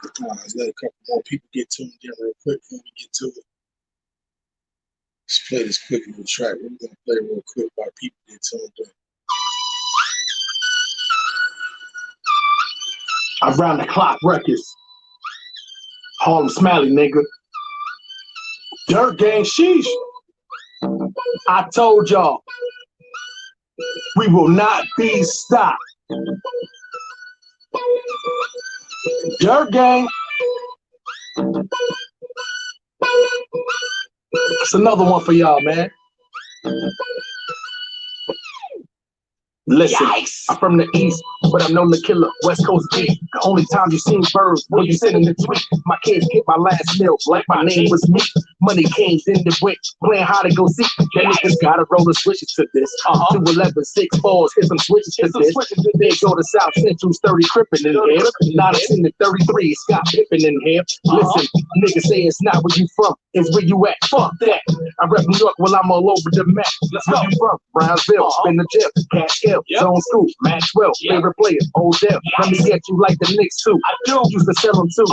Let's let a couple more people get tuned in real quick before we get to it. Let's play this quick little track. We're gonna play real quick while people get tuned in. Around the clock records. Harlem Smiley, nigga. Dirt gang, sheesh. I told y'all, we will not be stopped. Dirt gang. It's another one for y'all, man. Listen, yikes. I'm from the East, but I'm known the killer. West Coast beat. The only time you seen birds when you sitting in the tweet. My kids get my last meal like my name was me. Money came in the witch, playing hard to go see. That niggas gotta roll the switches to this. 211, 6 balls, hit some switches to this. They go to South Central's 30 crippin' in here. 19 to 33, Scott Pippen in here. Listen, niggas say it's not where you from, it's where you at. Fuck that. I rep New York while I'm all over the map. Where you from? Brownsville, spin the jail, Catskill. Zone School, Maxwell, favorite player, Odell. Let me get you like the Knicks too. I do used to sell them too.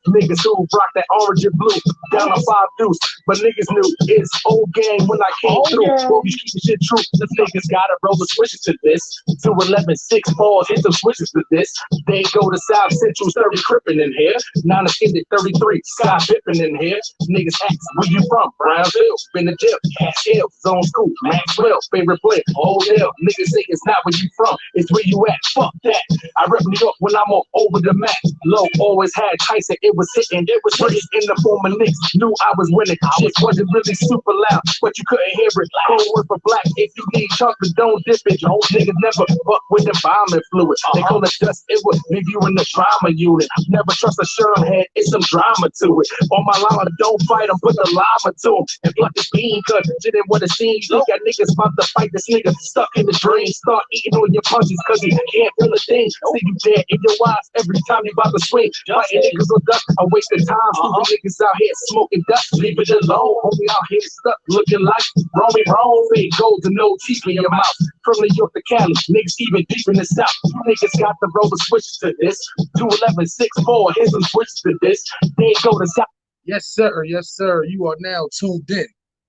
Niggas who rock that orange and blue, down on 5 deuce. But niggas knew it's old game when I came through. Always keep the shit true. The niggas gotta roll the switches to this. 211, 6 balls, hit some switches to this. They go to South Central's 30 crippin' in here. 9 to 33, Scott Pippen in here. Niggas ask, where you from? Brownsville, spin the jail, Catskill, Zone School, Maxwell, favorite player, Odell. Niggas say it's not where you from, it's where you at. Fuck that. I rep New York when I'm all over the map. Low always had Tyson, it was hitting. It was British in the form of Knicks. Knew I was winning. Shit wasn't really super loud, but you couldn't hear it. Cold word for black. If you need chocolate, don't dip it. Your old niggas never fuck with the bombing fluid. They call it dust. It would leave you in the trauma unit. Never trust a Sherm head. It's some drama to it. On my llama, don't fight him. Put the llama to him and pluck the bean cut. Shit ain't what it seems. You got niggas about to fight this nigga stuck in the dream. Start eating on your punches cause you can't feel a thing. See you dead in your eyes every time you about to swing. Fighting niggas on dust, I wasted time. Stupid niggas out here smoking dust. Leave it alone. Homie out here stuck looking like Romy Rome. Fake gold to no teeth in your mouth. From New York to Cali, niggas even deep in the South. Niggas got the roller switches to this. 211, 6-4, here's some switches to this. They go to South. Yes, sir. Yes, sir. You are now tuned in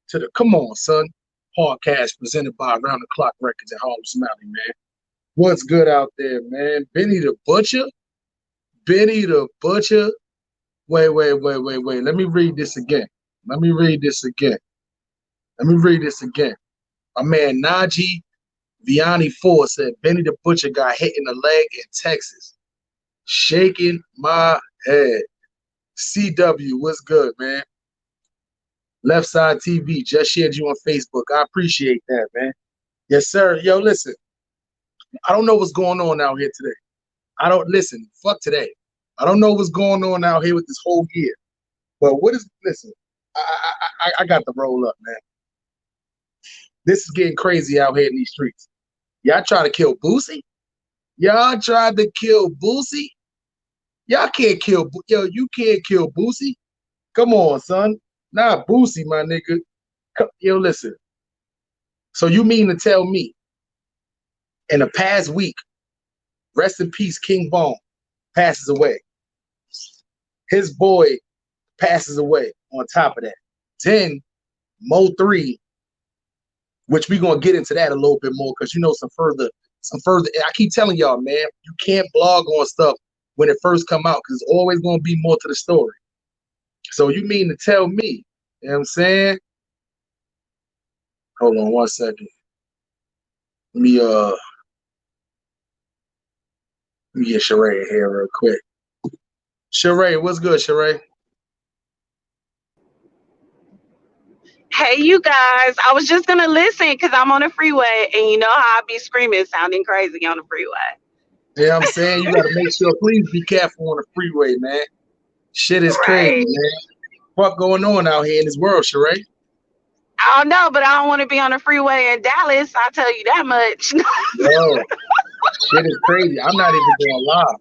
to the Come On, Son podcast presented by Around the Clock Records at Harlem Smiley, man. What's good out there, man? Benny the Butcher? Benny the Butcher? Wait. Let me read this again. My man Najee Vianney Ford said Benny the Butcher got hit in the leg in Texas. Shaking my head. CW, what's good, man? Left Side TV just shared you on Facebook. I appreciate that, man. Yes, sir. Yo, listen. I don't know what's going on out here today. Fuck today. I don't know what's going on out here with this whole year. But listen, I got to roll up, man. This is getting crazy out here in these streets. Y'all try to kill Boosie? Y'all tried to kill Boosie? Y'all can't kill, you can't kill Boosie. Come on, son. Not Boosie, my nigga. Yo, listen. So you mean to tell me in the past week, rest in peace, King Bone passes away. His boy passes away on top of that. Then Mo3, which we're going to get into that a little bit more because you know some further. I keep telling y'all, man, you can't blog on stuff when it first come out because there's always going to be more to the story. So you mean to tell me, you know what I'm saying? Hold on 1 second. Let me get Sheree here real quick. Sheree, what's good, Sheree? Hey, you guys. I was just going to listen because I'm on the freeway, and you know how I be screaming, sounding crazy on the freeway. Yeah, I'm saying you got to make sure, please be careful on the freeway, man. Shit is crazy, man. What's going on out here in this world, Sheree? I don't know, but I don't want to be on the freeway in Dallas. I'll tell you that much. Yo, shit is crazy. I'm not even going to lie.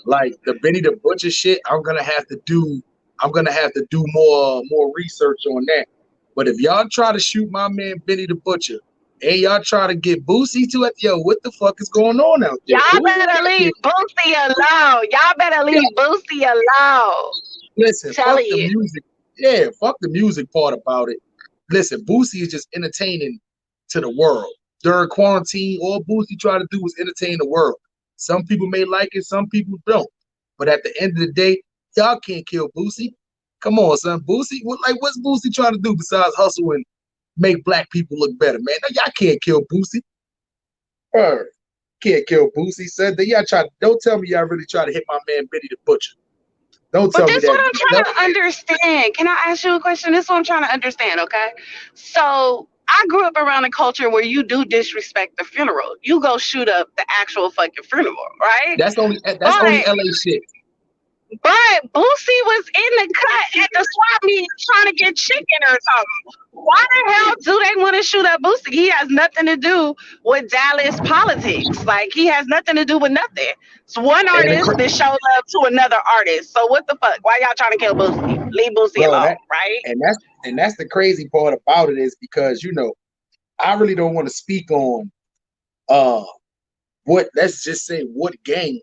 Like the Benny the Butcher shit, I'm gonna have to do more research on that. But if y'all try to shoot my man Benny the Butcher, And y'all try to get Boosie to it. Yo, what the fuck is going on out there? Y'all better leave Boosie alone. Y'all better leave Boosie alone. Listen, fuck Telling the you. music. Yeah, fuck the music part about it. Listen, Boosie is just entertaining to the world. During quarantine, all Boosie try to do is entertain the world. Some people may like it, some people don't. But at the end of the day, y'all can't kill Boosie. Come on, son. Boosie, what's Boosie trying to do besides hustle and make black people look better, man? No, y'all can't kill Boosie. Can't kill Boosie. Said that y'all try. Don't tell me y'all really try to hit my man Benny the Butcher. Don't But tell me this is what that. I'm trying to understand. Can I ask you a question? This is what I'm trying to understand, okay? So I grew up around a culture where you do disrespect the funeral. You go shoot up the actual fucking funeral, right? That's But only LA shit. But Boosie was in the cut at the swap meet trying to get chicken or something. Why the hell do they want to shoot up Boosie? He has nothing to do with Dallas politics. Like, he has nothing to do with nothing. It's one And the, artist that showed up to another artist. So what the fuck? Why y'all trying to kill Boosie? Leave Boosie bro, alone, right? that's the crazy part about it is because I really don't want to speak on what let's just say what gang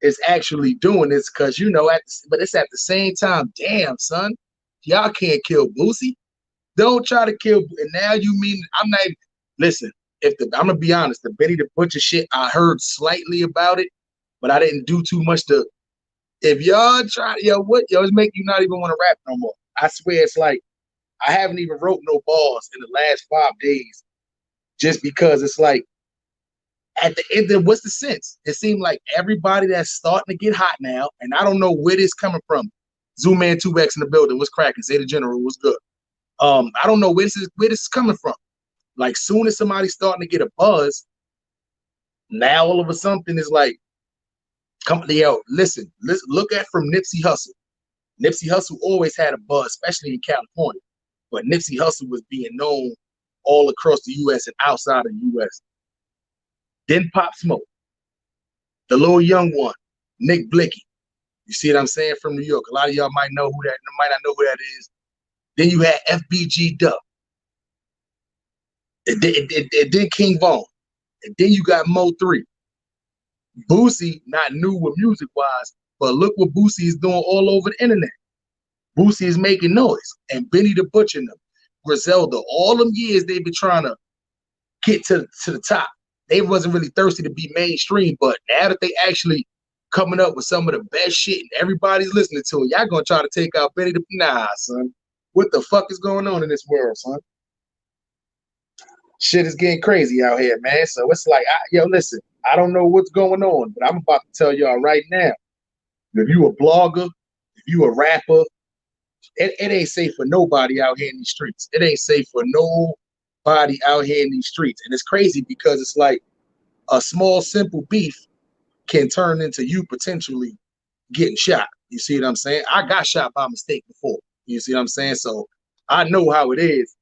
is actually doing this because but it's at the same time, damn son, y'all can't kill Boosie. Don't try to kill. And now you mean I'm not even, listen, I'm gonna be honest, the Benny the Butcher shit, I heard slightly about it, but I didn't do too much to. If y'all try, it's make you not even want to rap no more. I swear it's like I haven't even wrote no bars in the last 5 days just because it's like at the end of what's the sense? It seemed like everybody that's starting to get hot now, and I don't know where this coming from. Zoom Man 2X in the building, what's cracking? Say the General was good. I don't know where this is coming from. Like soon as somebody's starting to get a buzz, now all of a sudden it's like, listen, look at from Nipsey Hussle. Nipsey Hussle always had a buzz, especially in California. But Nipsey Hussle was being known all across the U.S. and outside of the U.S. Then Pop Smoke, the little young one, Nick Blicky. You see what I'm saying? From New York. A lot of y'all might not know who that is. Then you had FBG Duck. It did King Von. And then you got Mo3. Boosie, not new with music wise, but look what Boosie is doing all over the internet. Boosie is making noise. And Benny the Butcher them, Griselda, all them years they've been trying to get to the top. They wasn't really thirsty to be mainstream, but now that they actually coming up with some of the best shit and everybody's listening to it, y'all gonna try to take out Benny the Nah, son. What the fuck is going on in this world, son? Shit is getting crazy out here, man. So it's like, listen, I don't know what's going on, but I'm about to tell y'all right now. If you a blogger, if you a rapper, it ain't safe for nobody out here in these streets. It ain't safe for nobody out here in these streets. And it's crazy because it's like a small, simple beef can turn into you potentially getting shot. You see what I'm saying? I got shot by mistake before. You see what I'm saying? So I know how it is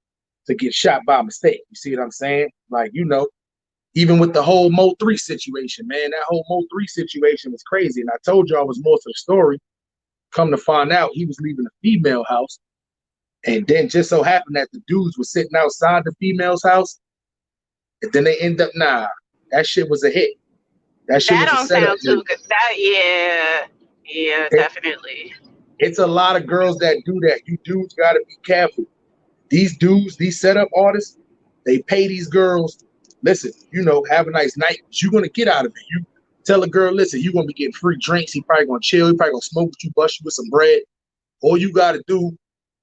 to get shot by mistake. You see what I'm saying? Like, even with the whole Mo3 situation, man, that whole Mo3 situation was crazy. And I told you I was more to the story. Come to find out, he was leaving a female house. And then just so happened that the dudes were sitting outside the female's house. And then they end up, that shit was a hit. That shit That was a don't setup. sound too good. Yeah, definitely. It's a lot of girls that do that. You dudes got to be careful. These dudes, these setup artists, they pay these girls, listen, have a nice night. What you going to get out of it? You tell a girl, listen, you're going to be getting free drinks. He probably going to chill. He probably going to smoke with you, bust you with some bread. All you got to do,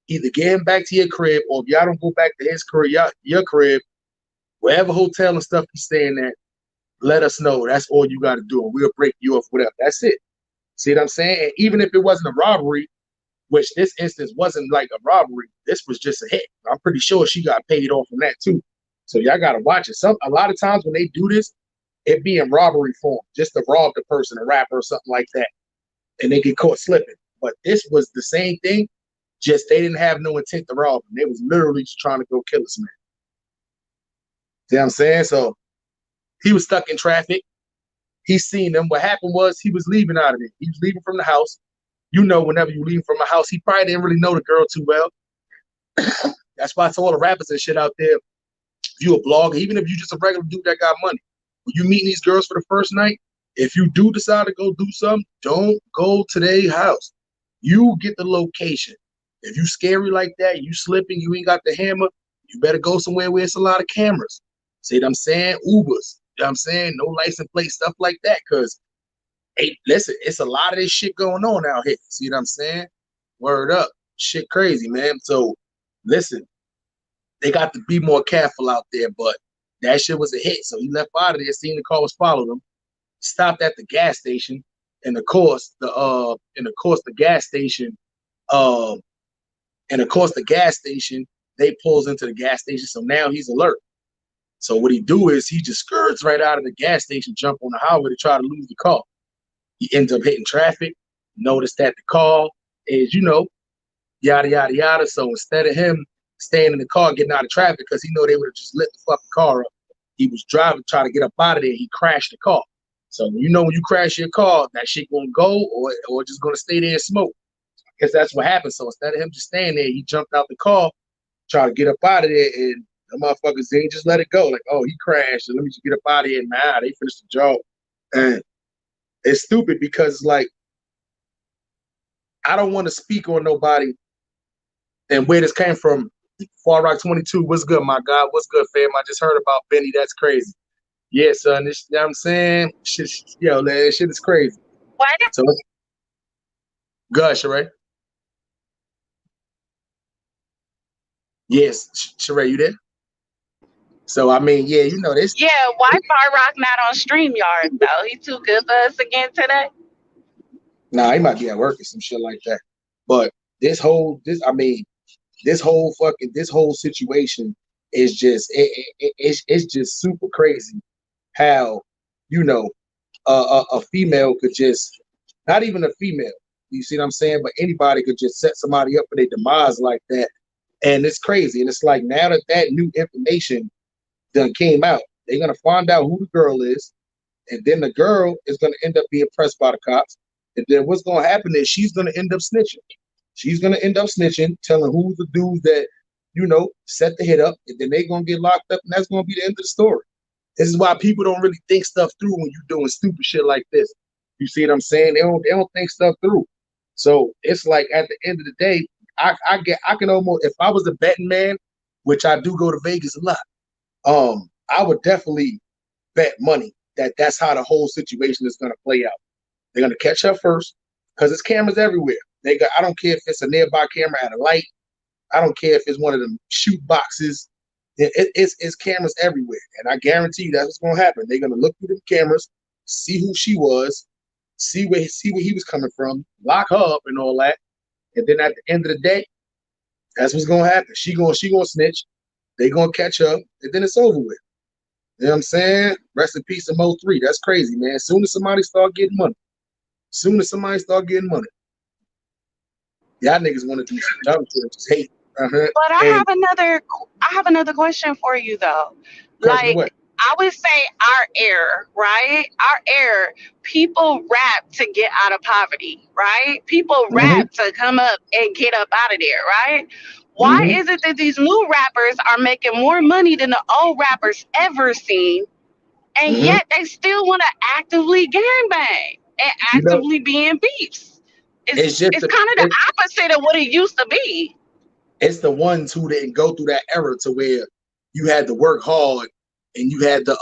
either get him back to your crib, or if y'all don't go back to his crib, your crib, wherever hotel and stuff he's staying at, let us know. That's all you got to do, and we'll break you off, whatever. That's it. See what I'm saying? And even if it wasn't a robbery, which this instance wasn't like a robbery, this was just a hit. I'm pretty sure she got paid off from that too. So y'all got to watch it. A lot of times when they do this, it be in robbery form, just to rob the person, a rapper or something like that, and they get caught slipping. But this was the same thing, just they didn't have no intent to rob him. They was literally just trying to go kill this man. See what I'm saying? So he was stuck in traffic. He seen them. What happened was he was leaving out of it. He was leaving from the house. Whenever you leave from a house, he probably didn't really know the girl too well. That's why it's all the rappers and shit out there. if you a blogger, even if you just a regular dude that got money, when you meeting these girls for the first night, if you do decide to go do something, don't go to their house. You get the location. If you scary like that, you slipping, you ain't got the hammer, you better go somewhere where it's a lot of cameras. See what I'm saying? Ubers. You know what I'm saying? No license plate, stuff like that. Because, hey, listen, it's a lot of this shit going on out here. See what I'm saying? Word up. Shit crazy, man. So, listen, they got to be more careful out there, but that shit was a hit. So he left out of there, seen the car was following him, stopped at the gas station, and of course the gas station, they pulls into the gas station. So now he's alert. So what he do is he just skirts right out of the gas station, jump on the highway to try to lose the car. He ends up hitting traffic, noticed that the car is, yada, yada, yada. So instead of him staying in the car, getting out of traffic, because he know they would have just lit the fucking car up, he was driving, trying to get up out of there. He crashed the car. So when you crash your car, that shit gonna go or just gonna stay there and smoke. I guess that's what happened. So instead of him just staying there, he jumped out the car, tried to get up out of there, and the motherfuckers didn't just let it go. Like, oh, he crashed, so let me just get up out of here. Nah, they finished the job. And it's stupid because, like, I don't want to speak on nobody and where this came from. Far Rock 22, what's good, my God? What's good, fam? I just heard about Benny. That's crazy. Yeah, son. This, you know what I'm saying? Shit, man, shit is crazy. What? So, good, Sheree. Yes, Sheree, you there? So, I mean, yeah, this. Yeah, why Far Rock not on StreamYard though? He too good for us again today. Nah, he might be at work or some shit like that. But this whole situation is just it's just super crazy how a female could just, not even a female, you see what I'm saying, but anybody could just set somebody up for their demise like that. And it's crazy. And it's like, now that new information done came out, they're gonna find out who the girl is, and then the girl is gonna end up being pressed by the cops. And then what's gonna happen is she's gonna end up snitching. She's gonna end up snitching, telling who's the dudes that set the hit up, and then they're gonna get locked up, and that's gonna be the end of the story. This is why people don't really think stuff through when you're doing stupid shit like this. You see what I'm saying? They don't think stuff through. So it's like, at the end of the day, I can almost, if I was a betting man, which I do go to Vegas a lot, I would definitely bet money that that's how the whole situation is gonna play out. They're gonna catch her first, because there's cameras everywhere. I don't care if it's a nearby camera at a light. I don't care if it's one of them shoot boxes. It's cameras everywhere, and I guarantee you that's what's gonna happen. They're gonna look through the cameras, see who she was, see where he was coming from, lock her up and all that, and then at the end of the day, that's what's gonna happen. She gonna snitch. They gonna catch her, and then it's over with. You know what I'm saying? Rest in peace to Mo3. That's crazy, man. As soon as somebody start getting money, y'all niggas want to do some dumb shit, just hate. But I have another question for you though. Like, what? I would say our era, right? Our era, people rap to get out of poverty, right? People rap to come up and get up out of there, right? Why is it that these new rappers are making more money than the old rappers ever seen, and yet they still want to actively gangbang and actively be in beefs? It's kind of the opposite of what it used to be. It's the ones who didn't go through that era to where you had to work hard, and you had to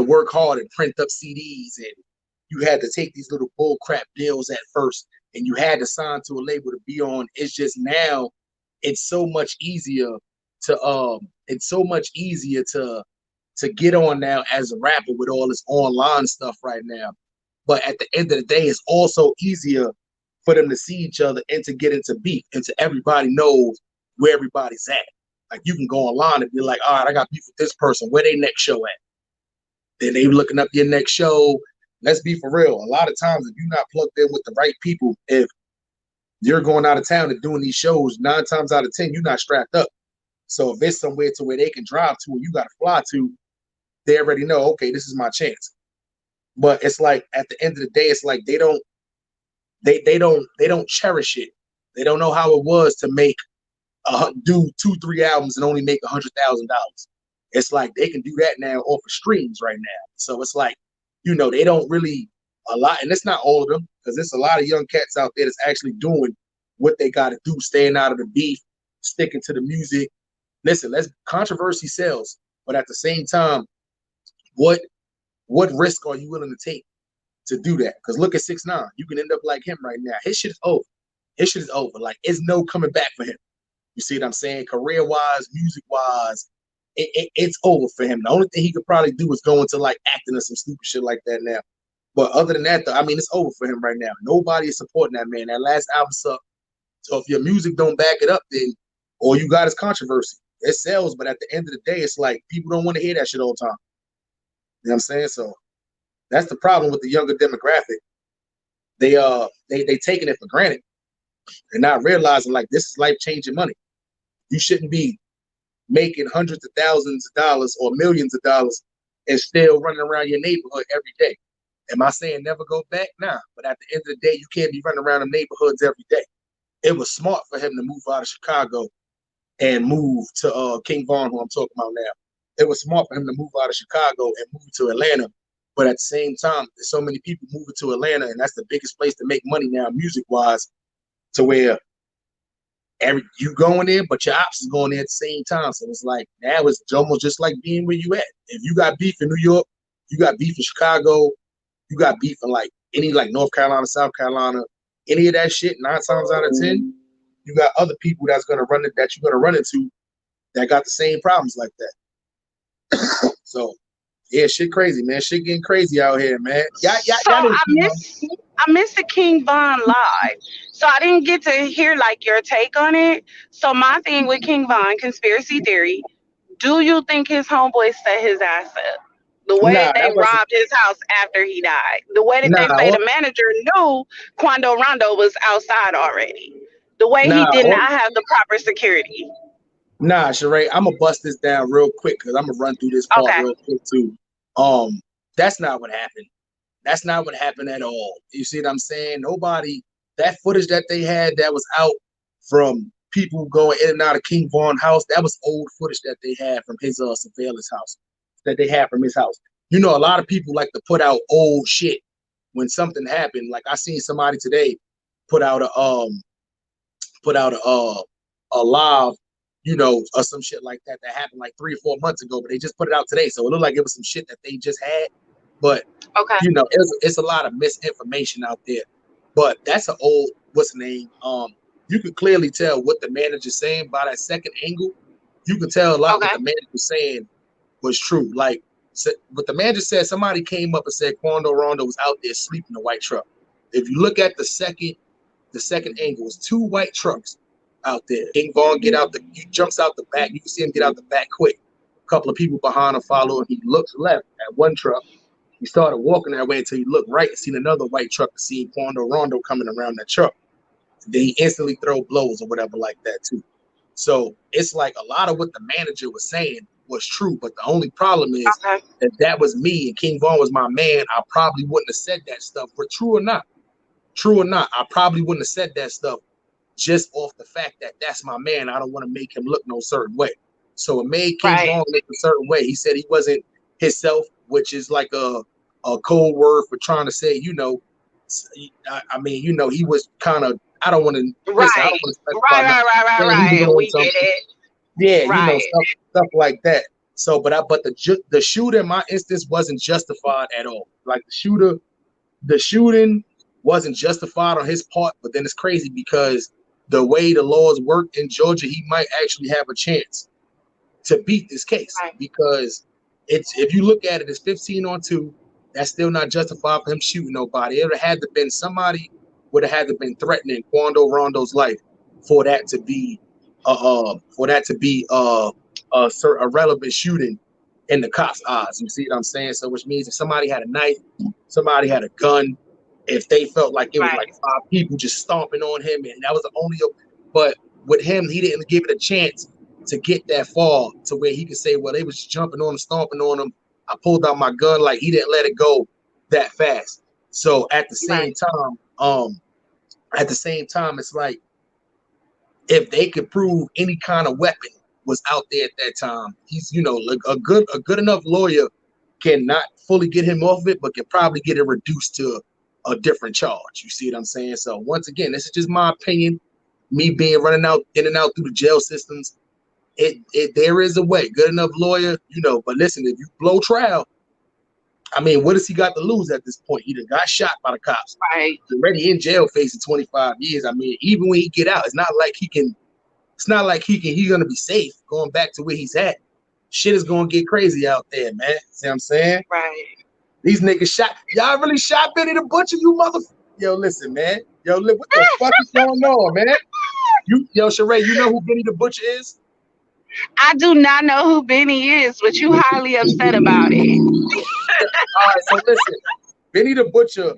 work hard and print up CDs, and you had to take these little bull crap deals at first, and you had to sign to a label to be on. It's just now it's so much easier to get on now as a rapper with all this online stuff right now. But at the end of the day, it's also easier for them to see each other and to get into beef, and to everybody knows where everybody's at. Like, you can go online and be like, all right, I got beef with this person. Where they next show at? Then they looking up your next show. Let's be for real. A lot of times, if you're not plugged in with the right people, if you're going out of town and doing these shows, 9 times out of 10, you're not strapped up. So if it's somewhere to where they can drive to and you got to fly to, they already know, okay, this is my chance. But it's like, at the end of the day, it's like they don't cherish it. They don't know how it was to make do 2-3 albums and only make $100,000. It's like they can do that now off of streams right now. So it's like, they don't really a lot, and it's not all of them, because there's a lot of young cats out there that's actually doing what they got to do, staying out of the beef, sticking to the music. Listen, controversy sells, but at the same time, what risk are you willing to take to do that? Because look at 6ix9ine, you can end up like him right now. His shit is over. His shit is over. Like, it's no coming back for him. You see what I'm saying? Career-wise, music-wise, it's over for him. The only thing he could probably do is go into like acting or some stupid shit like that now. But other than that, though, I mean, it's over for him right now. Nobody is supporting that man. That last album sucked. So if your music don't back it up, then all you got is controversy. It sells, but at the end of the day, it's like people don't want to hear that shit all the time. You know what I'm saying? So that's the problem with the younger demographic. They taking it for granted. They're not realizing like this is life-changing money. You shouldn't be making hundreds of thousands of dollars or millions of dollars and still running around your neighborhood every day. Am I saying never go back? Nah. But at the end of the day, you can't be running around the neighborhoods every day. It was smart for him to move out of Chicago and move to King Von, who I'm talking about now. It was smart for him to move out of Chicago and move to Atlanta. But at the same time, there's so many people moving to Atlanta, and that's the biggest place to make money now, music-wise, to where you going there, but your ops is going there at the same time. So it's like, now it's almost just like being where you at. If you got beef in New York, you got beef in Chicago, you got beef in like any like North Carolina, South Carolina, any of that shit, 9 times out of 10, you got other people that you're gonna run into that got the same problems like that. So yeah, shit crazy, man. Shit getting crazy out here, man. I missed the King Von live, so I didn't get to hear like your take on it. So my thing with King Von, conspiracy theory: do you think his homeboys set his ass up? The way Nah, that they that wasn't. robbed his house after he died, the way that they Nah, say the manager knew Quando Rondo was outside already, the way he nah, did not have the proper security. nah, Sheree, I'm gonna bust this down real quick because I'm gonna run through this part Okay, real quick too. That's not what happened. That's not what happened at all. You see what I'm saying? That footage that they had that was out from people going in and out of King Von house, that was old footage that they had from his surveillance house, that they had from his house. A lot of people like to put out old shit when something happened. Like I seen somebody today put out a live, or some shit like that happened like 3 or 4 months ago, but they just put it out today. So it looked like it was some shit that they just had. But okay, it's a lot of misinformation out there. But that's an old, what's the name? You could clearly tell what the manager's saying by that second angle. You could tell a lot what okay, the manager's saying was true. Like what the manager said, somebody came up and said Quando Rondo was out there sleeping in a white truck. If you look at the second angle, it's 2 white trucks out there. King Von he jumps out the back. You can see him get out the back quick. A couple of people behind him follow him. He looks left at one truck. He started walking that way until he looked right and seen another white truck and seen Quando Rondo coming around that truck. Then he instantly throw blows or whatever like that too. So it's like a lot of what the manager was saying was true, but the only problem is okay. that was me and King Von was my man. I probably wouldn't have said that stuff. But true or not, I probably wouldn't have said that stuff just off the fact that that's my man. I don't want to make him look no certain way. So it made King Right, Von look a certain way. He said he wasn't himself, which is like a code word for trying to say, he was kind of, I don't want to listen, I right, don't want to specify right, nothing. right, right, right, Saying he was right. doing We get something. it. Yeah, Right, stuff like that. So, but the shooter in my instance wasn't justified at all. Like the shooting wasn't justified on his part, but then it's crazy because the way the laws work in Georgia, he might actually have a chance to beat this case right, because if you look at it, it's 15-2. That's still not justified for him shooting nobody. It would have had to been somebody would have had to been threatening Quando Rondo's life for that to be a relevant shooting in the cops' eyes. You see what I'm saying? So which means if somebody had a knife, somebody had a gun, if they felt like it was right, like 5 people just stomping on him, and that was the only. But with him, he didn't give it a chance to get that far to where he could say, well, they was jumping on him, stomping on him. I pulled out my gun, like he didn't let it go that fast. So at the right. same time, it's like if they could prove any kind of weapon was out there at that time, he's, you know, like a good enough lawyer cannot fully get him off of it, but can probably get it reduced to a different charge. You see what I'm saying? So once again, this is just my opinion. Me being running out in and out through the jail systems, it there is a way. Good enough lawyer, you know. But listen, if you blow trial, I mean, what does he got to lose at this point? He done got shot by the cops. Right. He's already in jail facing 25 years. I mean, even when he get out, it's not like he can. It's not like he's gonna be safe going back to where he's at. Shit is gonna get crazy out there, man. See what I'm saying? Right. These niggas shot. Y'all really shot Benny the Butcher, you mother. Yo, listen, man. Yo, what the fuck is going on, man? Yo, Sheree, you know who Benny the Butcher is? I do not know who Benny is, but you highly upset about it. All right, so listen, Benny the Butcher.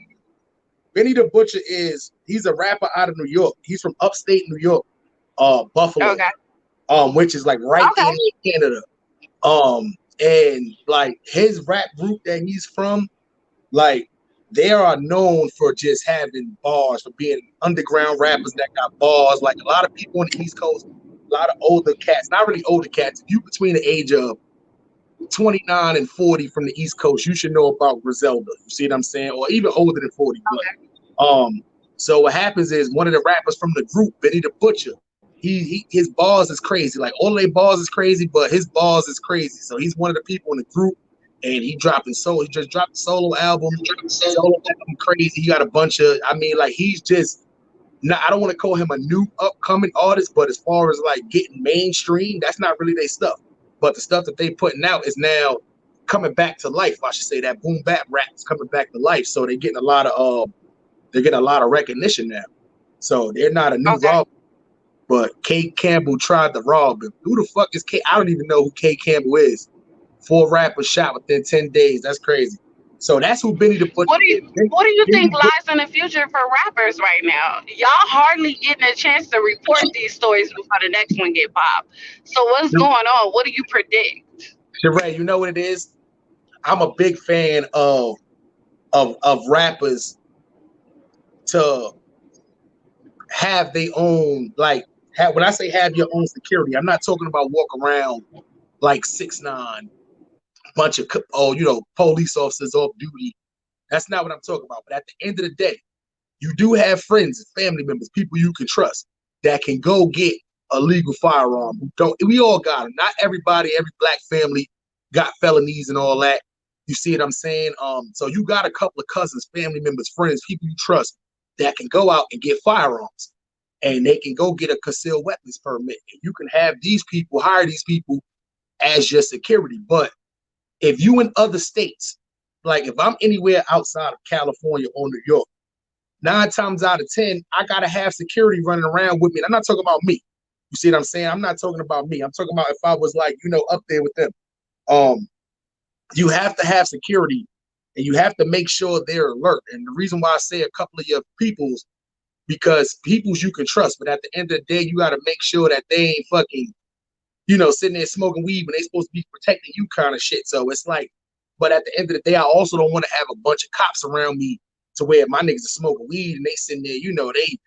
Benny the Butcher he's a rapper out of New York. He's from upstate New York, Buffalo, Okay. which is like right in Canada. And like his rap group that he's from, like they are known for just having bars, for being underground rappers that got bars. Like a lot of people on the East Coast, a lot of older cats, not really older cats. If you between the age of 29 and 40 from the East Coast, you should know about Griselda. You see what I'm saying? Or even older than 40. Okay. But, so what happens is one of the rappers from the group, Benny the Butcher, his bars is crazy. Like all their bars is crazy, but his bars is crazy. So he's one of the people in the group, and he just dropped a solo album. Crazy. He got a bunch of, I mean, like he's just not, I don't want to call him a new upcoming artist, but as far as like getting mainstream, that's not really their stuff. But the stuff that they putting out is now coming back to life. I should say that boom bap rap is coming back to life. So they're getting a lot of recognition now. So they're not a new Rob, but K Campbell tried to rob him. Who the fuck is K? I don't even know who K Campbell is. 4 rappers shot within 10 days. That's crazy. So that's who Benny the Butcher. What do you think lies in the future for rappers right now? Y'all hardly getting a chance to report these stories before the next one get popped. So what's going on? What do you predict? Sheree, you know what it is? I'm a big fan of rappers to have their own, like, when I say have your own security, I'm not talking about walk around like 6ix9ine, bunch of police officers off duty. That's not what I'm talking about. But at the end of the day, you do have friends and family members, people you can trust that can go get a legal firearm. We all got them. Not everybody, every black family got felonies and all that. You see what I'm saying? So you got a couple of cousins, family members, friends, people you trust that can go out and get firearms, and they can go get a concealed weapons permit. And you can have these people, hire these people as your security. But if you in other states, like if I'm anywhere outside of California or New York, 9 times out of 10, I gotta have security running around with me. And I'm not talking about me. You see what I'm saying? I'm not talking about me. I'm talking about if I was like, up there with them. You have to have security, and you have to make sure they're alert. And the reason why I say a couple of your peoples, because peoples you can trust, but at the end of the day, you got to make sure that they ain't fucking, sitting there smoking weed when they supposed to be protecting you kind of shit. So it's like, but at the end of the day, I also don't want to have a bunch of cops around me to where my niggas are smoking weed and they sitting there, they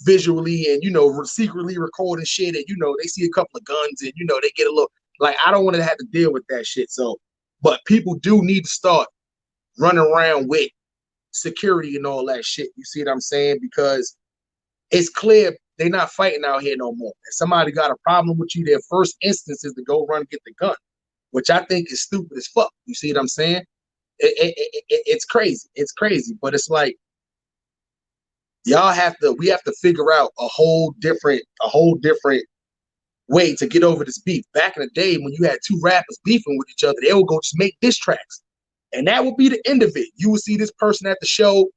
visually and, secretly recording shit, and, they see a couple of guns and, they get a little, like, I don't want to have to deal with that shit. So, but people do need to start running around with security and all that shit. You see what I'm saying? Because it's clear they're not fighting out here no more. If somebody got a problem with you, their first instance is to go run and get the gun, which I think is stupid as fuck. You see what I'm saying? It's crazy. It's crazy. But it's like, we have to figure out a whole different way to get over this beef. Back in the day when you had 2 rappers beefing with each other, they would go just make diss tracks. And that would be the end of it. You would see this person at the show.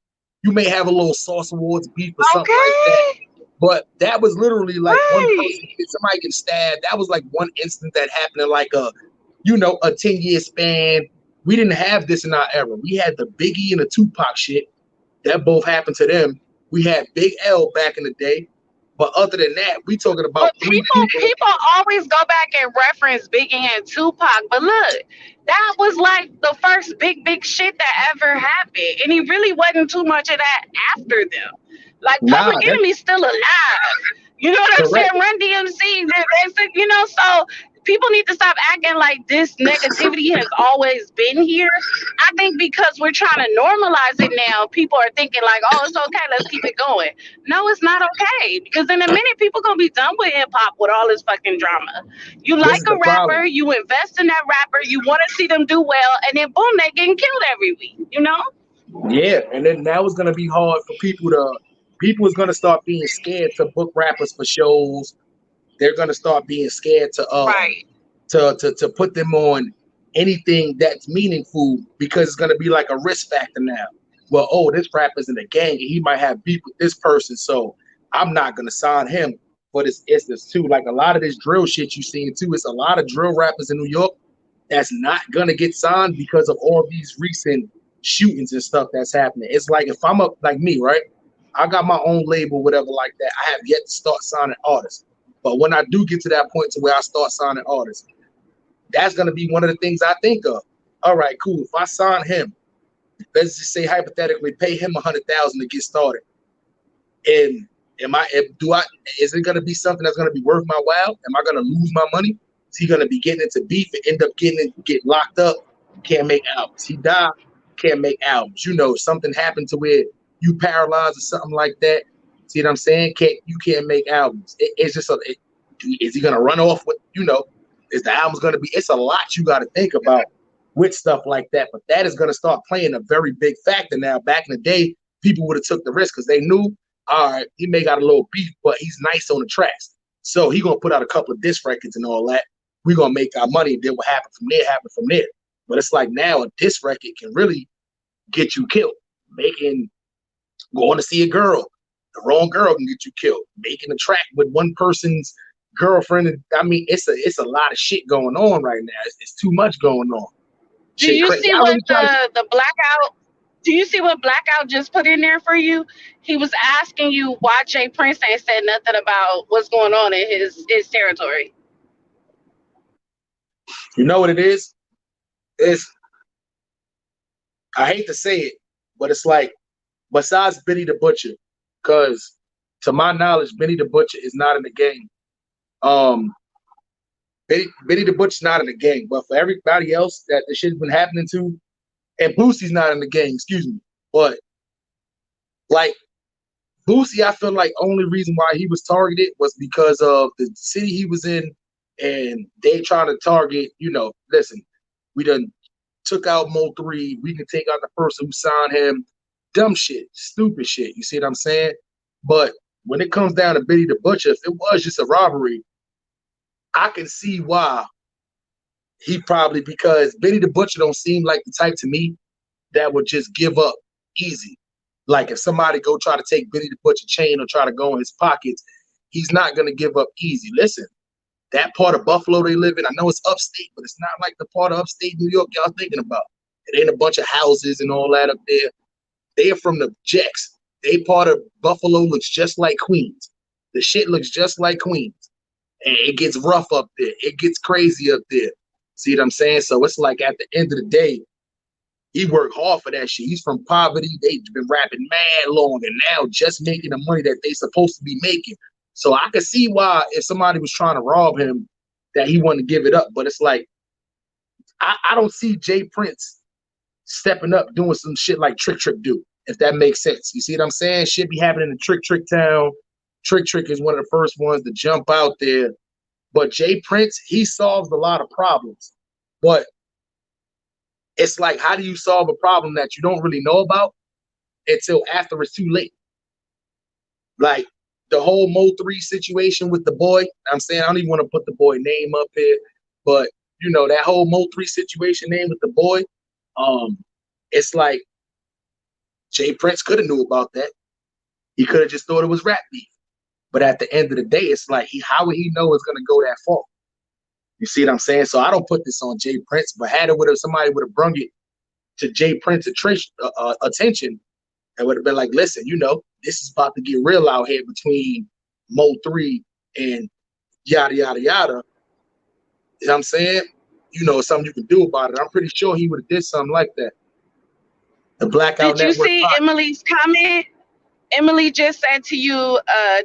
You may have a little Sauce Awards beef or something like that. But that was literally like one person, somebody get stabbed. That was like one instance that happened in like a 10-year span. We didn't have this in our era. We had the Biggie and the Tupac shit. That both happened to them. We had Big L back in the day. But other than that, we talking about people always go back and reference Biggie and Tupac. But look, that was like the first big shit that ever happened. And he really wasn't too much of that after them. Like Public Enemy's still alive. You know what I'm saying? Correct. Run DMC. You know, so people need to stop acting like this negativity has always been here. I think because we're trying to normalize it now, people are thinking like, oh, it's okay, let's keep it going. No, it's not okay. Because in a minute, people gonna be done with hip hop with all this fucking drama. You This like is a the problem. rapper, you invest in that rapper, you want to see them do well, and then boom, they getting killed every week. You know? Yeah, and then now it's gonna be hard for people is gonna start being scared to book rappers for shows. They're gonna start being scared Right. to put them on anything that's meaningful because it's gonna be like a risk factor now. Well, oh, this rapper's in a gang and he might have beef with this person, so I'm not gonna sign him for this instance too. Like a lot of this drill shit you seeing too, it's a lot of drill rappers in New York that's not gonna get signed because of all these recent shootings and stuff that's happening. It's like if I'm up like me, right? I got my own label, whatever like that. I have yet to start signing artists. But when I do get to that point to where I start signing artists, that's gonna be one of the things I think of. All right, cool. If I sign him, let's just say hypothetically, pay him $100,000 to get started. And is it gonna be something that's gonna be worth my while? Am I gonna lose my money? Is he gonna be getting into beef and end up get locked up? Can't make albums. He died, can't make albums. You know, something happened to where you paralyzed or something like that. See what I'm saying? You can't make albums. It's just is he gonna run off with, is the album's gonna be, it's a lot you gotta think about with stuff like that. But that is gonna start playing a very big factor now. Back in the day, people would have took the risk because they knew, all right, he may got a little beef, but he's nice on the tracks. So he gonna put out a couple of diss records and all that. We're gonna make our money. Then what happened from there happened from there. But it's like now a diss record can really get you killed. Going to see a girl, the wrong girl can get you killed. Making a track with one person's girlfriend. I mean, it's a lot of shit going on right now. It's too much going on. Do you see I what really try to. the blackout? Do you see what blackout just put in there for you? He was asking you why Jay Prince ain't said nothing about what's going on in his territory. You know what it is? It's, I hate to say it, but it's like, besides Benny the Butcher, because to my knowledge, Benny the Butcher is not in the game. Benny the Butcher's not in the game, but for everybody else that the shit's been happening to, and Boosie's not in the game, excuse me. But like Boosie, I feel like only reason why he was targeted was because of the city he was in, and they trying to target, listen, we done took out Mo3, we can take out the person who signed him. Dumb shit, stupid shit. You see what I'm saying? But when it comes down to Benny the Butcher, if it was just a robbery, I can see why he probably, because Benny the Butcher don't seem like the type to me that would just give up easy. Like if somebody go try to take Benny the Butcher chain or try to go in his pockets, he's not gonna give up easy. Listen, that part of Buffalo they live in, I know it's upstate, but it's not like the part of upstate New York y'all thinking about. It ain't a bunch of houses and all that up there. They are from the Jacks. They part of Buffalo looks just like Queens. The shit looks just like Queens. And it gets rough up there. It gets crazy up there. See what I'm saying? So it's like at the end of the day, he worked hard for that shit. He's from poverty. They've been rapping mad long and now just making the money that they supposed to be making. So I could see why if somebody was trying to rob him that he wanted to give it up. But it's like, I don't see Jay Prince stepping up doing some shit like Trick do, if that makes sense. You see what I'm saying? Shit be happening in Trick town. Trick is one of the first ones to jump out there. But Jay Prince, he solves a lot of problems. But it's like, how do you solve a problem that you don't really know about until after it's too late? Like the whole Mo3 situation with the boy, I'm saying, I don't even want to put the boy name up here, but that whole Mo3 situation name with the boy, it's like Jay Prince could have knew about that. He could have just thought it was rap beef. But at the end of the day, it's like, how would he know it's going to go that far? You see what I'm saying? So I don't put this on Jay Prince, but somebody would have brung it to Jay Prince's attention and would have been like, listen, this is about to get real out here between Mo3 and yada, yada, yada. You know what I'm saying? Something you can do about it. I'm pretty sure he would have did something like that. The Blackout Did you Network. see Emily's comment? Emily just said to you,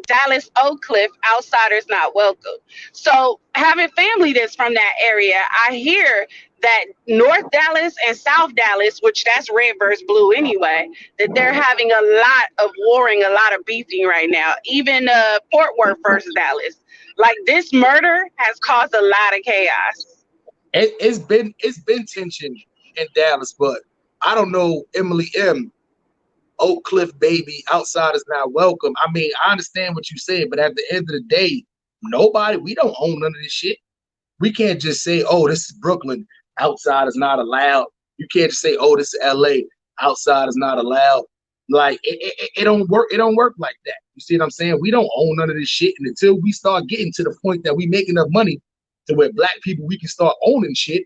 Dallas Oak Cliff, outsiders not welcome. So having family that's from that area, I hear that North Dallas and South Dallas, which that's red versus blue anyway, that they're having a lot of warring, a lot of beefing right now. Even Fort Worth versus Dallas. Like this murder has caused a lot of chaos. It's been tension in Dallas, but I don't know, Emily M. Oak Cliff baby, outsiders not welcome. I mean, I understand what you said, but at the end of the day, we don't own none of this shit. We can't just say, oh, this is Brooklyn, outsiders not allowed. You can't just say, oh, this is LA, outsiders not allowed. Like it don't work. It don't work like that. You see what I'm saying? We don't own none of this shit, and until we start getting to the point that we make enough money to where black people we can start owning shit,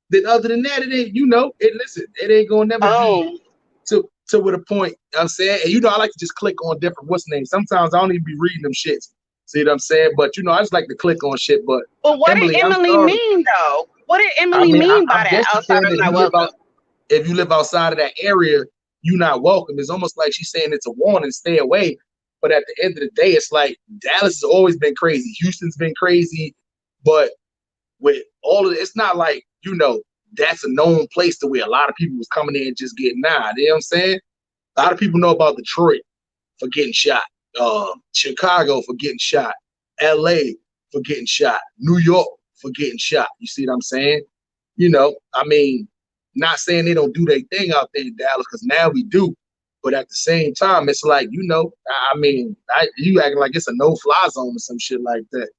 then other than that, it ain't. It ain't gonna never be to with a point. You know what I'm saying, and I like to just click on different what's names. Sometimes I don't even be reading them shits. See what I'm saying? But I just like to click on shit. But what did Emily mean though? What did Emily mean by that? Outsiders not welcome. If you live outside of that area, you're not welcome. It's almost like she's saying it's a warning, stay away. But at the end of the day, it's like Dallas has always been crazy. Houston's been crazy. But with all of it, it's not like, that's a known place to where a lot of people was coming in and just getting nine. You know what I'm saying? A lot of people know about Detroit for getting shot, Chicago for getting shot, LA for getting shot, New York for getting shot. You see what I'm saying? I mean, not saying they don't do their thing out there in Dallas, because now we do. But at the same time, it's like, I mean, you acting like it's a no-fly zone or some shit like that.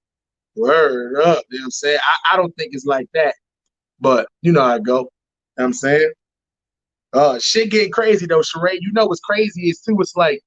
Word up, you know what I'm saying? I don't think it's like that. But you know how it go. You know what I'm saying? Shit getting crazy though, Sheree. What's crazy is too, it's like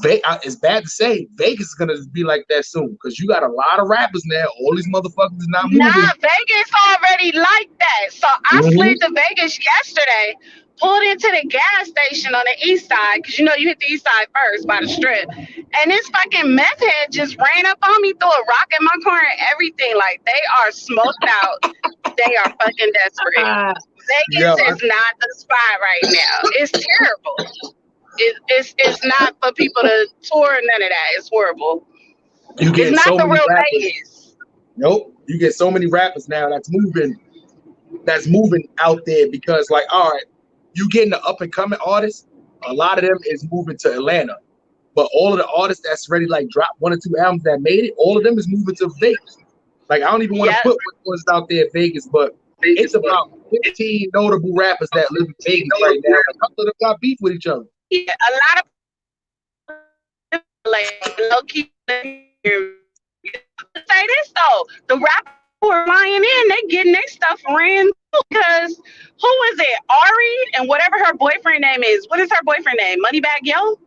it's bad to say Vegas is gonna be like that soon, because you got a lot of rappers now. All these motherfuckers is not moving. Nah, Vegas already like that. So I slid to Vegas yesterday, pulled into the gas station on the east side, because you hit the east side first by the strip. And this fucking meth head just ran up on me, threw a rock in my car and everything. Like, they are smoked out. They are fucking desperate. Vegas is not the spot right now. It's terrible. It's not for people to tour, none of that. It's horrible. It's not the real Vegas. Nope. You get so many rappers now that's moving out there, because like, all right, you getting the up and coming artists, a lot of them is moving to Atlanta. But all of the artists that's ready, like drop 1 or 2 albums that made it, all of them is moving to Vegas. Like, I don't even want to put what's out there in Vegas, but it's about 15 notable rappers that live in Vegas right now. A couple of them got beef with each other. Yeah, a lot of like low key. Say this though, the rappers who are flying in, they getting their stuff ran because who is it? Ari and whatever her boyfriend name is. What is her boyfriend name? Moneybag Yo?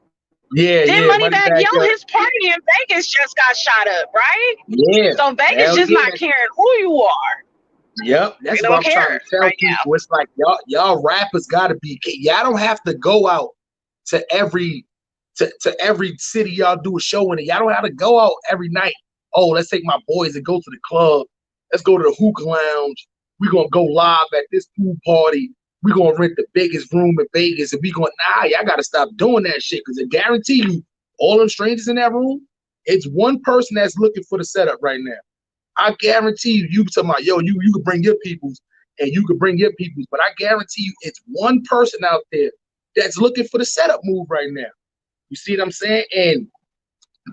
Yeah, then Moneybag Yo, his party in Vegas just got shot up, right? Yeah. So Vegas just not caring who you are. Yep, that's what I'm trying to tell people. It's like y'all rappers gotta be. Y'all don't have to go out to every city y'all do a show in it. Y'all don't have to go out every night. Oh, let's take my boys and go to the club. Let's go to the hookah lounge. We're gonna go live at this pool party. We're gonna rent the biggest room in Vegas, and y'all gotta stop doing that shit, because I guarantee you, all them strangers in that room, it's one person that's looking for the setup right now. I guarantee you talking about, yo, you can bring your peoples and you can bring your peoples, but I guarantee you it's one person out there that's looking for the setup move right now. You see what I'm saying? And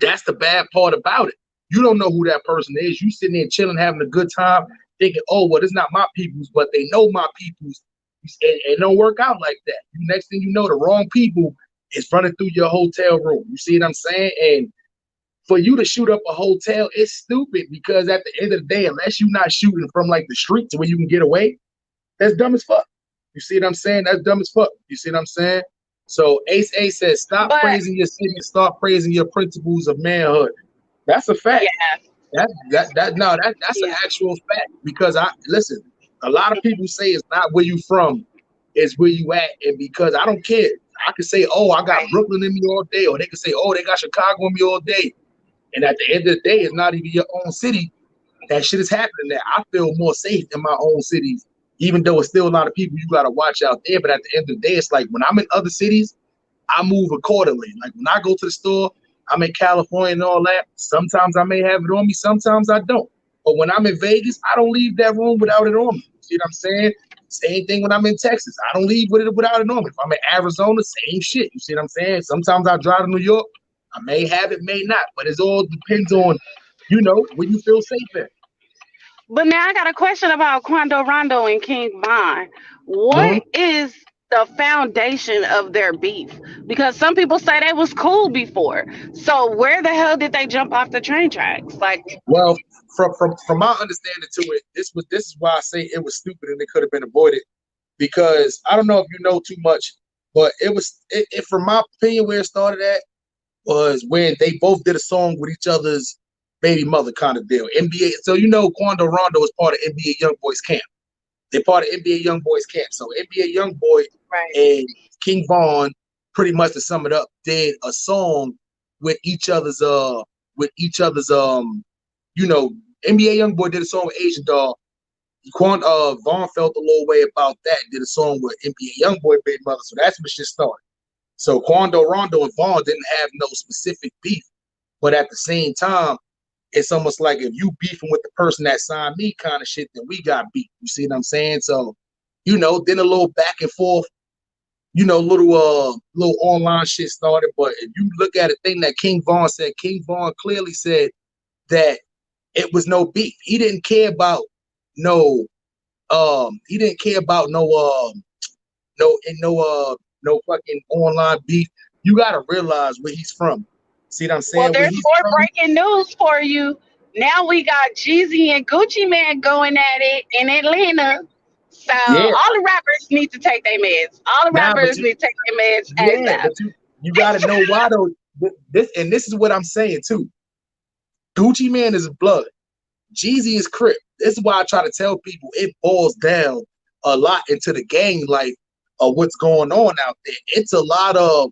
that's the bad part about it. You don't know who that person is. You sitting there chilling, having a good time, thinking, oh, well, it's not my peoples, but they know my peoples. And it don't work out like that. Next thing you know, the wrong people is running through your hotel room. You see what I'm saying? And for you to shoot up a hotel, it's stupid, because at the end of the day, unless you're not shooting from like the street to where you can get away, that's dumb as fuck. You see what I'm saying? That's dumb as fuck. You see what I'm saying? So Ace A says, stop praising your city and start praising your principles of manhood. That's a fact. Yeah. That's an actual fact, because listen, a lot of people say it's not where you from, it's where you at. And because I don't care. I could say, oh, I got Brooklyn in me all day, or they could say, oh, they got Chicago in me all day. And at the end of the day, it's not even your own city. That shit is happening there. I feel more safe in my own cities, even though it's still a lot of people you got to watch out there. But at the end of the day, it's like when I'm in other cities, I move accordingly. Like when I go to the store, I'm in California and all that. Sometimes I may have it on me, sometimes I don't. But when I'm in Vegas, I don't leave that room without it on me. See what I'm saying? Same thing when I'm in Texas. I don't leave with it without it on me. If I'm in Arizona, same shit. You see what I'm saying? Sometimes I drive to New York. I may have it, may not. But it all depends on, where you feel safe at. But now I got a question about Quando Rondo and King Von. Mhm. What is the foundation of their beef? Because some people say they was cool before. So where the hell did they jump off the train tracks? Like, Well, from my understanding to it, this is why I say it was stupid and it could have been avoided. Because I don't know if you know too much, but it from my opinion where it started at was when they both did a song with each other's baby mother kind of deal. NBA, so Quando Rondo is part of NBA Youngboys camp. They're part of NBA Youngboys camp. So NBA Youngboy right. and King Von, pretty much to sum it up, did a song with each other's NBA Youngboy did a song with Asian Doll. Vaughn felt a little way about that. Did a song with NBA Youngboy Big Mother, so that's when shit started. So Quando Rondo and Vaughn didn't have no specific beef, but at the same time, it's almost like if you beefing with the person that signed me, kind of shit, then we got beef. You see what I'm saying? So, then a little back and forth, little online shit started. But if you look at a thing that King Von said, King Von clearly said that it was no beef. He didn't care about no he didn't care about no fucking online beef. You gotta realize where he's from. See what I'm Well, saying? Where there's he's more from. breaking news for you. Now we got Jeezy and Gucci Man going at it in Atlanta. So Yeah. all the rappers need to take their meds. All the Now, but rappers need to take their meds yeah, ASAP. but you gotta know why though. This is what I'm saying too. Gucci Man is blood. Jeezy is Crip. This is why I try to tell people it boils down a lot into the gang life of what's going on out there. It's a lot of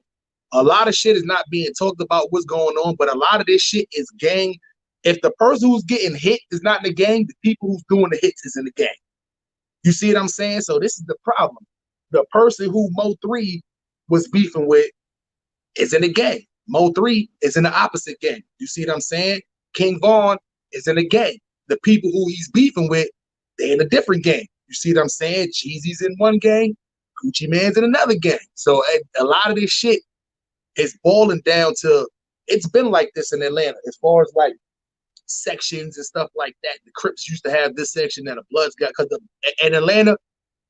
shit is not being talked about what's going on, but a lot of this shit is gang. If the person who's getting hit is not in the gang, the people who's doing the hits is in the gang. You see what I'm saying? So this is the problem. The person who Mo3 was beefing with is in the gang. Mo3 is in the opposite gang. You see what I'm saying? King Von is in the gang. The people who he's beefing with, they're in a different gang. You see what I'm saying? Jeezy's in one gang, Gucci Man's in another gang. So a lot of this shit is boiling down to, it's been like this in Atlanta as far as like sections and stuff like that. The Crips used to have this section and the Bloods got, because in Atlanta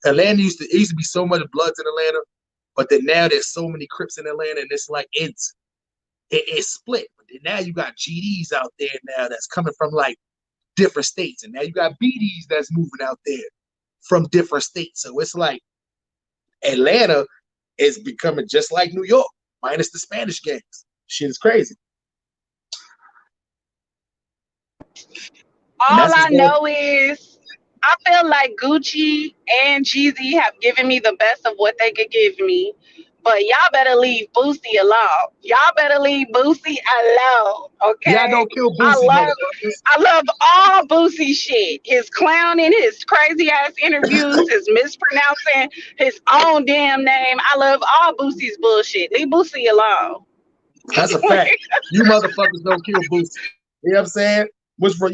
used to be so much Bloods in Atlanta, but then now there's so many Crips in Atlanta, and it's like it's split. But then now you got GDs out there now that's coming from like different states, and now you got BDs that's moving out there from different states. So it's like Atlanta is becoming just like New York, minus the Spanish gangs. Shit is crazy. All I know is I feel like Gucci and Jeezy have given me the best of what they could give me. But y'all better leave Boosie alone. Y'all better leave Boosie alone. Okay. Yeah, don't kill I Boosie, love motherfuckers. I love all Boosie shit. His clowning, his crazy ass interviews, his mispronouncing his own damn name. I love all Boosie's bullshit. Leave Boosie alone. That's a fact. You motherfuckers don't kill Boosie. You know what I'm saying? Which for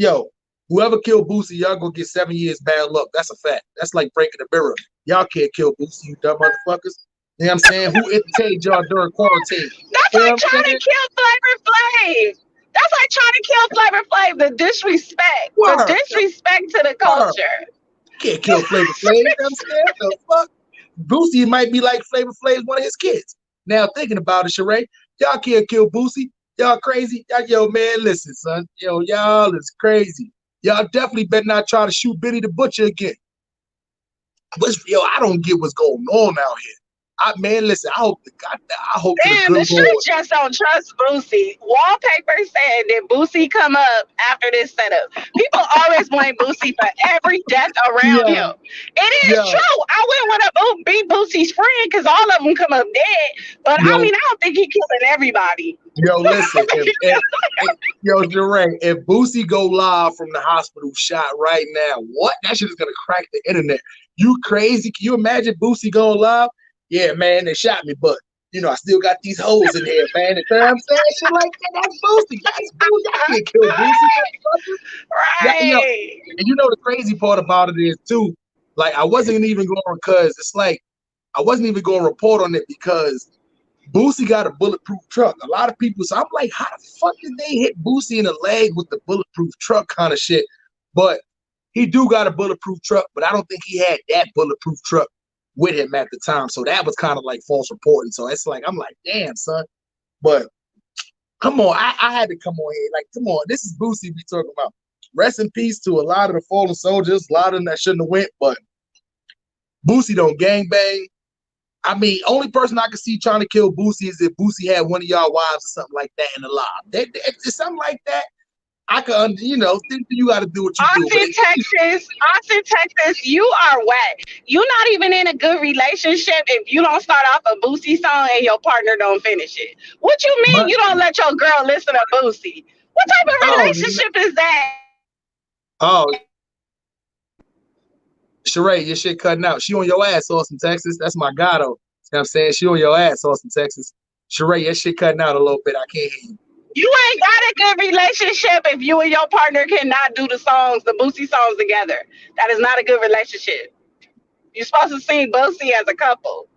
whoever killed Boosie, y'all gonna get 7 years bad luck. That's a fact. That's like breaking the mirror. Y'all can't kill Boosie, you dumb motherfuckers. You know what I'm saying? Who entertained y'all during quarantine? That's You know like what I'm trying to saying? kill Flavor Flav. That's like trying to kill Flavor Flav. The disrespect. The Word. disrespect to the Word. culture. Can't kill Flavor Flav. You know what I'm saying? The fuck? Boosie might be like Flavor Flav's one of his kids. Now thinking about it, Sheree, y'all can't kill Boosie. Y'all crazy. Yo, man, listen, son. Yo, y'all is crazy. Y'all definitely better not try to shoot Benny the Butcher again. I don't get what's going on out here. Listen, I hope to the Damn, the good Lord. streets just don't trust Boosie. Wallpaper said that Boosie come up after this setup. People always blame Boosie for every death around Yeah, him. It is yeah, true. I wouldn't want to be Boosie's friend because all of them come up dead. But I yo, mean, I don't think he killing everybody. listen, yo, Jeray, if Boosie go live from the hospital shot right now, what? That shit is gonna crack the internet. You crazy? Can you imagine Boosie going live? Yeah, man, they shot me, but I still got these hoes in here, man. You know what I'm saying? Shit like that. That's Boosie. That's Boosie. I can't kill Boosie, motherfucker. Yeah, Right. and the crazy part about it is too, like I wasn't even going because it's like I wasn't even going to report on it because Boosie got a bulletproof truck. A lot of people, so I'm like, how the fuck did they hit Boosie in the leg with the bulletproof truck kind of shit? But he do got a bulletproof truck, but I don't think he had that bulletproof truck with him at the time. So that was kind of like false reporting. So it's like, I'm like, damn, son. But come on, I had to come on here. Like, come on, this is Boosie we talking about. Rest in peace to a lot of the fallen soldiers, a lot of them that shouldn't have went, but Boosie don't gangbang. I mean, only person I could see trying to kill Boosie is if Boosie had one of y'all wives or something like that in the live. Something like that, I could, you got to do what you do. Austin, Texas, you are wet. You're not even in a good relationship if you don't start off a Boosie song and your partner don't finish it. What you mean you don't let your girl listen to Boosie? What type of relationship is that? Oh, Sheree, your shit cutting out. She on your ass, Austin, Texas. That's my gato. You know what I'm saying? She on your ass, Austin, Texas. Sheree, your shit cutting out a little bit. I can't hear you. You ain't got a good relationship if you and your partner cannot do the Boosie songs together. That is not a good relationship. You're supposed to sing Boosie as a couple.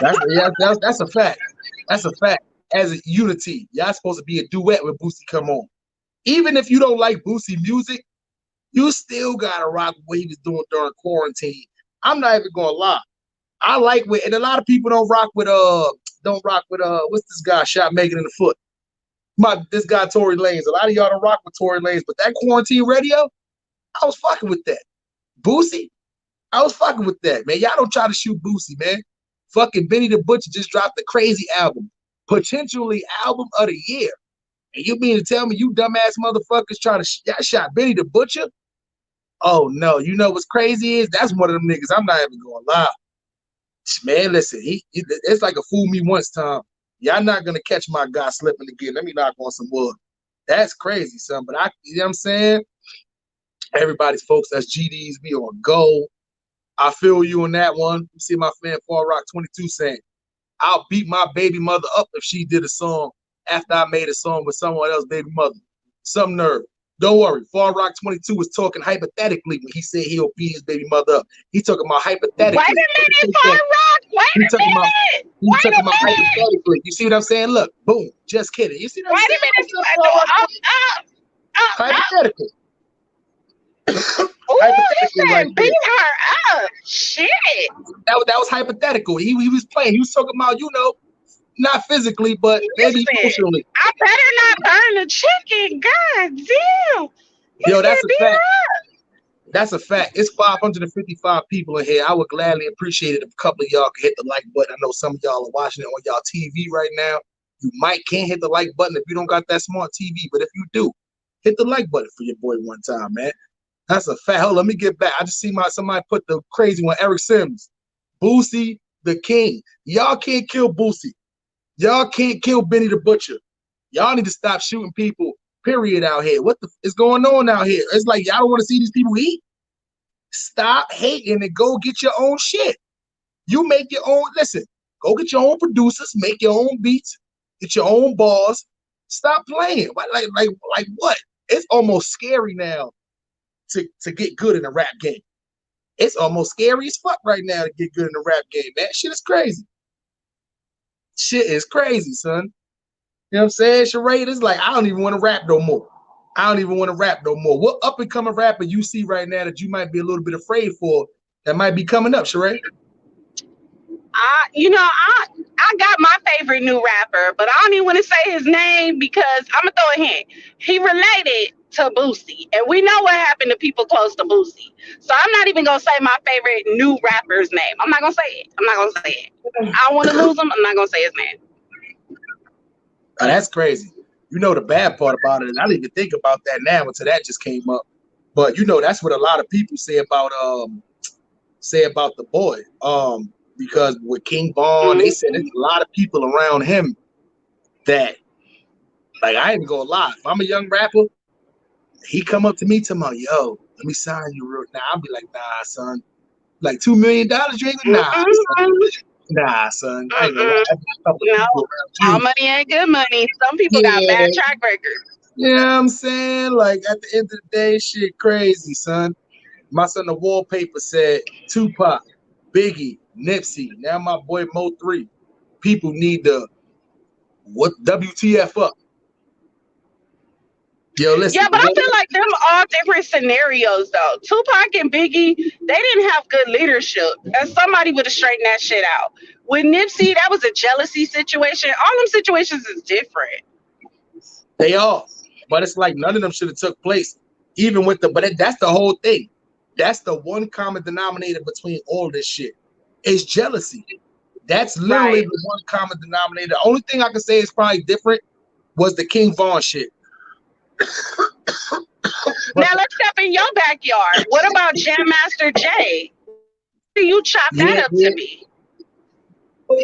That's a fact. That's a fact. As a unity, y'all supposed to be a duet when Boosie come on. Even if you don't like Boosie music, you still gotta rock what he was doing during quarantine. I'm not even gonna lie. I like with, and a lot of people don't rock with what's this guy shot Megan in the foot? This guy Tory Lanez. A lot of y'all don't rock with Tory Lanez, but that quarantine radio, I was fucking with that. Boosie, I was fucking with that, man. Y'all don't try to shoot Boosie, man. Fucking Benny the Butcher just dropped the crazy album, potentially album of the year. And you mean to tell me you dumbass motherfuckers trying to shot Benny the Butcher? Oh no, you know what's crazy is that's one of them niggas. I'm not even gonna lie. Man, listen, it's like a fool me once time. Y'all not gonna catch my guy slipping again. Let me knock on some wood. That's crazy, son. But you know what I'm saying? Everybody's folks, that's GDs, we on go. I feel you on that one. You see my fan Fall Rock 22 saying, I'll beat my baby mother up if she did a song after I made a song with someone else's baby mother. Some nerve. Don't worry. Fall Rock 22 was talking hypothetically when he said he'll beat his baby mother up. He's talking about hypothetically. Wait a minute, Fall Rock. Wait a minute. He's talking about hypothetically. You see what I'm saying? Look, boom. Just kidding. You see what I'm saying? Hypothetically. Hypothetically, beat her up. Shit. That was hypothetical. He was playing. He was talking about, not physically, but maybe emotionally. I better not burn the chicken. God damn. Yo, that's a fact. That's a fact. It's 555 people in here. I would gladly appreciate it if a couple of y'all could hit the like button. I know some of y'all are watching it on y'all TV right now. You can't hit the like button if you don't got that smart TV, but if you do, hit the like button for your boy one time, man. That's a fact. Hold on, let me get back. I just see somebody put the crazy one. Eric Sims, Boosie the King. Y'all can't kill Boosie. Y'all can't kill Benny the Butcher. Y'all need to stop shooting people, period, out here. What is going on out here? It's like y'all don't want to see these people eat. Stop hating and go get your own shit. You make your own, listen, go get your own producers, make your own beats, get your own bars. Stop playing. Like what? It's almost scary now to get good in the rap game. It's almost scary as fuck right now to get good in the rap game, man. Shit is crazy. Shit is crazy, son. You know what I'm saying? Sheree, it's like, I don't even want to rap no more. What up and coming rapper you see right now that you might be a little bit afraid for that might be coming up, Sheree? I got my favorite new rapper, but I don't even want to say his name because I'm going to throw a hint. He related to Boosie, and we know what happened to people close to Boosie. So I'm not even going to say my favorite new rapper's name. I'm not going to say it. I don't want to lose him. I'm not going to say his name. Oh, that's crazy. The bad part about it, and I didn't even think about that now until that just came up. But that's what a lot of people say about the boy. Because with King Von, they said there's a lot of people around him that, like, I ain't gonna lie. If I'm a young rapper, he come up to me talking, yo, let me sign you real now. I'll be like, nah, son. Like $2 million, you ain't gonna nah. Nah, son, I ain't gonna lie. Mm-mm. I got a couple of No, people around all you. money ain't good money. Some people got Yeah, bad track records. you know what I'm saying? Like at the end of the day, shit crazy, son. My son, the wallpaper said Tupac, Biggie, Nipsey. Now my boy Mo3. People need the what WTF up. Yo, listen, Yeah, but I feel like them all different scenarios though. Tupac and Biggie, they didn't have good leadership, and somebody would have straightened that shit out. With Nipsey, that was a jealousy situation. All them situations is different. they are, but it's like none of them should have took place, even with the. But that's the whole thing. That's the one common denominator between all this shit. It's jealousy. That's literally Right. the one common denominator. The only thing I can say is probably different was the King Von shit. Now let's step in your backyard. What about Jam Master Jay? You chop that Yeah, up yeah, to me.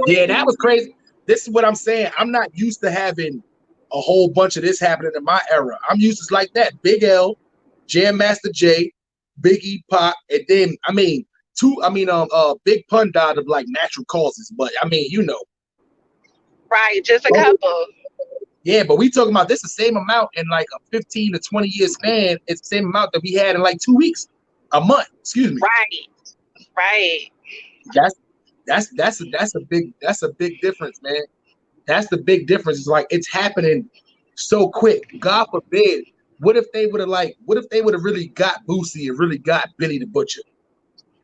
yeah. That was crazy. This is what I'm saying. I'm not used to having a whole bunch of this happening in my era. I'm used to like that. Big L, Jam Master Jay, Biggie, Pop, and then Big Pun died of like natural causes, but I mean, you know. Right, just a couple. Yeah, but we talking about this the same amount in like a 15 to 20 year span. It's the same amount that we had in like 2 weeks, a month. Excuse me. Right. That's a big difference, man. That's the big difference. It's like it's happening so quick. God forbid. What if they would have really got Boosie and really got Billy the Butcher?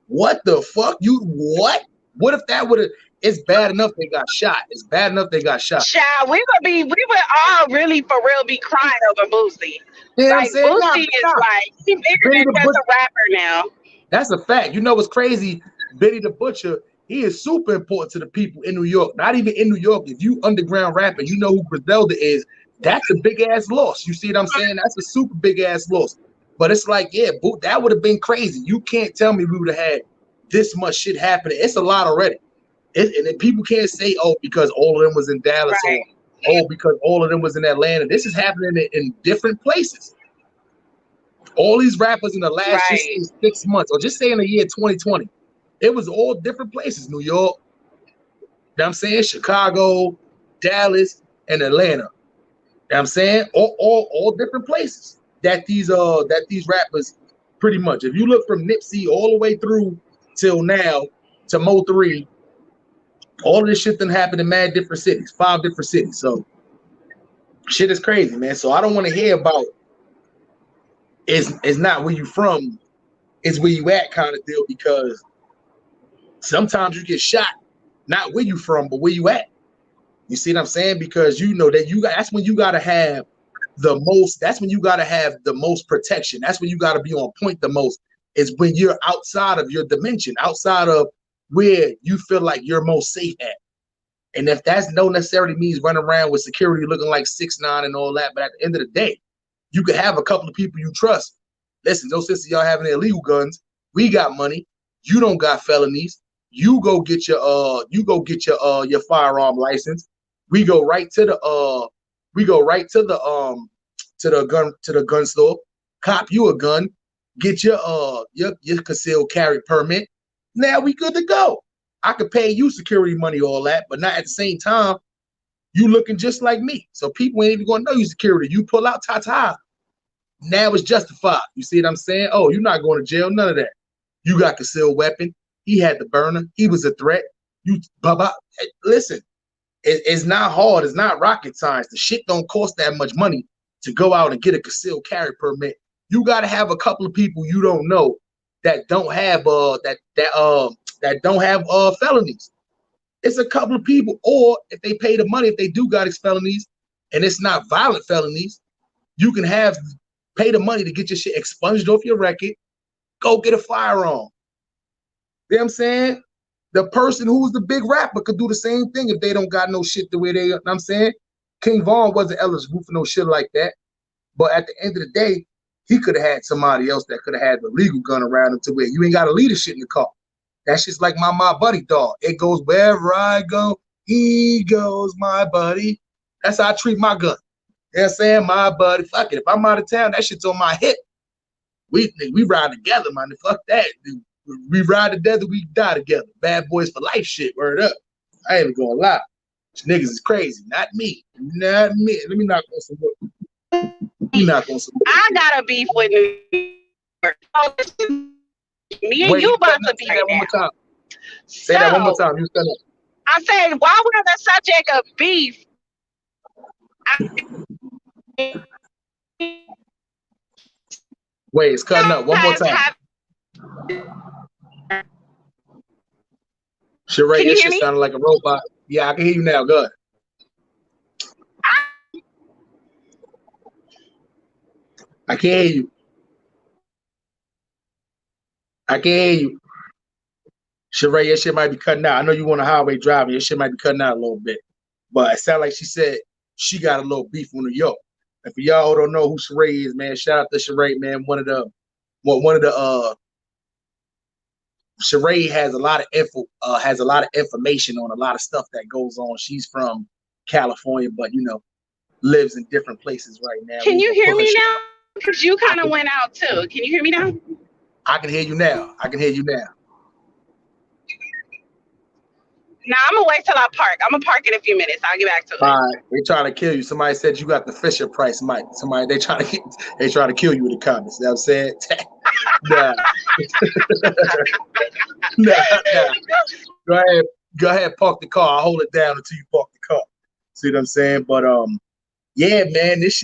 What the fuck? What? What if that would have? It's bad enough they got shot. It's bad enough they got shot. Child, we would all really for real be crying over Boosie. You know what I'm Like saying? Boosie is like he bigger Billy than the just Butcher. a rapper now. That's a fact. You know what's crazy? Billy the Butcher, he is super important to the people in New York. Not even in New York. If you underground rapper, you know who Griselda is. That's a big ass loss. You see what I'm saying? That's a super big ass loss. But it's like, yeah, that would have been crazy. You can't tell me we would have had this much shit happening. It's a lot already. And then people can't say, oh, because all of them was in Dallas Right. or because all of them was in Atlanta. This is happening in different places. All these rappers in the last just Right. 6 months, or just say in the year 2020, it was all different places. New York, you know what I'm saying? Chicago, Dallas, and Atlanta. You know what I'm saying? All different places that these rappers pretty much. If you look from Nipsey all the way through till now to Mo3, all of this shit done happened in mad different cities, 5 different cities. So shit is crazy, man. So I don't want to hear about it's not where you from, it's where you at kind of deal, because sometimes you get shot not where you from, but where you at. You see what I'm saying? Because you know that that's when you gotta have that's when you gotta have the most protection. That's when you gotta be on point the most, is when you're outside of your dimension, outside of where you feel like you're most safe at. And if that's no necessarily means running around with security looking like 6ix9ine and all that, but at the end of the day, you could have a couple of people you trust. Listen, those sisters, y'all having illegal guns. We got money. You don't got felonies. You go get your firearm license. We go right to the gun store, cop you a gun, get your concealed carry permit. Now we good to go. I could pay you security money, all that, but not at the same time, you looking just like me. So people ain't even gonna know you security. You pull out ta-ta. Now it's justified. You see what I'm saying? Oh, you're not going to jail, none of that. You got concealed weapon. He had the burner. He was a threat. Listen, it's not hard. It's not rocket science. The shit don't cost that much money to go out and get a concealed carry permit. You got to have a couple of people you don't know that don't have felonies. It's a couple of people, or if they pay the money, if they do got his felonies, and it's not violent felonies, you can pay the money to get your shit expunged off your record. Go get a firearm. You know what I'm saying? The person who's the big rapper could do the same thing if they don't got no shit the way they, you know what I'm saying? King Von wasn't eligible for no shit like that. But at the end of the day, he could have had somebody else that could have had the legal gun around him to where you ain't got to leave the shit in the car. That's just like my buddy dog. It goes wherever I go, he goes, my buddy. That's how I treat my gun. You know what I'm saying? My buddy, fuck it. If I'm out of town, that shit's on my hip. We ride together, man. Fuck that. We ride together, we die together. Bad boys for life shit. Word up. I ain't even gonna lie. Niggas is crazy. Not me. Not me. Let me knock on some wood. Let me knock on some wood. I got a beef with New York. Me and Wait, you about to say be that right one more now. time. Say that one more time. You said that. I said, while we're on the subject of beef, Wait, it's cutting up. One more time. Sheree, Can your you hear shit me? sounded like a robot. Yeah, I can hear you now. Good. I can hear you. I can hear you. Sheree, your shit might be cutting out. I know you on the highway driving. Your shit might be cutting out a little bit. But it sounded like she said she got a little beef with New York. And for y'all who don't know who Sheree is, man, shout out to Sheree, man. Sheree has a lot of information on a lot of stuff that goes on. She's from California, but lives in different places right now. Can you hear me now? Because you kind of went out too. Can you hear me now? I can hear you now. Nah, I'm gonna wait till I park. I'm gonna park in a few minutes. I'll get back to it. All right, they trying to kill you. Somebody said you got the Fisher Price mic. They trying to kill you in the comments. You know what I'm saying? Nah. Nah. Go ahead, park the car. I'll hold it down until you park the car. See what I'm saying? But yeah, man, this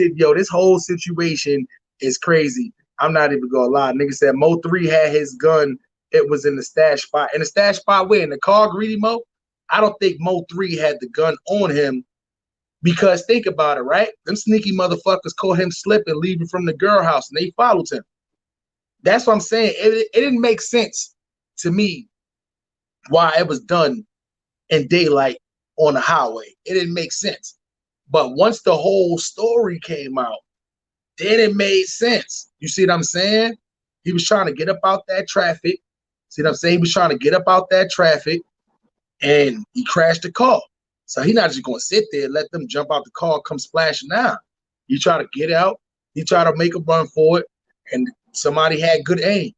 whole situation is crazy. I'm not even gonna lie. Nigga said Mo3 had his gun. It was in the stash spot. In the stash spot where? In the car, Greedy Mo? I don't think Mo3 had the gun on him because think about it, right? Them sneaky motherfuckers caught him slipping, leaving from the girl house, and they followed him. That's what I'm saying. It didn't make sense to me why it was done in daylight on the highway. It didn't make sense. But once the whole story came out, then it made sense. You see what I'm saying? He was trying to get up out that traffic. See what I'm saying? He was trying to get up out that traffic. And he crashed the car. So he's not just going to sit there and let them jump out the car, come splashing down. He tried to get out. He tried to make a run for it. And somebody had good aim.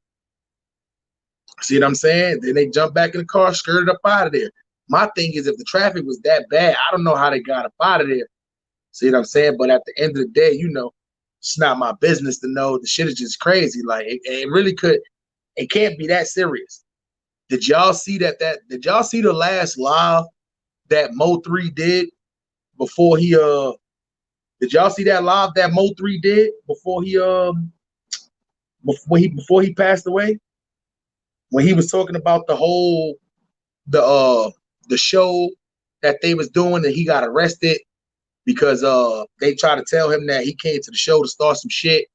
See what I'm saying? Then they jumped back in the car, skirted up out of there. My thing is, if the traffic was that bad, I don't know how they got up out of there. See what I'm saying? But at the end of the day, it's not my business to know. The shit is just crazy. Like, it really it can't be that serious. Did y'all see did y'all see the last live that Mo3 did before he did y'all see that live that Mo3 did before he passed away? When he was talking about the show that they was doing and he got arrested because they tried to tell him that he came to the show to start some shit,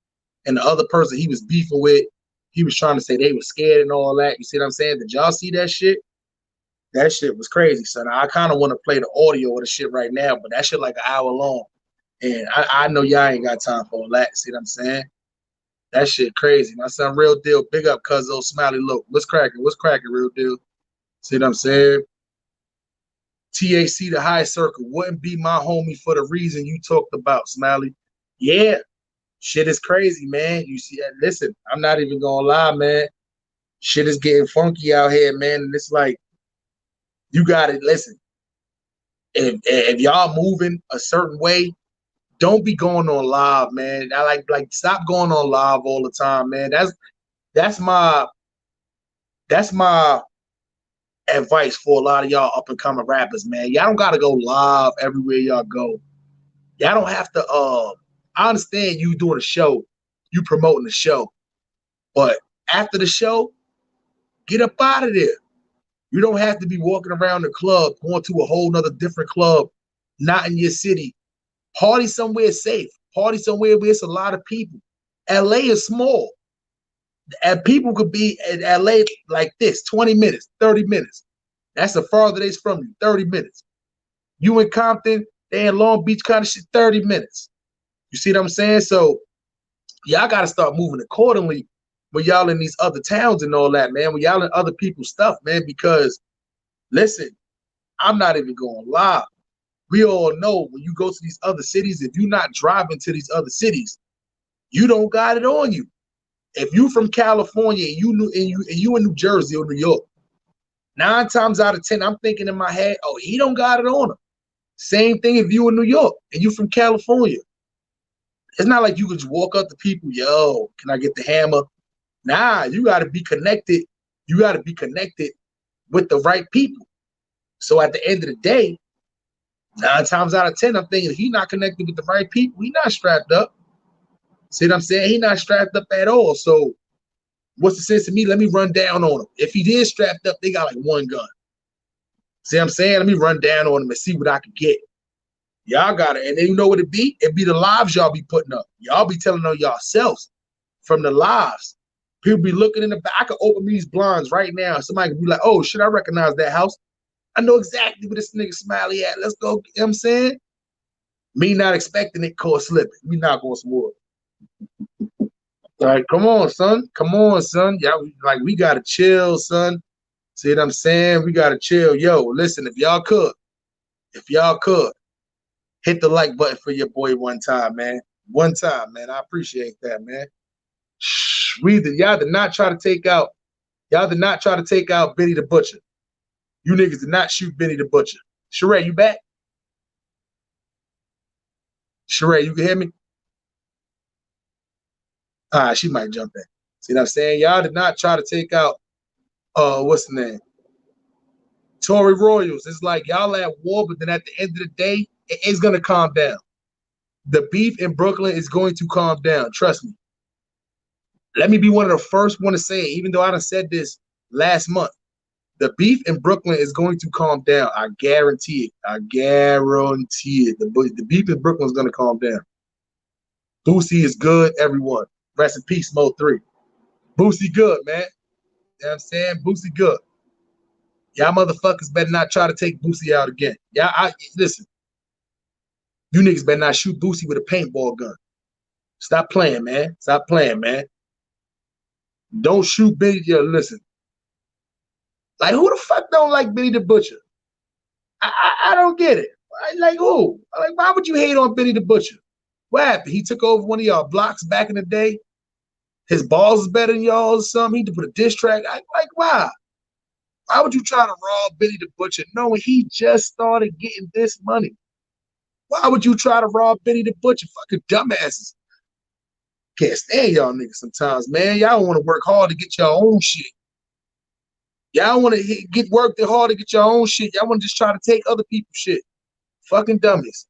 and the other person he was beefing with, he was trying to say they were scared and all that. You see what I'm saying? Did y'all see that shit? That shit was crazy, son. I kind of want to play the audio of the shit right now, but that shit like an hour long. And I know y'all ain't got time for all that. See what I'm saying? That shit crazy. My son, Real Deal. Big up, cuzzo. Smiley look. What's cracking? What's cracking, Real Deal? See what I'm saying? TAC, the high circle. Wouldn't be my homie for the reason you talked about, Smiley. Yeah. Shit is crazy, man. You see, listen, I'm not even gonna lie, man. Shit is getting funky out here, man. And it's like, you gotta listen. If y'all moving a certain way, don't be going on live, man. I like stop going on live all the time, man. That's my advice for a lot of y'all up and coming rappers, man. Y'all don't gotta go live everywhere y'all go. Y'all don't have to I understand you doing a show, you promoting the show, but after the show, get up out of there. You don't have to be walking around the club, going to a whole nother different club, not in your city. Party somewhere safe. Party somewhere where it's a lot of people. LA is small. And people could be in LA like this, 20 minutes, 30 minutes. That's the farther it's from you, 30 minutes. You in Compton, they in Long Beach kind of shit, 30 minutes. You see what I'm saying? So y'all got to start moving accordingly when y'all in these other towns and all that, man. When y'all in other people's stuff, man, because listen, I'm not even going to lie. We all know when you go to these other cities, if you're not driving to these other cities, you don't got it on you. If you from California and you in New Jersey or New York, 9 times out of 10, I'm thinking in my head, oh, he don't got it on him. Same thing if you in New York and you from California. It's not like you could just walk up to people, yo, can I get the hammer? Nah, you got to be connected. You got to be connected with the right people. So at the end of the day, 9 times out of 10, I'm thinking he not connected with the right people. He not strapped up. See what I'm saying? He not strapped up at all. So what's the sense of me? Let me run down on him. If he is strapped up, they got like one gun. See what I'm saying? Let me run down on him and see what I can get. Y'all got it. And then you know what it be? It be the lives y'all be putting up. Y'all be telling on yourselves from the lives. People be looking in the back. I could open these blinds right now. Somebody could be like, oh, shit, I recognize that house. I know exactly where this nigga Smiley at. Let's go. You know what I'm saying? Me not expecting it, caught slipping. We not going some more. Like, come on, son. Come on, son. Y'all, like, we got to chill, son. See what I'm saying? We got to chill. Yo, listen, if y'all could, hit the like button for your boy one time, man. One time, man. I appreciate that, man. Y'all did not try to take out Benny the Butcher. You niggas did not shoot Benny the Butcher. Sheree, you back? Sheree, you can hear me? She might jump in. See what I'm saying? Y'all did not try to take out what's the name? Tory Royals. It's like y'all at war, but then at the end of the day, it's gonna calm down. The beef in Brooklyn is going to calm down. Trust me. Let me be one of the first one to say it, even though I done said this last month. The beef in Brooklyn is going to calm down. I guarantee it. I guarantee it. The beef in Brooklyn is going to calm down. Boosie is good, everyone. Rest in peace, Mo3. Boosie good, man. You know what I'm saying? Boosie good. Y'all motherfuckers better not try to take Boosie out again. Listen. You niggas better not shoot Boosie with a paintball gun. Stop playing, man. Stop playing, man. Don't shoot Benny. Yo, listen. Like, who the fuck don't like Benny the Butcher? I don't get it. Like, who? Like, why would you hate on Benny the Butcher? What happened? He took over one of y'all blocks back in the day. His balls is better than y'all or something. He had to put a diss track. Like, why? Why would you try to rob Benny the Butcher knowing he just started getting this money? Why would you try to rob Benny the Butcher? Fucking dumbasses. Can't stand y'all niggas sometimes, man. Y'all don't want to work hard to get your own shit. Y'all want to get worked hard to get your own shit. Y'all want to just try to take other people's shit. Fucking dummies.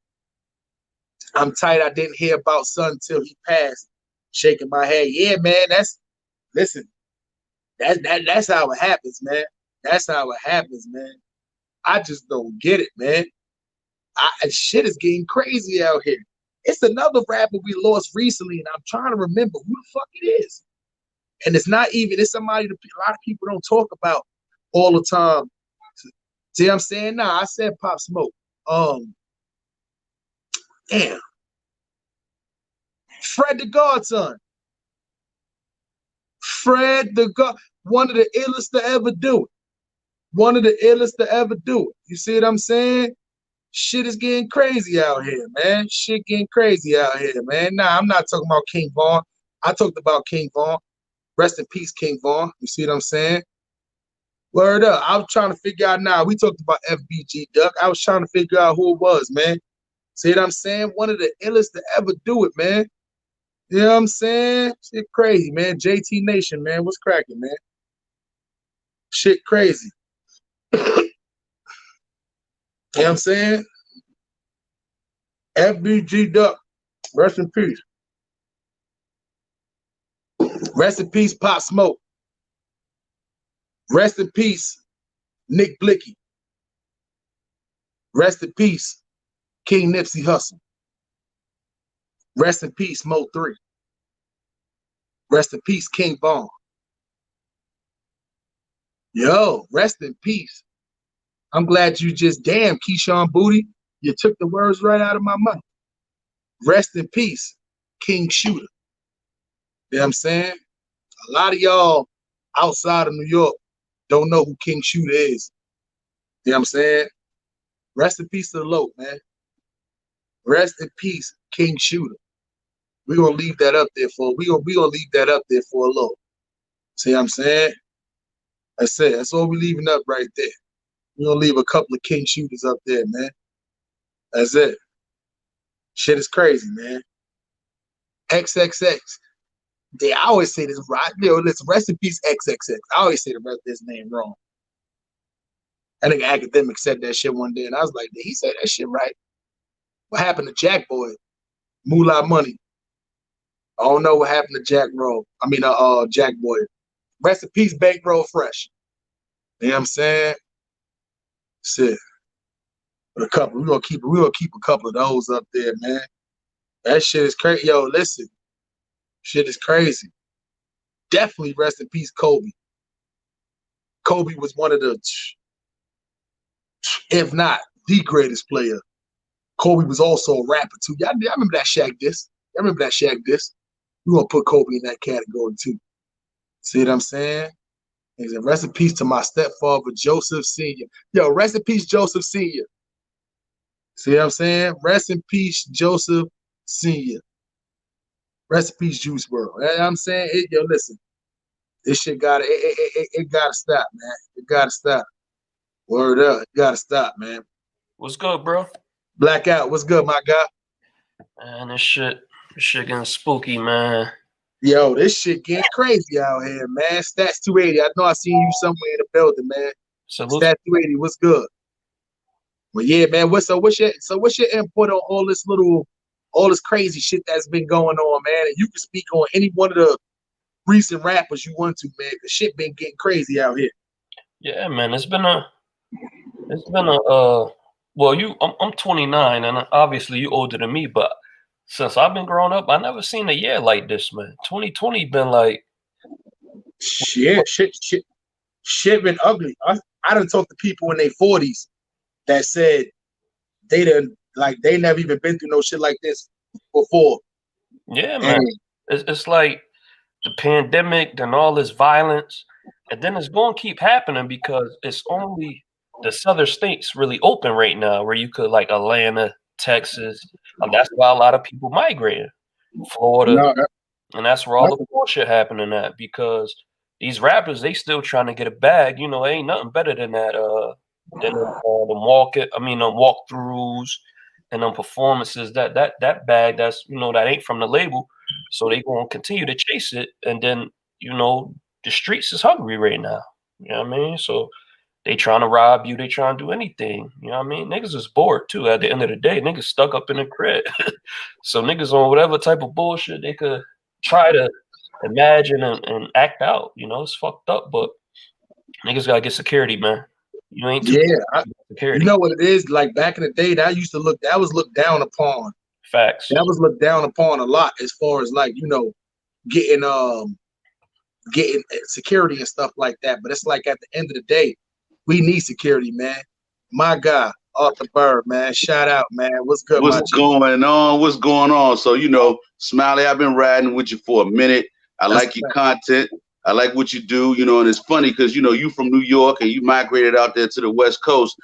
I'm tight. I didn't hear about son until he passed. Shaking my head. Yeah, man. That's how it happens, man. That's how it happens, man. I just don't get it, man. Shit is getting crazy out here. It's another rapper we lost recently, and I'm trying to remember who the fuck it is. And it's somebody that a lot of people don't talk about all the time. See what I'm saying? Nah, I said Pop Smoke. Damn. Fred the Godson. Fred the God, one of the illest to ever do it. One of the illest to ever do it. You see what I'm saying? Shit is getting crazy out here, man. Shit getting crazy out here, man. Nah, I'm not talking about King Von. I talked about King Von. Rest in peace, King Von. You see what I'm saying? Word up. I was trying to figure out now. We talked about FBG Duck. I was trying to figure out who it was, man. See what I'm saying? One of the illest to ever do it, man. You know what I'm saying? Shit crazy, man. JT Nation, man. What's cracking, man? Shit crazy. You know what I'm saying? FBG Duck. Rest in peace. Rest in peace, Pop Smoke. Rest in peace, Nick Blicky. Rest in peace, King Nipsey Hussle. Rest in peace, Mo3. Rest in peace, King Von. Yo, rest in peace. I'm glad you just, damn, Keyshawn Booty, you took the words right out of my mouth. Rest in peace, King Shooter. You know what I'm saying? A lot of y'all outside of New York don't know who King Shooter is. You know what I'm saying? Rest in peace to the low, man. Rest in peace, King Shooter. We're gonna leave that up there for leave that up there for a little. See what I'm saying? That's it. That's all we leaving up right there. We're gonna leave a couple of king shooters up there, man. That's it. Shit is crazy, man. XXX. I always say this right. Listen, rest in peace, XXX. I always say the rest of his name wrong. I think Academic said that shit one day, and I was like, did he say that shit right? What happened to Jack Boy? Moolah Money. I don't know what happened to Jack Boy. Rest in peace, Bankroll Fresh. You know what I'm saying? Shit. But we're gonna keep a couple of those up there, man. That shit is crazy. Yo, listen. Shit is crazy. Definitely rest in peace, Kobe. Kobe was one of the, if not the greatest player. Kobe was also a rapper too. I remember that Shaq diss. We're gonna put Kobe in that category too. See what I'm saying? He said, rest in peace to my stepfather, Joseph Sr. Yo, rest in peace, Joseph Sr. See what I'm saying? Rest in peace, Joseph Sr. Rest in peace, Juice WRLD. You know what I'm saying? Listen. This shit gotta stop, man. It gotta stop. Word up. It gotta stop, man. What's good, bro? Blackout. What's good, my guy? Man, this shit getting spooky, man. Yo, this shit getting crazy out here, man. Stats 280. I know I seen you somewhere in the building, man. Salute. Stats 280. What's good? Well, yeah, man. What's your input on all this crazy shit that's been going on, man? And you can speak on any one of the recent rappers you want to, man. The shit been getting crazy out here. Yeah, man. I'm 29, and obviously you older than me, but since I've been growing up, I never seen a year like this, man. 2020 been like shit been ugly. I done talked to people in their 40s that said they never even been through no shit like this before. Yeah, man. It's like the pandemic, then all this violence, and then it's going to keep happening because it's only the southern states really open right now, where you could, like Atlanta, Texas. That's why a lot of people migrating. Florida, and that's where all the bullshit happening at, because these rappers, they still trying to get a bag. Ain't nothing better than that. Than them walkthroughs and them performances. That bag, that's that ain't from the label. So they gonna continue to chase it, and then the streets is hungry right now. You know what I mean? So they trying to rob you. They trying to do anything. You know what I mean? Niggas is bored too. At the end of the day, niggas stuck up in the crib. So niggas on whatever type of bullshit they could try to imagine and act out. It's fucked up, but niggas gotta get security, man. You ain't security. You know what it is? Like back in the day, that was looked down upon. Facts. That was looked down upon a lot as far as getting security and stuff like that. But it's like at the end of the day, we need security, man. My guy, Arthur Bird, man. Shout out, man. What's good, What's going on? So, Smiley, I've been riding with you for a minute. I like your content. I like what you do, and it's funny because, you from New York and you migrated out there to the West Coast.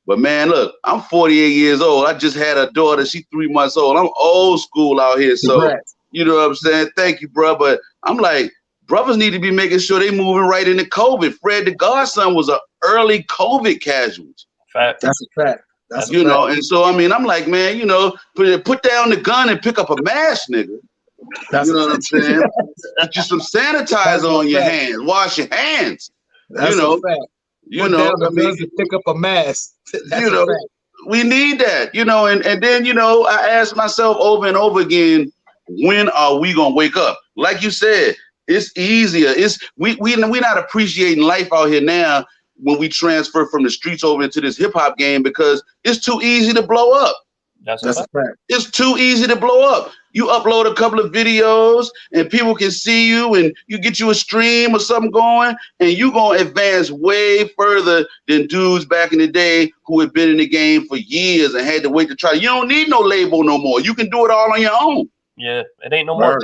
But, man, look, I'm 48 years old. I just had a daughter. She's 3 months old. I'm old school out here. So, you know what I'm saying? Thank you, bro. But I'm like, brothers need to be making sure they moving right into COVID. Fred the Godson was an early COVID casualty. Fact. That's a fact. And so, I'm like, man, put down the gun and pick up a mask, nigga. That's what I'm saying? Just some sanitizer on your hands. Wash your hands. That's a fact. Pick up a mask. We need that. And then I ask myself over and over again, when are we gonna wake up? Like you said, it's easier. We're not appreciating life out here now when we transfer from the streets over into this hip hop game because it's too easy to blow up. That's a fact. It's too easy to blow up. You upload a couple of videos and people can see you and you get you a stream or something going and you going to advance way further than dudes back in the day who had been in the game for years and had to wait to try. You don't need no label no more. You can do it all on your own. Yeah, it ain't no more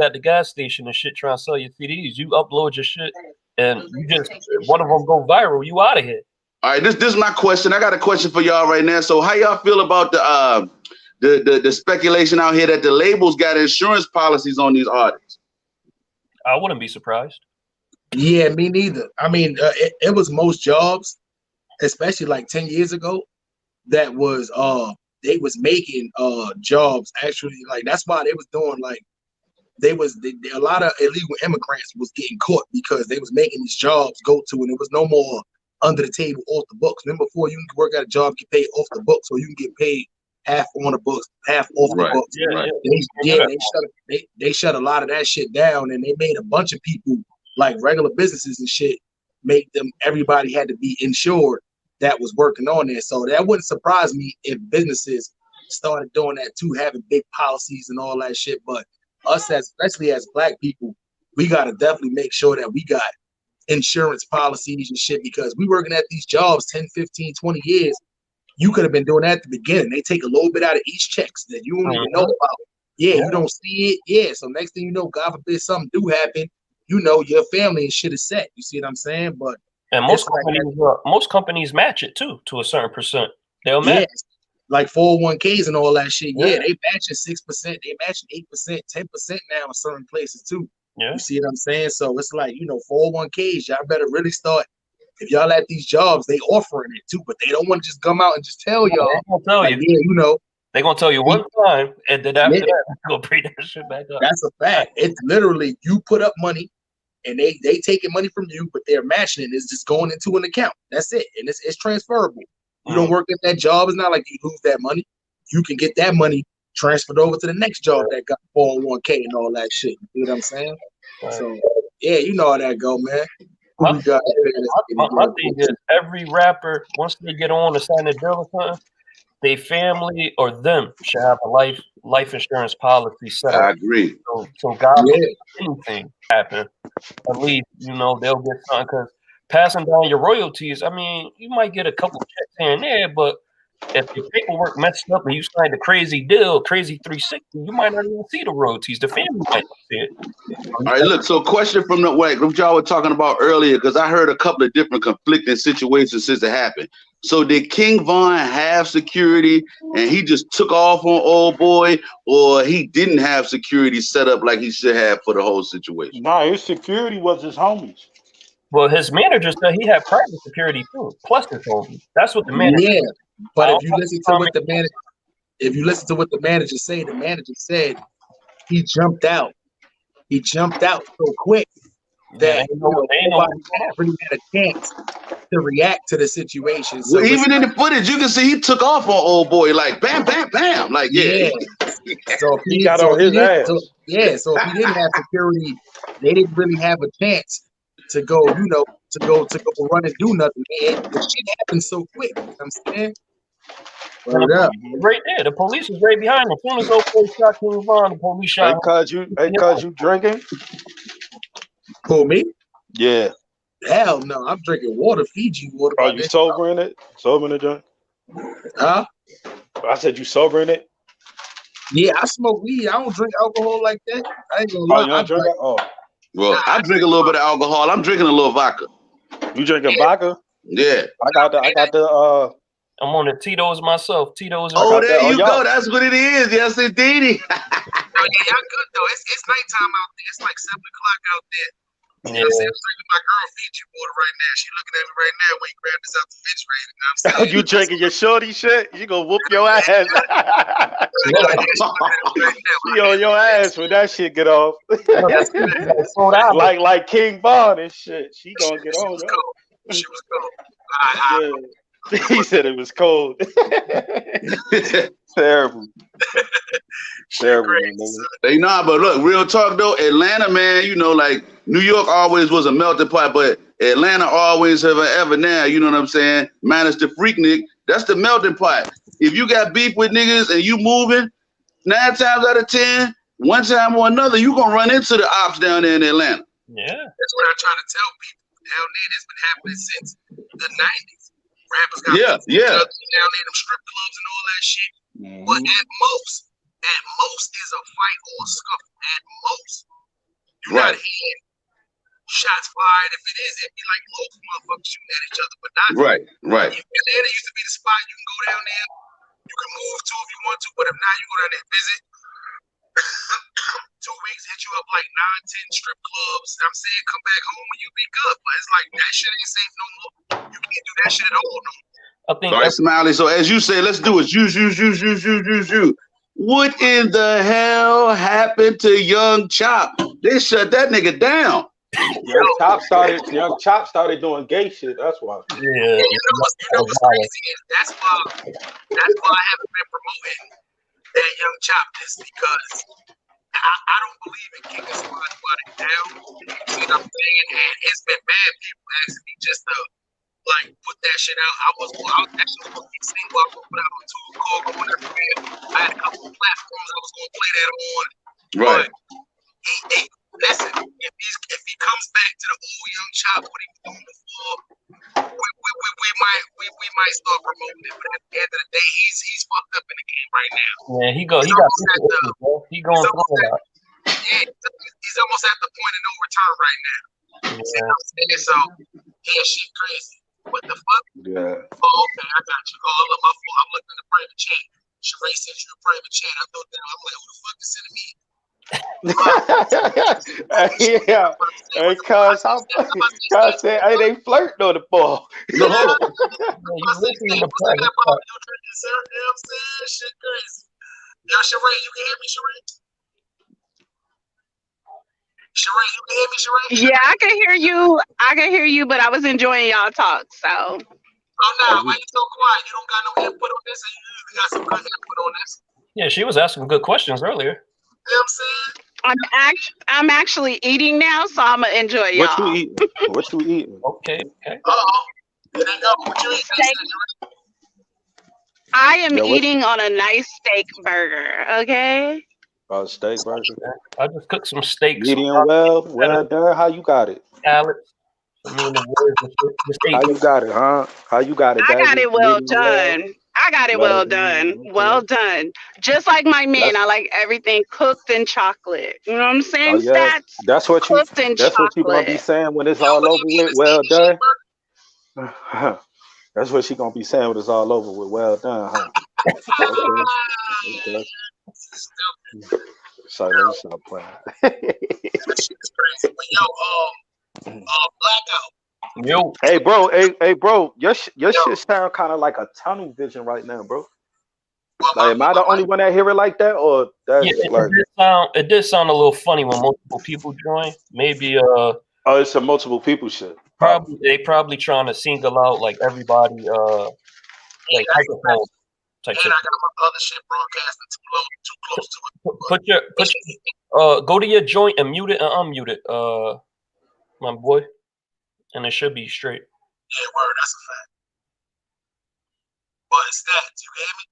at the gas station and shit trying to sell your CDs. You upload your shit and you just, one of them go viral, you out of here. All right, this is my question. I got a question for y'all right now. So how y'all feel about the speculation out here that the labels got insurance policies on these artists? I wouldn't be surprised. Yeah, me neither. I mean, it was most jobs, especially like 10 years ago, that was they was making jobs actually, like that's why they was doing like a lot of illegal immigrants was getting caught because they was making these jobs go to, and it was no more under the table off the books. Remember, before you can work at a job, get paid off the books, or you can get paid half on the books, half off the books. They shut a lot of that shit down, and they made a bunch of people like regular businesses and shit make them. Everybody had to be insured that was working on there. So that wouldn't surprise me if businesses started doing that too, having big policies and all that shit. But us, especially as Black people, we got to definitely make sure that we got insurance policies and shit, because we working at these jobs 10, 15, 20 years. You could have been doing that at the beginning. They take a little bit out of each checks that you don't even know about. Yeah, you don't see it. Yeah, so next thing you know, God forbid something do happen, you know your family and shit is set. You see what I'm saying? But and most companies match it too to a certain percent. They'll match like 401ks and all that shit. Yeah, they matching 6%, they matching 8%, 10% now in certain places too. Yeah. You see what I'm saying? So it's like, you know, 401ks, y'all better really start. If y'all at these jobs, they offering it too, but they don't want to just come out and just tell y'all. They're gonna tell you. Yeah, you know. They're gonna tell you one time, and then after that, they'll bring that shit back up. That's a fact. It's literally you put up money, and they taking money from you, but they're matching it. It's just going into an account. That's it, and it's transferable. You don't work at that job. It's not like you lose that money. You can get that money transferred over to the next job that got 401k and all that shit. You know what I'm saying? Right. So yeah, you know how that go, man. My thing is, every rapper, once they get on to sign a deal or something, their family or them should have a life insurance policy set up. I agree. So God, anything happen, at least you know they'll get something. Because passing down your royalties, I mean, you might get a couple checks here and there, but if your paperwork messed up and you signed a crazy deal, crazy 360, you might not even see the royalties. The family might see it. All right, look. So, question from the way what y'all were talking about earlier, because I heard a couple of different conflicting situations since it happened. So, did King Von have security and he just took off on old boy, or he didn't have security set up like he should have for the whole situation? Nah, his security was his homies. Well, his manager said he had private security too, plus his homies. That's what the manager. Yeah, but if you listen to what the manager said, the manager said he jumped out. He jumped out so quick that nobody really had a chance to react to the situation. So well, even in the footage, you can see he took off on old boy, like bam, bam, bam, like yeah. So he got on his ass. So if he didn't have security, they didn't really have a chance to go, you know, to go run and do nothing. Man, the shit happened so quick. You know what I'm saying? Right there, the police was right behind him. As soon as old boy shot King Von, the police shot him. Hey, cuz you drinking? Who, me? Yeah. Hell no, I'm drinking water, Fiji water. Are you sober in it? Sober in the joint? Huh? I said you sober in it? Yeah, I smoke weed. I don't drink alcohol like that. I ain't gonna lie. You don't drink it? Oh. Well, I drink a little bit of alcohol. I'm drinking a little vodka. You drinking vodka? Yeah. I got the I'm on the Tito's myself. Tito's. Oh, there you go. That's what it is. Yes, indeed. Oh, yeah, y'all good though. It's nighttime out there. It's like 7 o'clock out there. You know what I'm saying? I'm drinking my girl Fiji water right now. She looking at me right now when you grab this out the refrigerator. You know what I'm saying? You drinking your shorty shit? You gonna whoop your ass. She on your ass when that shit get off. like King Von and shit. She gonna get on. She was cold. He said it was cold. Terrible. Terrible. Hey, nah, but look, real talk though, Atlanta, man, you know, like New York always was a melting pot, but Atlanta always have ever now, you know what I'm saying? Minus the Freaknik, that's the melting pot. If you got beef with niggas and you moving, 9 times out of 10, one time or another, you gonna run into the ops down there in Atlanta. Yeah. That's what I'm trying to tell people. Down there, it's been happening since the 90s. Rappers got down there, them strip clubs and all that shit. Mm-hmm. But at most is a fight or a scuffle. At most. You're not hearing shots fired. If it is, it'd be like local motherfuckers shooting at each other, but not. Right. Atlanta used to be the spot you can go down there. You can move to if you want to, but if not, you go down there and visit. 2 weeks, hit you up like 9, 10 strip clubs. I'm saying come back home and you be good. But it's like that shit ain't safe no more. You can't do that shit at all no more. I think. All right, Smiley. So as you say, let's do it. You. What in the hell happened to Young Chop? They shut that nigga down. Young Chop started doing gay shit. That's why. Yeah. You know what's crazy is that's why I haven't been promoting that Young Chop is because I don't believe in kicking somebody down. You see what I'm saying? And it's been bad people asking me just to like put that shit out. I was actually going to be single. I was going to put out on Tube Call going everywhere. I had a couple of platforms I was going to play that on. Right. But listen, if he comes back to the old Young Chop, what he was doing before, we might start promoting it. But at the end of the day, he's fucked up in the game right now. Yeah, he going through a lot. Yeah, he's almost at the point of no return right now. Yeah. See what I'm saying? So, yeah, shit crazy. What the fuck? Yeah. Oh, okay, I got you. Oh, look, my fault. I'm looking at the private chat. Sheree sent you a private chat. I thought that I'm like, who the fuck is sending me? Yeah. Hey, cuz said, hey, they flirting on the ball. You listen to the private chat. You know what I'm saying? Shit crazy. Yo, Sheree, you can hear me, Sheree? Sheree, you can hear me, Sheree? Yeah, I can hear you, but I was enjoying y'all talk, so. Oh, no, why you so quiet? You don't got no input on this, and you usually got some good input on this. Yeah, she was asking good questions earlier. You know what I'm saying? I'm actually eating now, so I'm gonna enjoy y'all. What you eating? Okay. Uh-oh. There they go. What you eating? I am eating on a nice steak burger, okay? Oh, steak burger. I just cooked some steaks. Medium well done. How you got it? Salad. How you got it, huh? How you got it, I baby? got it well done. I got it well done. Okay. Well done. Just like my men, I like everything cooked in chocolate. You know what I'm saying? Oh, yeah. That's what you gonna be saying when it's all over with. Well done. That's what she gonna be saying when it's all over with. Well done, huh? Okay. Sorry, let me stop playing. That shit is crazy. But Blackout. Yo. Hey, bro. Your shit sound kind of like a tunnel vision right now, bro. Like, am I the only one that hear it like that, or that's it did sound a little funny when multiple people join. Maybe oh, it's a multiple people shit. They probably trying to single out like everybody like microphone type shit. I got my other shit broadcasting too close to it. Go to your joint and mute it and unmute it, my boy, and it should be straight. Yeah, word, that's a fact. But it's that, you hear me?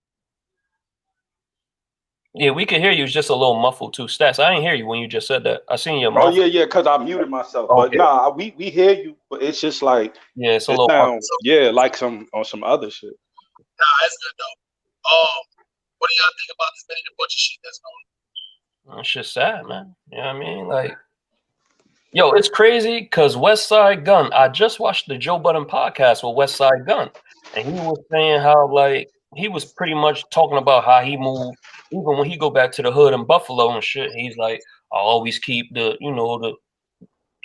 Yeah, we can hear you. It's just a little muffled too. Stats, I didn't hear you when you just said that. I seen your mouth. Oh yeah, because I muted myself. Okay. But nah, we hear you, but it's just like it's a little like some other shit. Nah, that's good though. What do y'all think about this Benny the Butcher shit that's going on? It's just sad, man. You know what I mean? Like, yo, it's crazy because West Side Gun. I just watched the Joe Budden podcast with West Side Gun, and he was saying how like he was pretty much talking about how he moved. Even when he go back to the hood in Buffalo and shit, he's like, I always keep the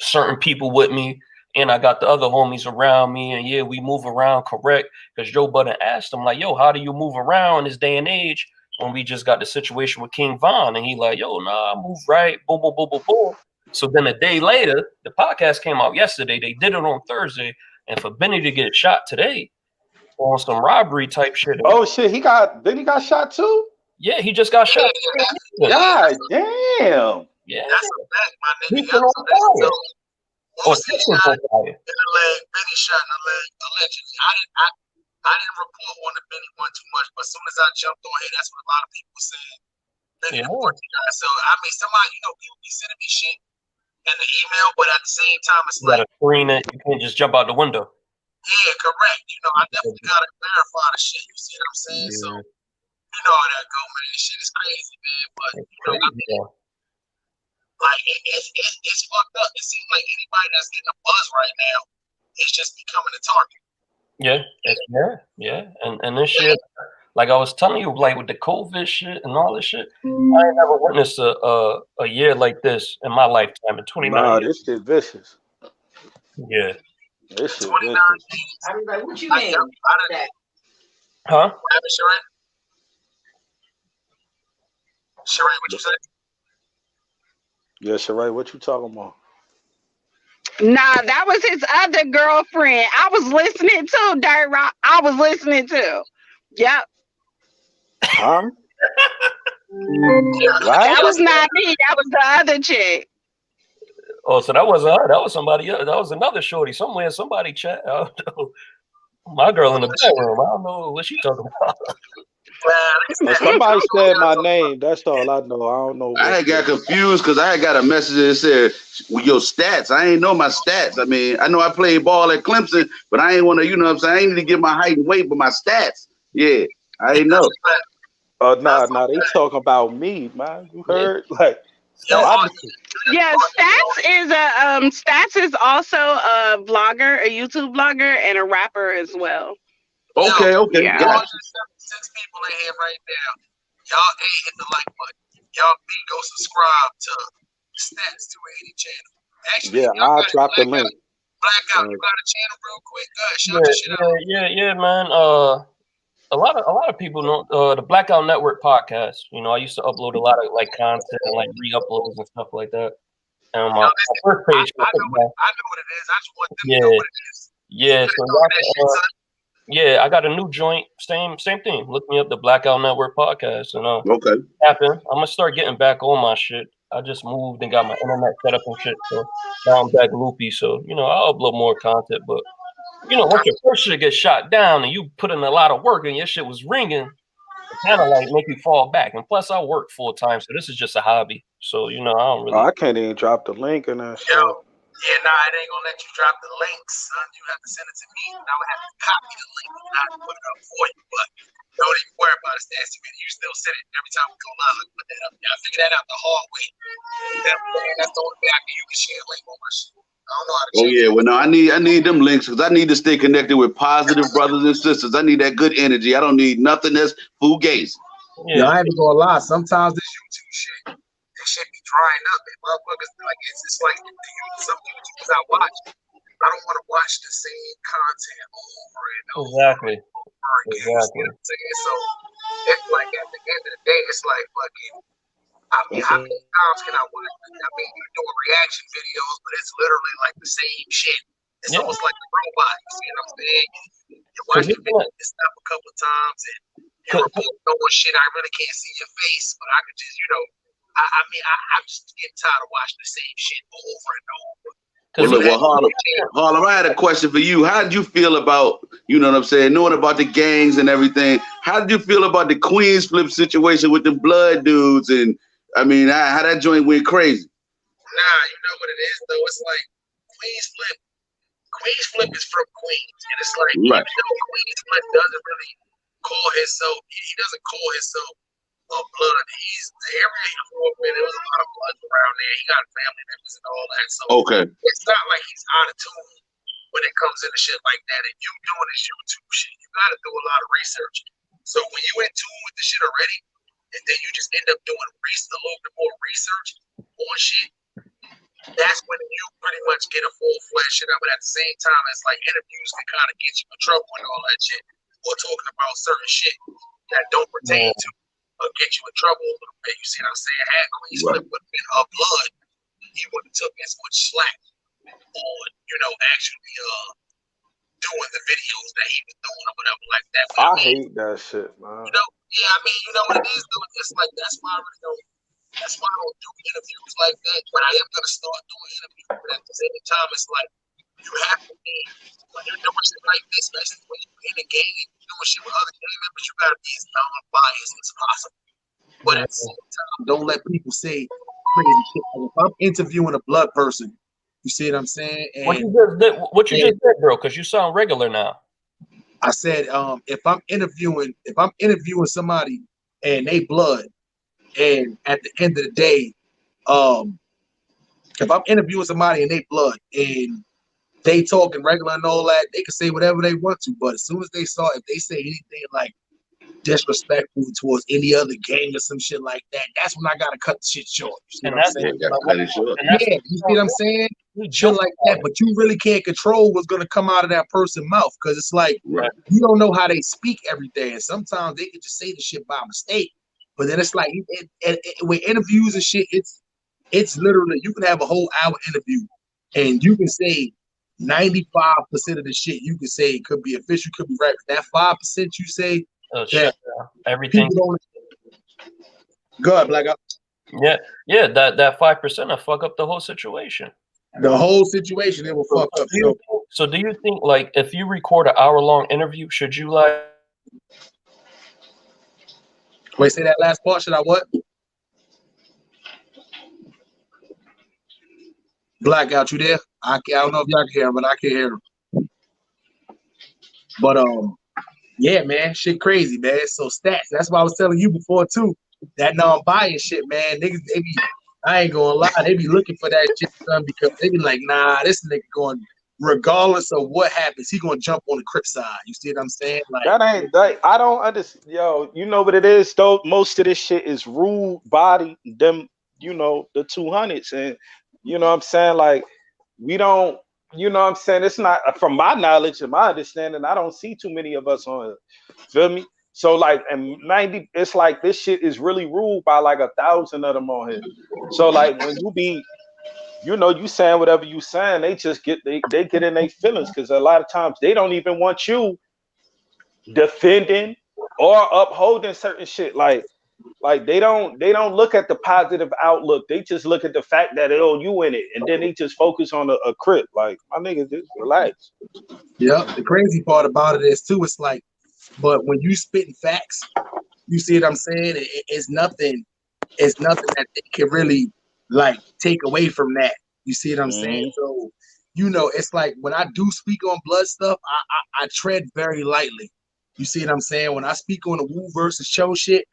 certain people with me, and I got the other homies around me, and yeah, we move around correct. Because Joe Budden asked him like, yo, how do you move around in this day and age when we just got the situation with King Von? And he like, yo, nah, I move right, boom, boom, boom, boom, boom. So then a day later, the podcast came out yesterday. They did it on Thursday, and for Benny to get shot today on some robbery type shit. Oh shit, he got shot too? Yeah, he just got shot. God damn. Yeah. That's a fact, my nigga. He's on fire. Bossie shot in the leg, Benny shot in the leg, allegedly. I didn't report on the Benny one too much, but as soon as I jumped on here, that's what a lot of people said. Benny the Butcher guy. So I mean, somebody, people be sending me shit in the email, but at the same time, it's you gotta screen it. You can't just jump out the window. Yeah, correct. I definitely gotta verify the shit. You see what I'm saying? Yeah. So you know how that go, man. This shit is crazy, man. But like it's fucked up. It seems like anybody that's getting a buzz right now is just becoming a target. Yeah. And this shit, like I was telling you, like with the COVID shit and all this shit, I ain't never witnessed a year like this in my lifetime in 29 Nah, years. this shit vicious. Yeah. This shit 29 vicious. days. I mean, like, what you mean? That. Huh? What happened, Shereen? Shereen, what you said? Yeah, Sheree, what you talking about? Nah, that was his other girlfriend. I was listening to Dirt Rock. I was listening to. Yep. Huh? That was not me. That was the other chick. Oh, so that wasn't her. That was somebody else. That was another shorty somewhere. Somebody chat. I don't know. My girl in the bedroom. I don't know what she talking about. Somebody said my name. That's all I know. I don't know. I had got confused because I had got a message that said your stats. I ain't know my stats. I mean, I know I played ball at Clemson, but I ain't want to, you know what I'm saying? I ain't need to get my height and weight, but my stats. Yeah, I ain't know. Nah, they talking about me, man. You heard? Like, yeah, Stats is also a vlogger, a YouTube vlogger, and a rapper as well. Okay, Yeah. gotcha. 6 people in here right now. Y'all ain't hit the like button. Y'all go subscribe to Stats 280 channel. Actually, yeah, I'll drop the link. Blackout, you got a channel real quick? Shout your shit out. Yeah, man. A lot of people know the Blackout Network podcast. You know, I used to upload a lot of like content and like re-uploads and stuff like that. And my first page. I know what it is. I just want them to know what it is. Yeah, so yeah, I got a new joint. Same thing. Look me up, the Blackout Network podcast, and okay. I'm gonna start getting back on my shit. I just moved and got my internet set up and shit, so now I'm back loopy. So you know, I'll upload more content, but you know, once your first shit gets shot down and you put in a lot of work and your shit was ringing, it kind of like make you fall back. And plus, I work full time, so this is just a hobby. So you know, I don't really. I can't even drop the link and that shit. Yeah, nah, it ain't gonna let you drop the links, son. You have to send it to me, and I would have to copy the link and not put it up for you. But don't even worry about it. Stats to me, you still send it every time we go live. I put that up. Yeah, I figured that out the hard way. That's the only way I can use to share a link on my shit. I don't know how to change yeah, well, no, I need them links because I need to stay connected with positive brothers and sisters. I need that good energy. I don't need nothing that's fugazi. Yeah, I ain't gonna lie. Sometimes this YouTube shit, this shit be drying up. And motherfuckers, like it's like some YouTubers I watch. I don't want to watch the same content over and over. Exactly. You know what I'm saying? So it's like at the end of the day, it's like fucking. I mean, how many times can I watch? I mean, you're doing reaction videos, but it's literally like the same shit. It's almost like a robot. You see what I'm saying? You watch the video and stuff a couple of times, and you're reporting shit. I really can't see your face, but I can just, you know, I'm just getting tired of watching the same shit over and over. Harlem, I had a question for you. How did you feel about, you know what I'm saying, knowing about the gangs and everything? How did you feel about the Queens Flip situation with the blood dudes? And I mean, how that joint went crazy? Nah, you know what it is though. It's like Queens Flip is from Queens, and it's like even though Queens Flip doesn't really call himself, he doesn't call himself blood. He's the area he grew up in. There was a lot of blood around there. He got family members and all that. So it's not like he's out of tune when it comes into shit like that. And you doing this YouTube shit, you got to do a lot of research. So when you in tune with the shit already, and then you just end up doing a little bit more research on shit, that's when you pretty much get a full-fledged shit up. But at the same time, it's like interviews can kind of get you in trouble and all that shit. Or talking about certain shit that don't pertain to or get you in trouble a little bit. You see what I'm saying? Had Queens Flip would have been blood, he wouldn't have took as much slack on, you know, actually doing the videos that he was doing or whatever like that. But I hate that shit, man. You know, yeah, I mean, you know what it is though? It's like that's why I don't do interviews like that. But I am gonna start doing interviews, but at the same time, it's like you have to be when you're doing shit like this, especially when you're in a game and you're doing shit with other gang members, you gotta be as non-biased as possible. But at the same time, don't let people say crazy shit. If I'm interviewing a blood person, you see what I'm saying? And what you just did, bro, because you sound regular now. I said, if I'm interviewing somebody and they blood, and at the end of the day, if I'm interviewing somebody and they blood and they talking regular and all that, they can say whatever they want to. But as soon as if they say anything like disrespectful towards any other gang or some shit like that, that's when I gotta cut the shit short. You see And what I'm that's saying? Yeah, cut it short. Yeah, you see what I'm saying? Shit like that, but you really can't control what's gonna come out of that person's mouth because it's like Right. you don't know how they speak every day, and sometimes they can just say the shit by mistake. But then it's like with interviews and shit, it's literally you can have a whole hour interview, and you can say 95% of the shit you can say could be official, could be right. But that 5% you say that everything. people don't. Good, Black Out. Yeah, that 5% will fuck up the whole situation. The whole situation, it will fuck up. So do you think, like, if you record an hour-long interview, should you like? Wait, say that last part. Should I what? Blackout, you there? I don't know if y'all can hear him, but I can hear him. But yeah, man, shit crazy, man. So stats. That's why I was telling you before too. That non-bias shit, man. Niggas, they be, I ain't gonna lie, they be looking for that shit, son, because they be like, nah, this nigga going, regardless of what happens, he gonna jump on the Crip side. You see what I'm saying? Like that ain't like I don't understand. Yo, you know what it is though? Most of this shit is rule body, them, you know, the 200s, and you know what I'm saying? Like, we don't, you know what I'm saying? It's not, from my knowledge and my understanding, I don't see too many of us on it. Feel me? So like, and 90, it's like this shit is really ruled by like 1,000 of them on here. So like when you be, you know, you saying whatever you saying, they just get, they get in their feelings, because a lot of times they don't even want you defending or upholding certain shit. Like they don't look at the positive outlook. They just look at the fact that, oh, you in it, and then they just focus on a Crip. Like, my nigga, just relax. Yep. The crazy part about it is too, it's like, but when you spitting facts, you see what I'm saying? It's nothing that they can really like take away from that. You see what I'm saying? So, you know, it's like when I do speak on blood stuff, I tread very lightly. You see what I'm saying? When I speak on the Wu versus Cho shit,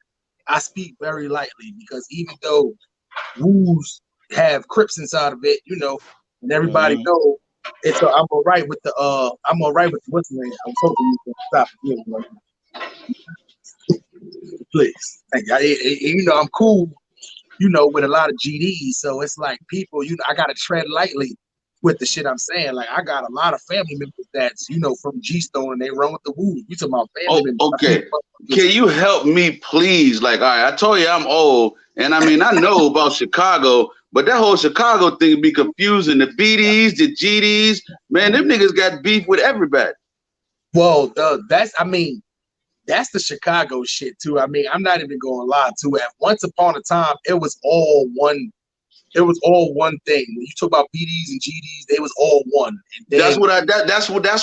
I speak very lightly, because even though Wus have Crips inside of it, you know, and everybody know it's I'm all right with the what's the name? I was hoping you could stop it. Please. You know, I'm cool, you know, with a lot of GDs, so it's like people, you know, I gotta tread lightly with the shit I'm saying. Like, I got a lot of family members that's, you know, from G-Stone, and they run with the Wu. We talking about family members. Okay. Can you help me, please? Like, all right, I told you I'm old, and I mean, I know about Chicago, but that whole Chicago thing be confusing. The BDs, the GDs, man, them niggas got beef with everybody. Well, that's the Chicago shit too. I mean, I'm not even going to lie to it. Once upon a time, it was all one. It was all one thing. When you talk about BDs and GDs, they was all one. And then, that's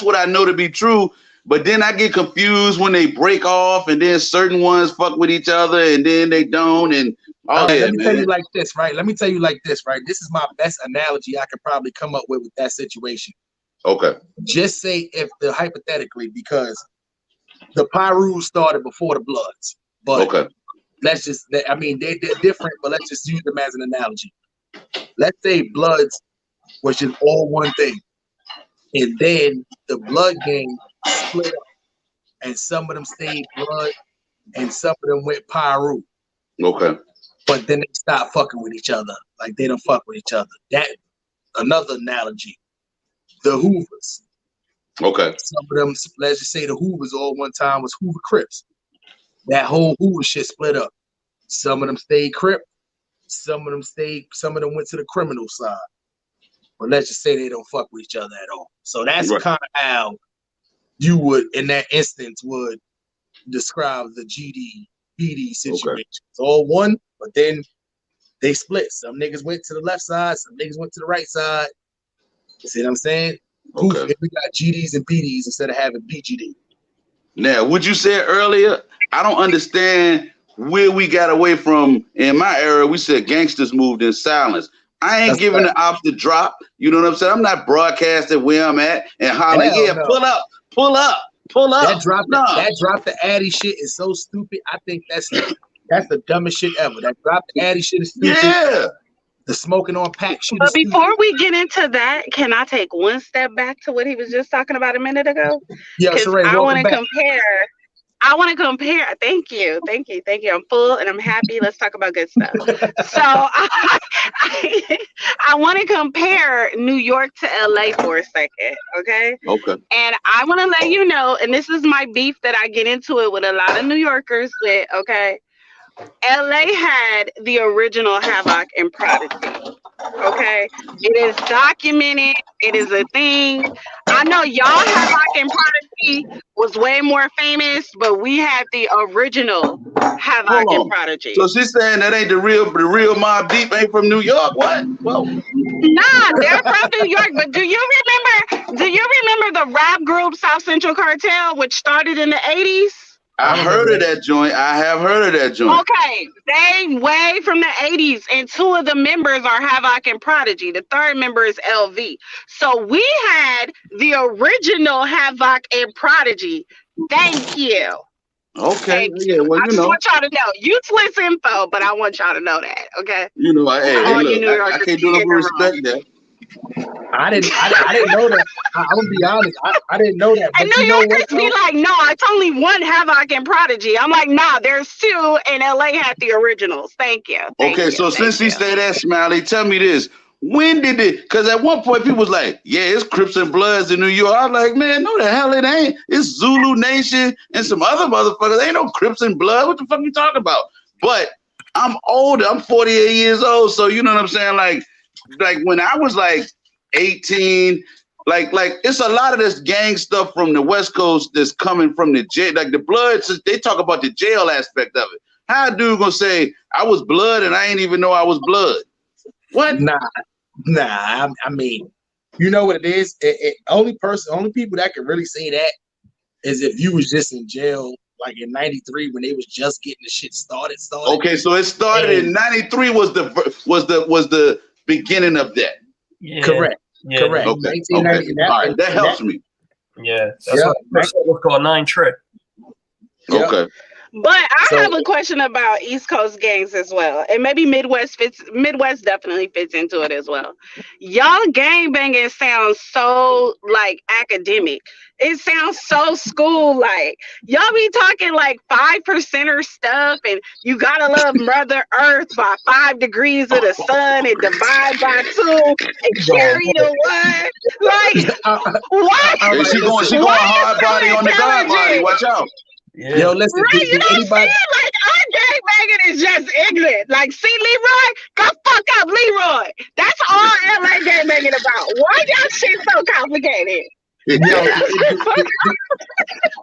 what I know to be true. But then I get confused when they break off, and then certain ones fuck with each other, and then they don't. And let me tell you like this, right? This is my best analogy I could probably come up with that situation. Okay. Just say hypothetically, because the Pyrus started before the Bloods, but okay. Let's just, I mean, they're different, but let's just use them as an analogy. Let's say Bloods was just all one thing, and then the Blood gang split up, and some of them stayed Blood, and some of them went Pyru. Okay. But then they stopped fucking with each other. Like, they don't fuck with each other. That, another analogy. The Hoovers. Okay. Some of them, let's just say the Hoovers all one time was Hoover Crips. That whole Hoover shit split up. Some of them stayed Crip. Some of them went to the criminal side. But let's just say they don't fuck with each other at all. So that's kind of how you would, in that instance, would describe the GD BD situation. Okay. It's all one, but then they split. Some niggas went to the left side, some niggas went to the right side. You see what I'm saying? Okay. We got GDs and BDs instead of having BGD. Now, what you said earlier, I don't understand where we got away from. In my era, we said gangsters moved in silence. I ain't giving the ops the drop. You know what I'm saying? I'm not broadcasting where I'm at and hollering, no. pull up. That drop the Addy shit is so stupid. I think that's the dumbest shit ever. That drop the Addy shit is stupid. Yeah. The smoking on pack shit. But before we get into that, can I take one step back to what he was just talking about a minute ago? Yeah, Sheree, I want to compare. I want to compare. Thank you. I'm full and I'm happy. Let's talk about good stuff. So I want to compare New York to LA for a second, okay? Okay. And I want to let you know, and this is my beef that I get into it with a lot of New Yorkers with, okay? LA had the original Havoc and Prodigy. Okay, it is documented. It is a thing. I know y'all Havoc and Prodigy was way more famous, but we had the original Havoc Hold and on. Prodigy. So she's saying that ain't the real Mob Deep ain't from New York? What? Whoa. Nah, they're from New York. But do you remember the rap group South Central Cartel, which started in the 80s? I heard of that joint. I have heard of that joint. Okay, they way from the 80s, and two of the members are Havoc and Prodigy. The third member is LV. So we had the original Havoc and Prodigy. Thank you. Okay. Thank Yeah, you. well, I just want y'all to know. Useless info, but I want y'all to know that, okay? You know, hey, All you look, New I Yorkers can't do no respect that. I didn't know that. I'm gonna be honest. I didn't know that. And But New you know Yorkers what? be like, no, it's only one Havoc and Prodigy. I'm like, nah, there's two, and LA had the originals. Thank you. Okay, so since she said that, Smiley, tell me this. When did it? Because at one point people was like, yeah, it's Crips and Bloods in New York. I was like, man, no the hell it ain't. It's Zulu Nation and some other motherfuckers. Ain't no Crips and Blood. What the fuck you talking about? But I'm older. I'm 48 years old. So you know what I'm saying? Like when I was like 18, like it's a lot of this gang stuff from the West Coast that's coming from the jail. Like the Bloods, they talk about the jail aspect of it. How a dude gonna say I was Blood and I ain't even know I was Blood? What? Nah. I mean, you know what it is. Only people that can really say that is if you was just in jail, like in '93 when they was just getting the shit started. Okay, so it started in '93. Was the beginning of that? Yeah. Correct. Yeah. Correct. Okay. 1990. All right, that helps me. Yeah. That's what was called 9 Trip. Yep. Okay. But I have a question about East Coast gangs as well. And maybe Midwest definitely fits into it as well. Y'all gang banging sounds so like academic. It sounds so school like. Y'all be talking like 5%er stuff and you gotta love Mother Earth by 5 degrees of the sun and divide by 2 and carry the 1. Like what? Hey, she going hard body on the guard body. Watch out. Yeah. Yo, listen. Right, you know what I'm saying? Like, our gangbanging is just ignorant. Like, see Leroy? Go fuck up Leroy. That's all LA gangbanging about. Why y'all shit so complicated? Yo,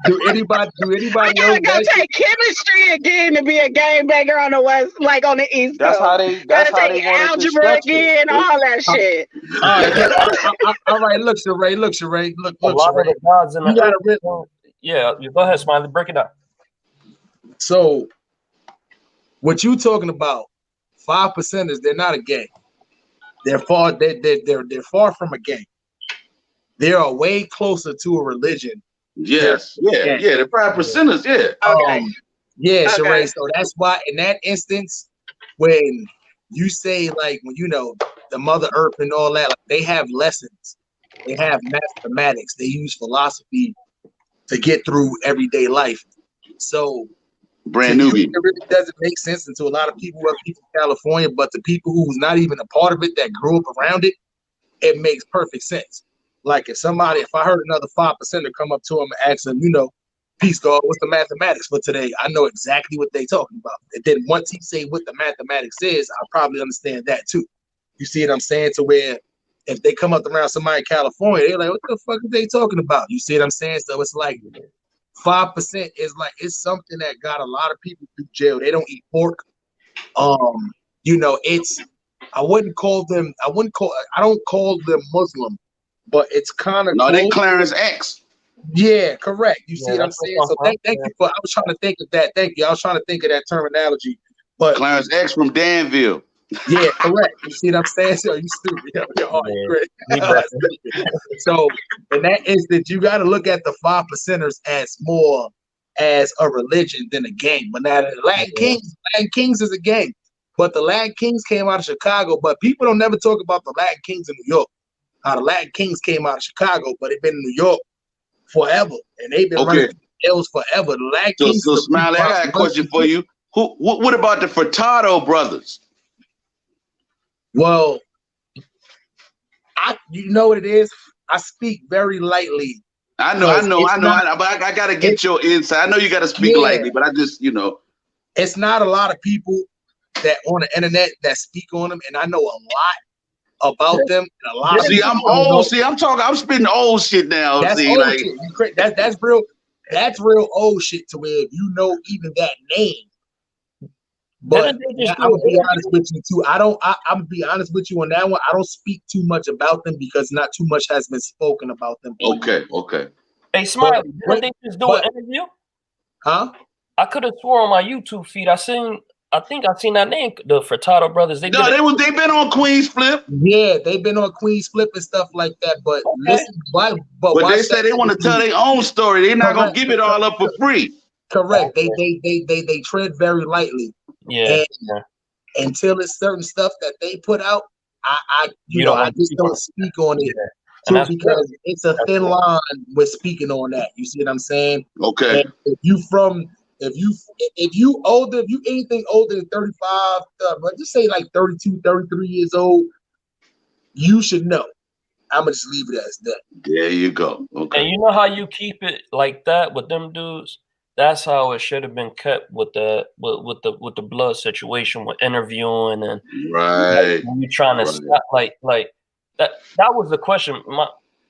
do anybody I gotta go take chemistry again to be a gangbanger on the West, like on the East Coast. That's how they take algebra again, all that shit. All right, look, Sheree. Look, A lot of the gods in you the gotta earth. Yeah, you go ahead, Smiley. Break it down. So, what you talking about? 5%ers, they're not a gang. They're far from a gang. They are way closer to a religion. Yes, yeah, the 5%ers, yeah. Okay. Yeah, Okay. Sheree. So that's why in that instance, when you say like when you know the Mother Earth and all that, like, they have lessons. They have mathematics. They use philosophy to get through everyday life. So Brand newbie. It really doesn't make sense to a lot of people who are from California, but the people who's not even a part of it that grew up around it, it makes perfect sense. Like if I heard another 5%er come up to him and ask him, you know, peace God, what's the mathematics for today? I know exactly what they talking about. And then once he say what the mathematics is, I'll probably understand that too. You see what I'm saying? To where if they come up around somebody in California, they're like, what the fuck are they talking about? You see what I'm saying? So it's like 5% is like, it's something that got a lot of people through jail. They don't eat pork. You know, I don't call them Muslim, but it's kind of no, they Clarence X. Yeah, correct. You see what I'm saying? So thank you for. I was trying to think of that. Thank you. I was trying to think of that terminology. But Clarence X from Danville. Yeah, correct. You see what I'm saying? So you stupid. So in that instance, you got to look at the 5%ers as more as a religion than a gang. But now the Latin Kings is a gang. But the Latin Kings came out of Chicago. But people don't never talk about the Latin Kings in New York. How the Latin Kings came out of Chicago, but they've been in New York forever, and they've been running it was forever. So Smiley, I got a question for you. What about the Furtado brothers? Well, you know what it is? I speak very lightly. I know, but I gotta get your insight. I know you gotta speak lightly, but I just, it's not a lot of people that on the internet that speak on them, and I know a lot about them. And a lot. See, I'm old. See, I'm spitting old shit now. That's see, old like shit. That's real. That's real old shit. To where if you know even that name. But I'm gonna be honest with you too. I'm gonna be honest with you on that one. I don't speak too much about them because not too much has been spoken about them. Okay. Hey, Smiley, didn't they just do an interview? Huh? I could have swore on my YouTube feed I think I seen that name, the Furtado brothers. They've been on Queen's Flip. Yeah, they've been on Queen's Flip and stuff like that. But listen, but they say they want to tell their own story. They're not gonna give it all up for free. Correct. They tread very lightly. Yeah. Until it's certain stuff that they put out, I just don't speak on it because it's a thin line with speaking on that. You see what I'm saying? Okay. And if you anything older than 35, but just say like 32, 33 years old, you should know. I'm gonna just leave it as that. There you go. Okay. And you know how you keep it like that with them dudes? That's how it should have been kept with the blood situation, with interviewing and right. When you're trying to stop, like that was the question.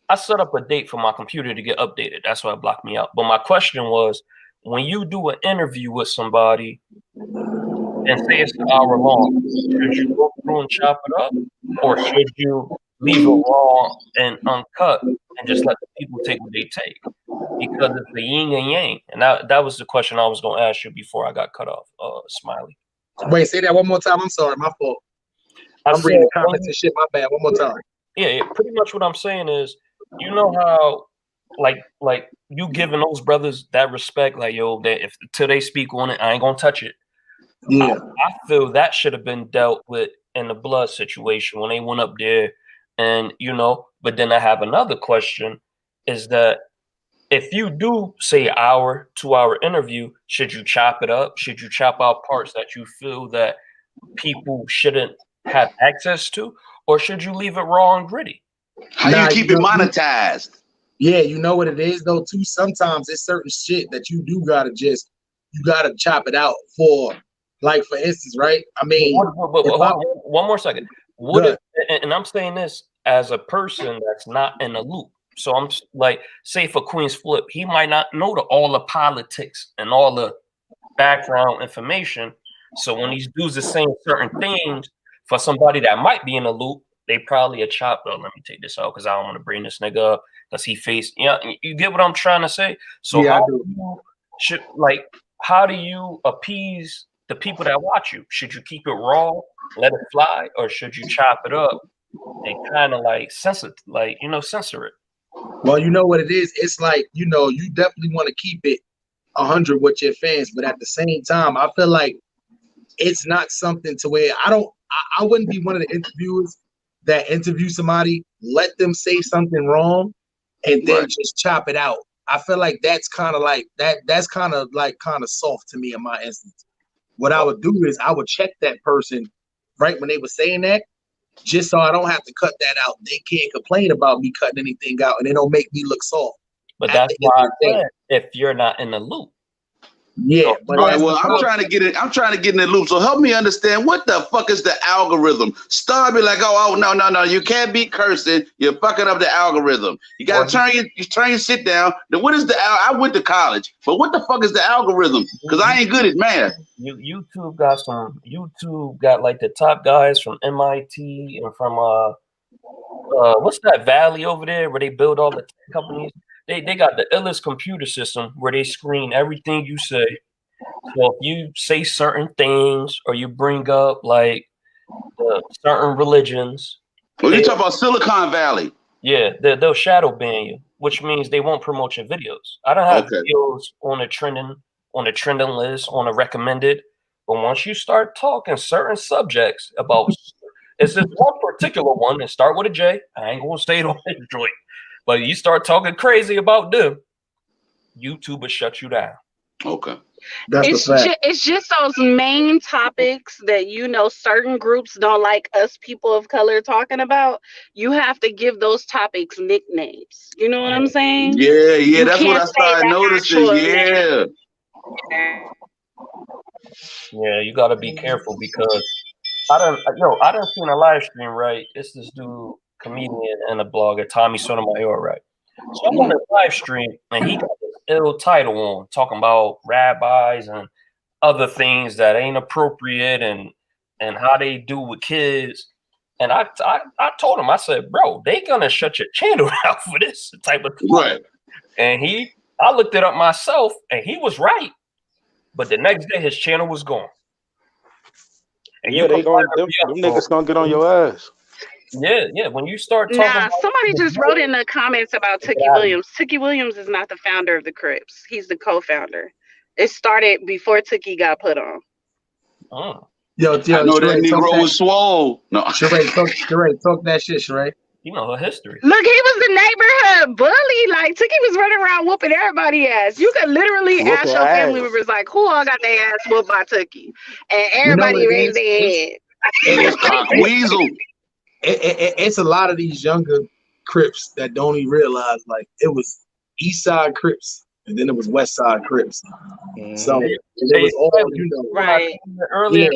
I set up a date for my computer to get updated. That's why it blocked me out. But my question was, when you do an interview with somebody and say it's an hour long, should you go through and chop it up, or should you leave it raw and uncut and just let the people take what they take? Because it's the yin and yang. And that was the question I was going to ask you before I got cut off, Smiley. Wait, say that one more time. I'm sorry, my fault. I'm reading the comments and shit. My bad. One more time. Yeah, pretty much what I'm saying is, you know how, like you giving those brothers that respect, like, yo, that if till they speak on it, I ain't gonna touch it. Yeah, I feel that should have been dealt with in the blood situation when they went up there, and But then I have another question: is that if you do say 2-hour interview, should you chop it up? Should you chop out parts that you feel that people shouldn't have access to, or should you leave it raw and gritty? How do you keep it monetized? Yeah, you know what it is though too. Sometimes it's certain shit that you gotta chop it out for. Like for instance, right? I mean, one more second. And I'm saying this as a person that's not in the loop. So I'm like, say for Queen's Flip, he might not know all the politics and all the background information. So when these dudes are saying certain things, for somebody that might be in the loop, they probably a chop. Oh, let me take this out because I don't want to bring this nigga up because he faced. You get what I'm trying to say. So how do you appease the people that watch you? Should you keep it raw, let it fly, or should you chop it up and kind of like censor it? Well, you know what it is. It's like, you definitely want to keep it 100 with your fans, but at the same time, I feel like it's not something to where I wouldn't be one of the interviewers that interview somebody, let them say something wrong, and then just chop it out. I feel like that's kind of like that's kind of soft to me in my instance. What I would do is I would check that person right when they were saying that, just so I don't have to cut that out. They can't complain about me cutting anything out, and it don't make me look soft. But that's why I said if you're not in the loop. Yeah, but all right, well, I'm trying to get in the loop. So help me understand, what the fuck is the algorithm? Star be like, oh no, you can't be cursing. You're fucking up the algorithm. You gotta turn your shit down. Then what is I went to college, but what the fuck is the algorithm? Because I ain't good at math. YouTube got like the top guys from MIT and from what's that valley over there where they build all the companies? They got the illest computer system where they screen everything you say. So if you say certain things or you bring up like certain religions. Well, you talk about Silicon Valley. Yeah, they'll shadow ban you, which means they won't promote your videos. I don't have videos on a trending list, on a recommended. But once you start talking certain subjects about, it's this one particular one and start with a J. I ain't gonna say it on Android. But you start talking crazy about them, YouTube will shut you down. Okay. That's It's the fact. it's just those main topics that certain groups don't like us people of color talking about. You have to give those topics nicknames. You know what I'm saying? Yeah, You that's what can't I say started that noticing. actual Yeah. name. Yeah, you gotta be careful because I done seen a live stream, right? It's this dude, comedian and a blogger, Tommy Sotomayor, right? So I'm on a live stream and he got this ill title on, talking about rabbis and other things that ain't appropriate and how they do with kids. And I told him, I said, bro, they gonna shut your channel down for this type of talk. Right. And I looked it up myself and he was right. But the next day his channel was gone. And Yeah, them niggas gonna get on your ass. Yeah. When you start talking about Somebody just wrote in the comments about Tookie Williams. Tookie Williams is not the founder of the Crips. He's the co-founder. It started before Tookie got put on. Yo, I know that Negro was swole. No. Sheree, talk that shit, Sheree. You know her history. Look, he was the neighborhood bully. Like, Tookie was running around whooping everybody's ass. You could literally ask your family members, like, who all got their ass whooped by Tookie? And everybody raised their head. It's a lot of these younger Crips that don't even realize, like, it was East Side Crips and then it was West Side Crips. So it was all, right. Earlier,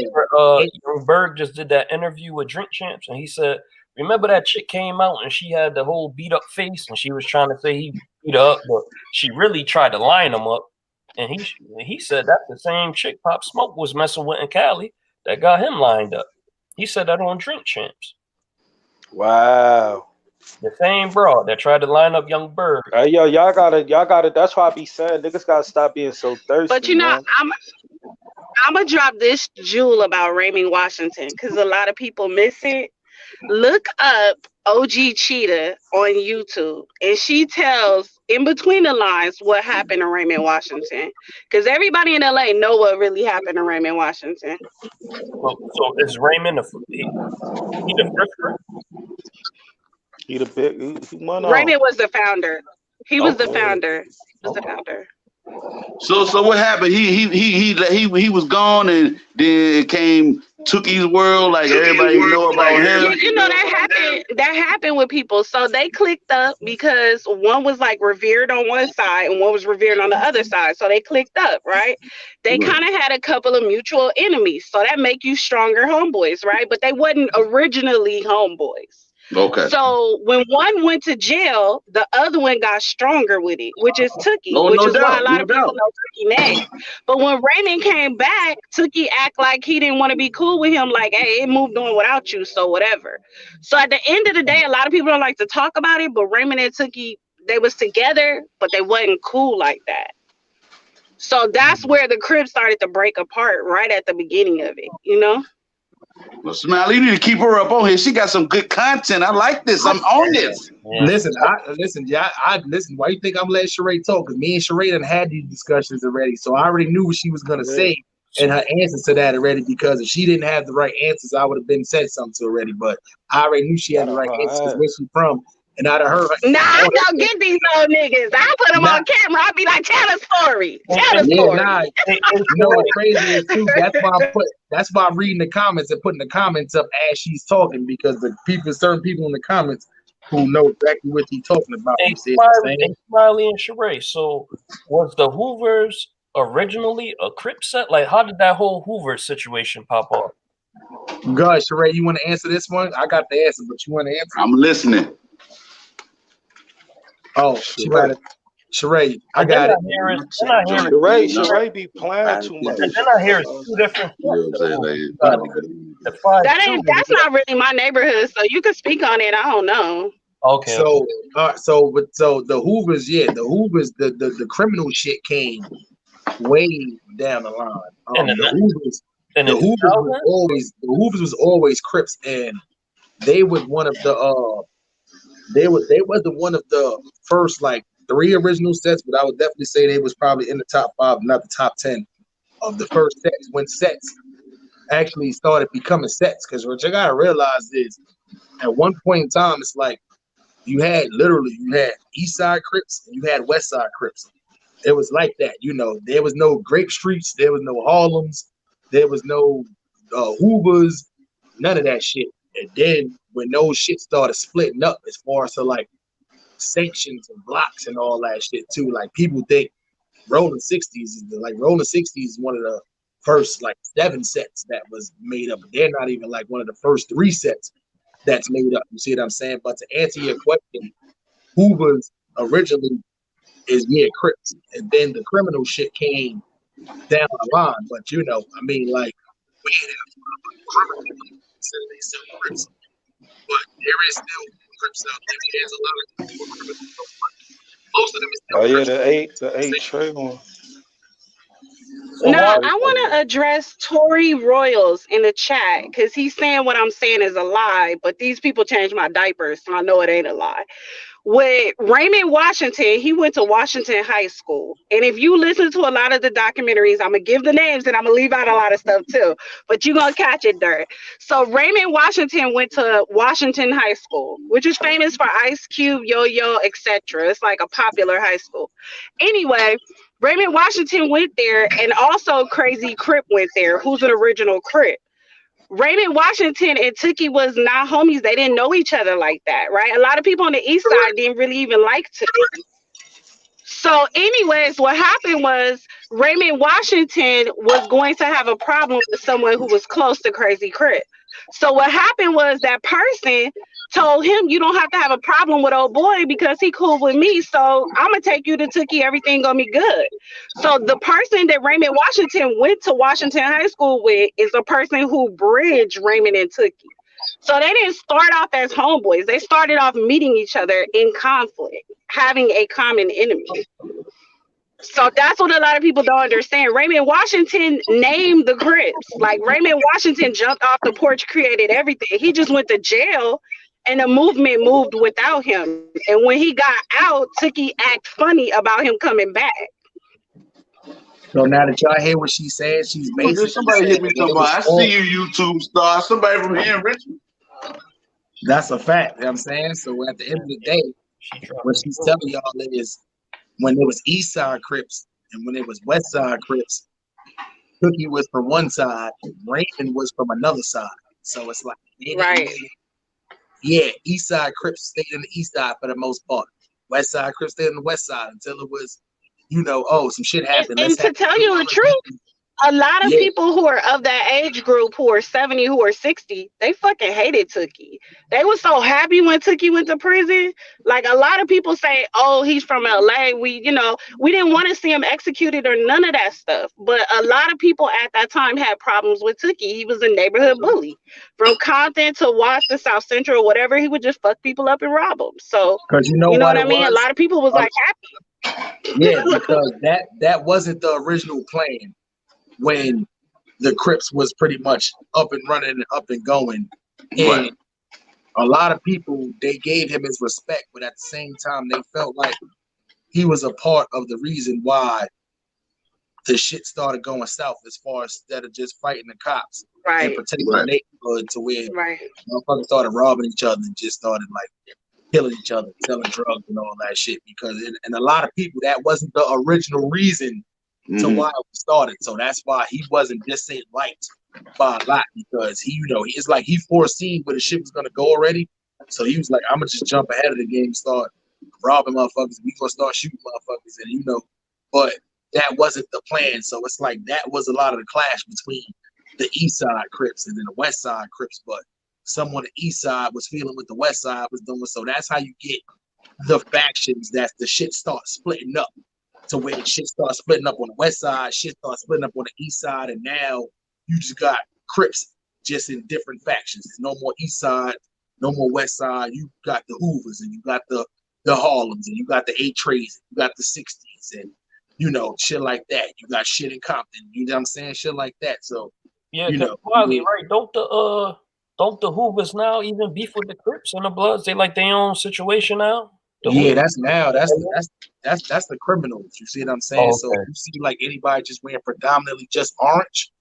Berg just did that interview with Drink Champs, and he said, remember that chick came out and she had the whole beat up face and she was trying to say he beat her up, but she really tried to line him up. And he said that's the same chick Pop Smoke was messing with in Cali that got him lined up. He said that on Drink Champs. Wow. The same broad that tried to line up Young Berg. Yo, y'all gotta. That's why I be saying niggas gotta stop being so thirsty. But I'm gonna drop this jewel about Raymond Washington because a lot of people miss it. Look up OG Cheetah on YouTube, and she tells in between the lines what happened to Raymond Washington. Because everybody in LA know what really happened to Raymond Washington. So is Raymond he the first? He the big. He won Raymond was the founder. He was the founder. He was the founder. So what happened? He was gone, and then came Tookie's world. Like everybody know about him. You know that happened with people. So they clicked up because one was like revered on one side and one was revered on the other side. So they clicked up, right? They kind of had a couple of mutual enemies. So that make you stronger homeboys, right? But they wasn't originally homeboys. Okay. So when one went to jail, the other one got stronger with it, which is Tookie, why a lot of people know Tookie name. But when Raymond came back, Tookie act like he didn't want to be cool with him, like, hey, it moved on without you, so whatever. So at the end of the day, a lot of people don't like to talk about it, but Raymond and Tookie, they was together, but they wasn't cool like that. So that's where the Crips started to break apart right at the beginning of it, you know? Well, Smiley, you need to keep her up on here. She got some good content. I like this. I'm on this. Listen. Why you think I'm letting Sheree talk? Because me and Sheree done had these discussions already, so I already knew what she was gonna say and her answers to that already. Because if she didn't have the right answers, I would have been said something already. But I already knew she had the right answers. Where she from? And out of her, I don't get these old niggas. I put them on camera. I'll be like, tell a story. Tell a story. You know what's crazy is too. That's why I'm reading the comments and putting the comments up as she's talking, because certain people in the comments who know exactly what she's talking about. Smiley and Sheree. So was the Hoovers originally a Crip set? Like, how did that whole Hoover situation pop up? God, Sheree, you want to answer this one? I got the answer, but you want to answer? I'm listening. Oh, she got it. Sheree, I got it. Sheree be playing too much. And then I hear two different. That's not really my neighborhood, so you can speak on it. I don't know. Okay. So the Hoovers, the criminal shit came way down the line. The Hoovers was always Crips, and they was one of the they was one of the first like 3 original sets, but I would definitely say they was probably in the top 5, not the top 10 of the first sets when sets actually started becoming sets. Because what you gotta realize is, at one point in time, it's like you had East Side Crips and you had West Side Crips. It was like that, you know. There was no Grape Streets, there was no Harlems, there was no Hoovers, none of that shit. And then when those shit started splitting up, as far as to like sections and blocks and all that shit too, like people think Rolling 60s is Rolling 60s is one of the first like 7 sets that was made up. They're not even like one of the first 3 sets that's made up. You see what I'm saying? But to answer your question, Hoover's originally is Crips, and then the criminal shit came down the line. But you know, I mean, like we ain't have criminal Crips, but there is still Crips out there. There's a lot of criminals. Most of them is still Oh yeah, Crips. the eight Trayvon. Now, I want to address Tory Royals in the chat because he's saying what I'm saying is a lie, but these people changed my diapers, so I know it ain't a lie. With Raymond Washington, he went to Washington High School. And if you listen to a lot of the documentaries, I'm going to give the names and I'm going to leave out a lot of stuff too, but you're going to catch it, Dirt. So Raymond Washington went to Washington High School, which is famous for Ice Cube, Yo-Yo, etc. It's like a popular high school. Anyway, Raymond Washington went there, and also Crazy Crip went there, who's an original Crip. Raymond Washington and Tookie was not homies. They didn't know each other like that, right? A lot of people on the east side didn't really even like Tookie. So anyways, what happened was Raymond Washington was going to have a problem with someone who was close to Crazy Crip. So what happened was that person told him, you don't have to have a problem with old boy because he cool with me. So I'm going to take you to Tookie. Everything going to be good. So the person that Raymond Washington went to Washington High School with is a person who bridged Raymond and Tookie. So they didn't start off as homeboys. They started off meeting each other in conflict, having a common enemy. So that's what a lot of people don't understand. Raymond Washington named the Crips. Like Raymond Washington jumped off the porch, created everything. He just went to jail and the movement moved without him. And when he got out, Tookie act funny about him coming back. So now that y'all hear what she's saying, she's basically somebody hit me talking about, I see you, YouTube star. Somebody from here in Richmond. That's a fact. You know what I'm saying? So at the end of the day, what she's telling y'all is when it was East Side Crips and when it was West Side Crips, Tookie was from one side, Raymond was from another side. So it's like, right. Yeah, East Side Crips stayed in the East Side for the most part. West Side Crips stayed in the West Side until it was, you know, oh, some shit happened. And to tell you the truth, a lot of people who are of that age group who are 70, who are 60, they fucking hated Tookie. They were so happy when Tookie went to prison. Like a lot of people say, oh, he's from LA. We didn't want to see him executed or none of that stuff. But a lot of people at that time had problems with Tookie. He was a neighborhood bully. From Compton to Watts to South Central or whatever, he would just fuck people up and rob them. So, you know what I mean? A lot of people was like happy. Yeah, because that wasn't the original plan. When the Crips was pretty much up and running and up and going. And a lot of people, they gave him his respect, but at the same time, they felt like he was a part of the reason why the shit started going south as far as instead of just fighting the cops and protecting the neighborhood to where motherfuckers started robbing each other and just started like killing each other, selling drugs and all that shit. Because and a lot of people, that wasn't the original reason to why it started. So that's why he wasn't just saying liked by a lot, because he, you know, it's like he foreseen where the shit was gonna go already. So he was like, I'm gonna just jump ahead of the game, start robbing motherfuckers, we gonna start shooting motherfuckers, and you know, but that wasn't the plan. So it's like that was a lot of the clash between the East Side Crips and then the West Side Crips. But someone on the East Side was feeling what the West Side was doing. So that's how you get the factions, that the shit starts splitting up. To where the shit starts splitting up on the West Side, shit starts splitting up on the East Side, and now you just got Crips just in different factions. There's no more East Side, no more West Side. You got the Hoovers, and you got the Harlems, and you got the 8 Trays, and you got the 60s, and you know, shit like that. You got shit in Compton, you know what I'm saying? Shit like that. So yeah, you know, probably right. Don't the Hoovers now even beef with the Crips and the Bloods? They like their own situation now. Yeah, that's the criminals. You see what I'm saying? So you see like anybody just wearing predominantly just orange,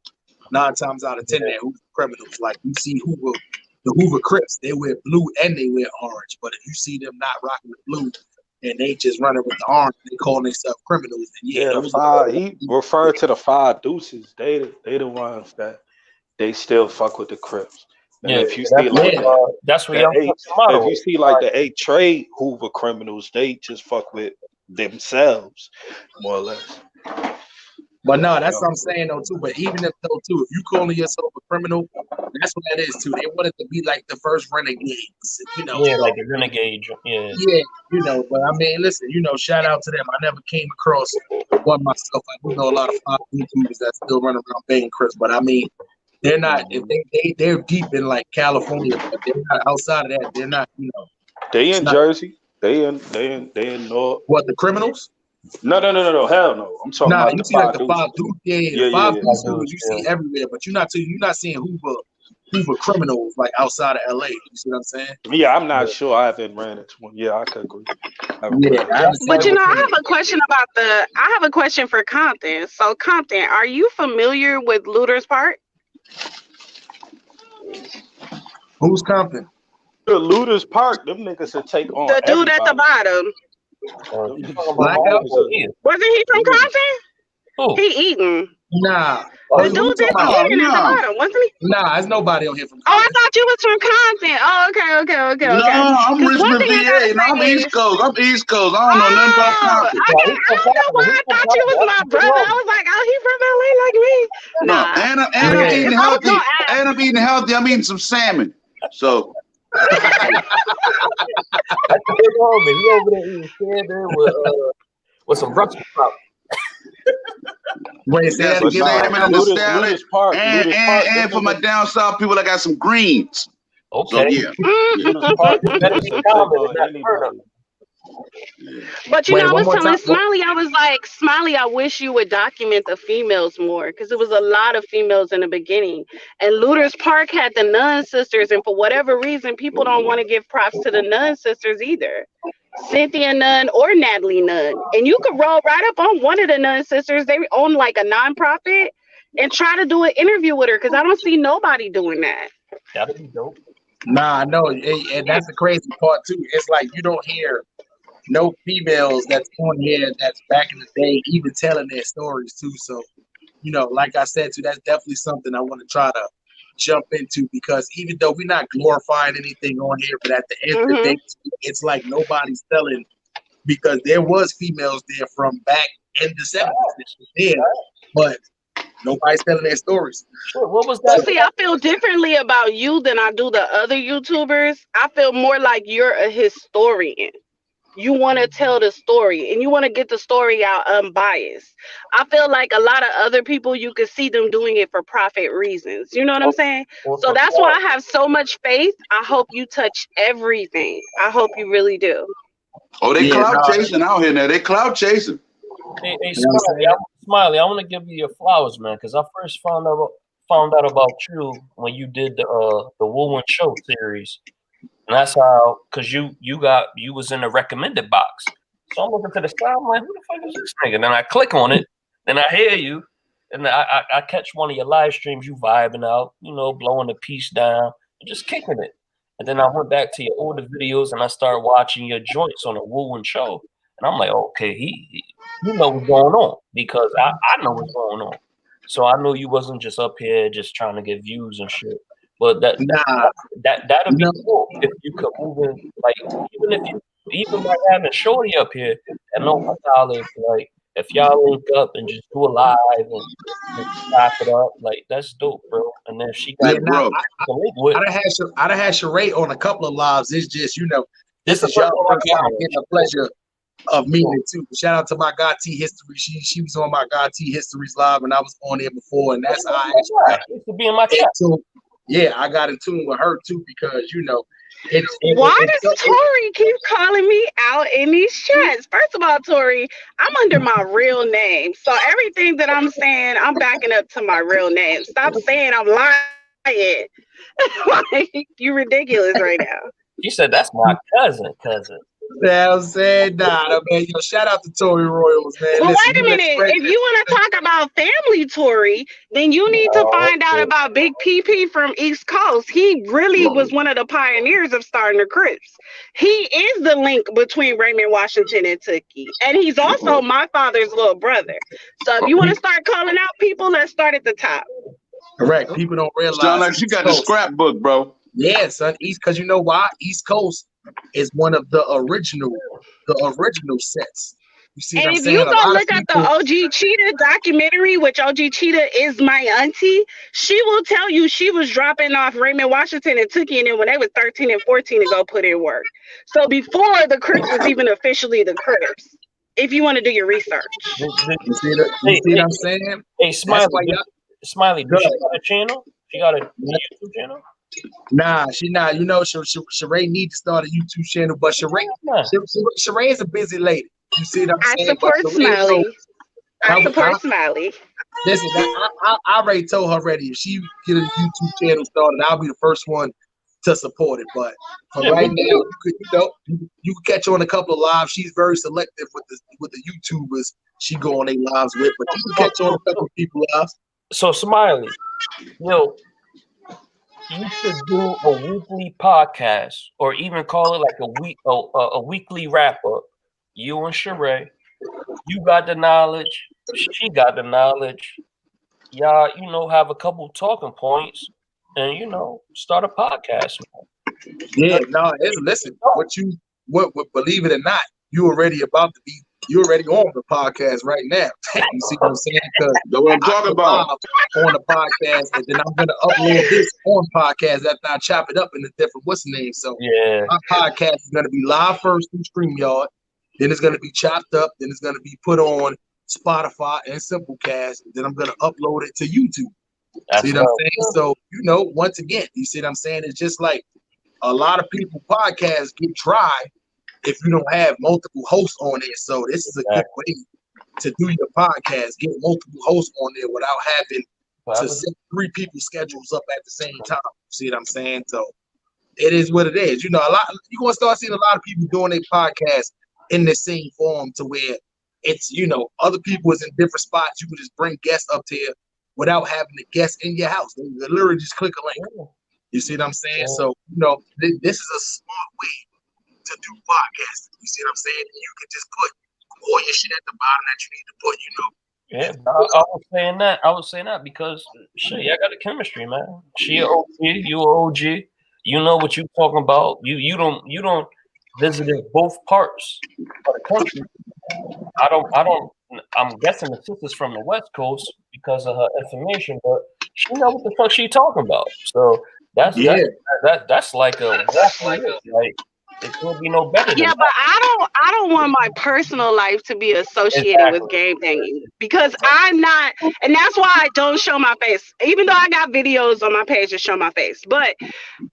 9 times out of 10 they're Hoover criminals. Like you see the Hoover Crips, they wear blue and they wear orange. But if you see them not rocking the blue, and they just running with the arms. They calling themselves criminals. And Yeah, the five. He referred to the five deuces. They the ones that they still fuck with the Crips. And if you see like that's what y'all if you see like the 8 trade Hoover criminals, they just fuck with themselves, more or less. But no, that's what I'm saying though too. But even if you calling yourself a criminal, that's what that is too. They wanted to be like the first renegades, you know. Yeah, like a renegade. Yeah. Yeah, you know. But I mean, listen, you know, shout out to them. I never came across one myself. I do know a lot of YouTubers that still run around banging Crips, but I mean, they're not. If they're deep in like California, but they're not outside of that. They're not. You know, they in Jersey. They in North. What, the criminals? No. Hell no. I'm talking about you see like the five dudes. Yeah, the five dudes you see everywhere, but you're not seeing Hoover criminals like outside of LA. You see what I'm saying? Yeah, I'm not sure. I haven't ran into one. Yeah, I could agree. But you know, I have a question for Compton. So Compton, are you familiar with Looters Park? Who's Compton? The Looters Park, them niggas will take on the dude at the bottom. Wasn't he from Compton? Oh. He eating. Nah. The dude that's eating at the bottom, wasn't he? Nah, there's nobody on here from Compton. Oh, I thought you was from Compton. Oh, okay. No, I'm Richmond, VA. No, I'm East Coast. I don't know nothing about Compton. I don't know why I thought you was my brother. I was like, oh, he from LA like me. Nah. And I'm eating healthy. And I'm eating healthy. I'm eating some salmon. So. That's a big homie. He over there eating salmon with some Brussels sprouts. Salmon on the salad. And for my down south people, I got some greens. Okay. So, yeah. But you know, I was telling Smiley, I was like, Smiley, I wish you would document the females more, because it was a lot of females in the beginning. And Looters Park had the Nun sisters, and for whatever reason, people don't want to give props to the Nun sisters either. Cynthia Nunn or Natalie Nunn. And you could roll right up on one of the Nun sisters. They own like a nonprofit and try to do an interview with her, because I don't see nobody doing that. That'd be dope. Nah, I know. And that's the crazy part too. It's like you don't hear no females that's on here that's back in the day even telling their stories too. So, you know, like I said too, that's definitely something I want to try to jump into, because even though we're not glorifying anything on here, but at the end of the day, it's like nobody's telling, because there was females there from back in the 70s but nobody's telling their stories. What was that? Well, see, I feel differently about you than I do the other YouTubers. I feel more like you're a historian. You want to tell the story and you want to get the story out unbiased. I feel like a lot of other people, you could see them doing it for profit reasons. You know what I'm saying? So that's why I have so much faith. I hope you touch everything. I hope you really do. Oh, they clout chasing out here now. They clout chasing. Hey, Smiley, I want to give you your flowers, man, because I first found out about you when you did the Woo and Show series. And that's how, because you was in the recommended box. So I'm looking to the side, I'm like, who the fuck is this nigga? And then I click on it, and I hear you, and I catch one of your live streams, you vibing out, you know, blowing the piece down, and just kicking it. And then I went back to your older videos, and I started watching your joints on the Woo and Show. And I'm like, okay, he know what's going on, because I know what's going on. So I knew you wasn't just up here just trying to get views and shit. But that'd be cool if you could move in, like even by having Shorty up here and no Tyler, like if y'all link up and just do a live and back it up, like that's dope, bro. And then she got I done had Sheree on a couple of lives. It's just, you know, this is y'all first time getting the pleasure of meeting it too. Shout out to my God T History. She was on my God T Histories live, and I was on there before, and that's how I actually used to be in my chat. Yeah, I got in tune with her too, because you know, why does Tori keep calling me out in these chats? First of all, Tori, I'm under my real name, so everything that I'm saying, I'm backing up to my real name. Stop saying I'm lying. Like, you're ridiculous right now. You said that's my cousin. Yeah, I'm saying, nah, man. Yo, shout out to Tory Royals, man. But Listen, wait a you let minute. Trey. If you want to talk about family Tory, then you need to Oh, find out shit. about Big PP from East Coast. He really was one of the pioneers of starting the Crips. He is the link between Raymond Washington and Tookie. And he's also my father's little brother. So if you want to start calling out people, let's start at the top. Correct. People don't Sound realize like she East got the Coast. scrapbook, bro. Yeah, son. East, because you know why? East Coast is one of the original sets. You see what And I'm if you saying? A go lot of look at the people. OG Cheetah documentary, which OG Cheetah is my auntie, she will tell you she was dropping off Raymond Washington and Tookie and then when they was 13 and 14 to go put in work. So before the Crips was even officially the Crips, if you want to do your research. You see that? You Hey, see what hey, I'm saying? hey, That's Smiley, why y'all. Smiley, Go does she ahead. got a channel? She got a YouTube channel? Nah, she not. You know, Sheree need to start a YouTube channel, but Nah. Sheree is a busy lady. You see what I'm I saying? But support Sheree know. Smiley. I support Smiley. Listen, I already told her already. If she get a YouTube channel started, I'll be the first one to support it. But for Yeah, right me now, too. you could catch her on a couple of lives. She's very selective with the YouTubers she go on their lives with, but you can catch her on a couple of people lives. So, Smiley, yo, you should do a weekly podcast, or even call it like a weekly wrap up. You and Sheree, you got the knowledge, she got the knowledge. Y'all, have a couple talking points, and start a podcast. Yeah, no, listen, what believe it or not, you already on the podcast right now. You see what I'm saying? Because That's what I'm talking about. on the podcast, and then I'm gonna upload this on podcast after I chop it up into different what's the name. So Yeah, my podcast is gonna be live first through StreamYard, then it's gonna be chopped up, then it's gonna be put on Spotify and Simplecast, then I'm gonna upload it to YouTube. that's See what I'm saying? So once again, you see what I'm saying? It's just like a lot of people podcasts get dry if you don't have multiple hosts on it. So this is a good way to do your podcast, get multiple hosts on there without having to set 3 people's schedules up at the same time. See what I'm saying? So it is what it is. You're gonna start seeing a lot of people doing their podcast in the same form to where it's other people is in different spots. You can just bring guests up here without having the guests in your house. They literally just click a link. You see what I'm saying? So this is a smart way to do podcasting. You see what I'm saying? And you can just put all your shit at the bottom that you need to put. Yeah, I was saying that because shit, I got a chemistry, man. She a OG, you a OG. You know what you talking about. You don't visited both parts of the country. I'm guessing the sister's from the West Coast because of her information, but she know what the fuck she talking about. So that's like a walk in the woods. Like it can't be no better than Yeah, that. but I don't want my personal life to be associated with game banging because I'm not, and that's why I don't show my face. Even though I got videos on my page that show my face, but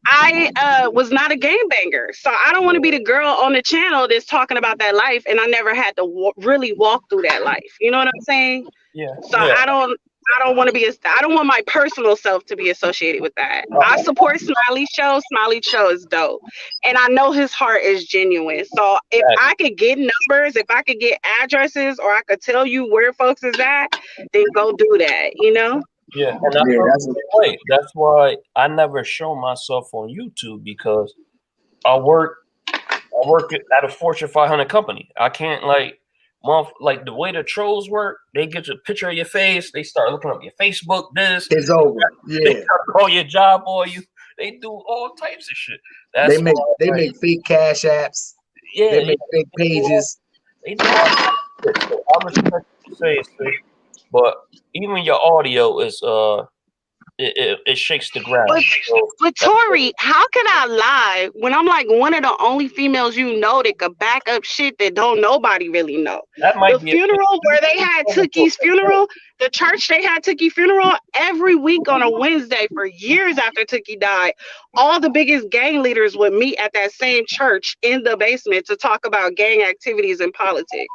I was not a game banger, so I don't want to be the girl on the channel that's talking about that life, and I never had to really walk through that life. You know what I'm saying? Yeah. So I don't want to be. I don't want my personal self to be associated with that. I support Smiley's show. Smiley's show is dope, and I know his heart is genuine. So if I could get numbers, if I could get addresses, or I could tell you where folks is at, then go do that. Yeah, and that's why I never show myself on YouTube because I work at a Fortune 500 company. I can't like the way the trolls work. They get your picture of your face. They start looking up your Facebook. It's over. They start call your job or you. They do all types of shit. They make fake cash apps. Yeah, they make fake pages. They do all types of shit. So I respect what you say, sis, but even your audio is it shakes the ground. But Tori, how can I lie when I'm like one of the only females that could back up shit that don't nobody really know? The funeral where they had Tookie's funeral, the church they had Tookie funeral every week on a Wednesday for years after Tookie died. All the biggest gang leaders would meet at that same church in the basement to talk about gang activities and politics.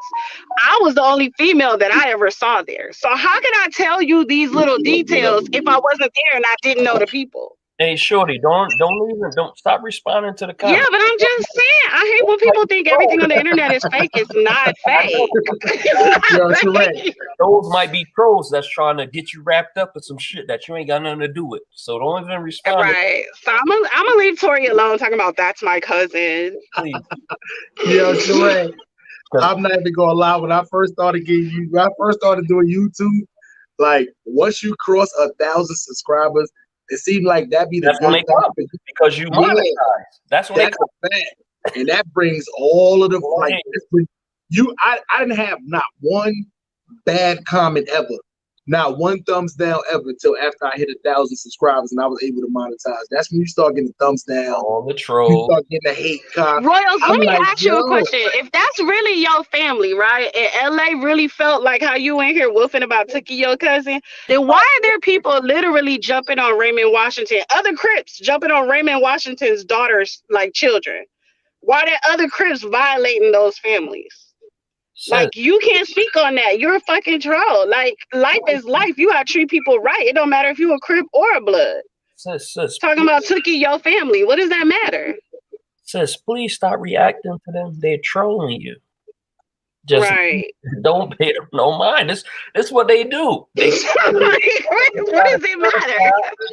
I was the only female that I ever saw there. So how can I tell you these little details if I wasn't there and I didn't know the people? Hey, shorty, don't stop responding to the Yeah, comments. but I'm just saying, I hate when people think everything on the internet is fake. It's not fake. It's Yo, not Sheree, fake. Those might be trolls that's trying to get you wrapped up in some shit that you ain't got nothing to do with. So don't even respond to Right. So I'm gonna leave Tori alone talking about that's my cousin. please. yo, Sheree. 'Cause I'm not even gonna lie. When I first started doing YouTube, like once you cross 1,000 subscribers, it seemed like that'd be the that's when good they time. come because you Yeah, monetize. That's when they that's come. a fact, and that brings all of the like. Hey, I didn't have not one bad comment ever, not one thumbs down ever until after I hit 1,000 subscribers and I was able to monetize. That's when you start getting thumbs down. all the You trolls. start getting the hate comment. Royals, I'm let me like, ask you a yo, question. If that's really your family, right? And LA really felt like how you in here woofing about Tookie, your cousin, then why are there people literally jumping on Raymond Washington, other Crips jumping on Raymond Washington's daughters like children? Why are there other Crips violating those families? Sis, Like, you can't speak on that. You're a fucking troll. Like, life is life. You gotta treat people right. It don't matter if you a Crip or a Blood. sis, Talking about Tookie, your family. What does that matter? please stop reacting to them. They're trolling you. Just Right. don't pay them no mind. This is what they do. They What does it matter?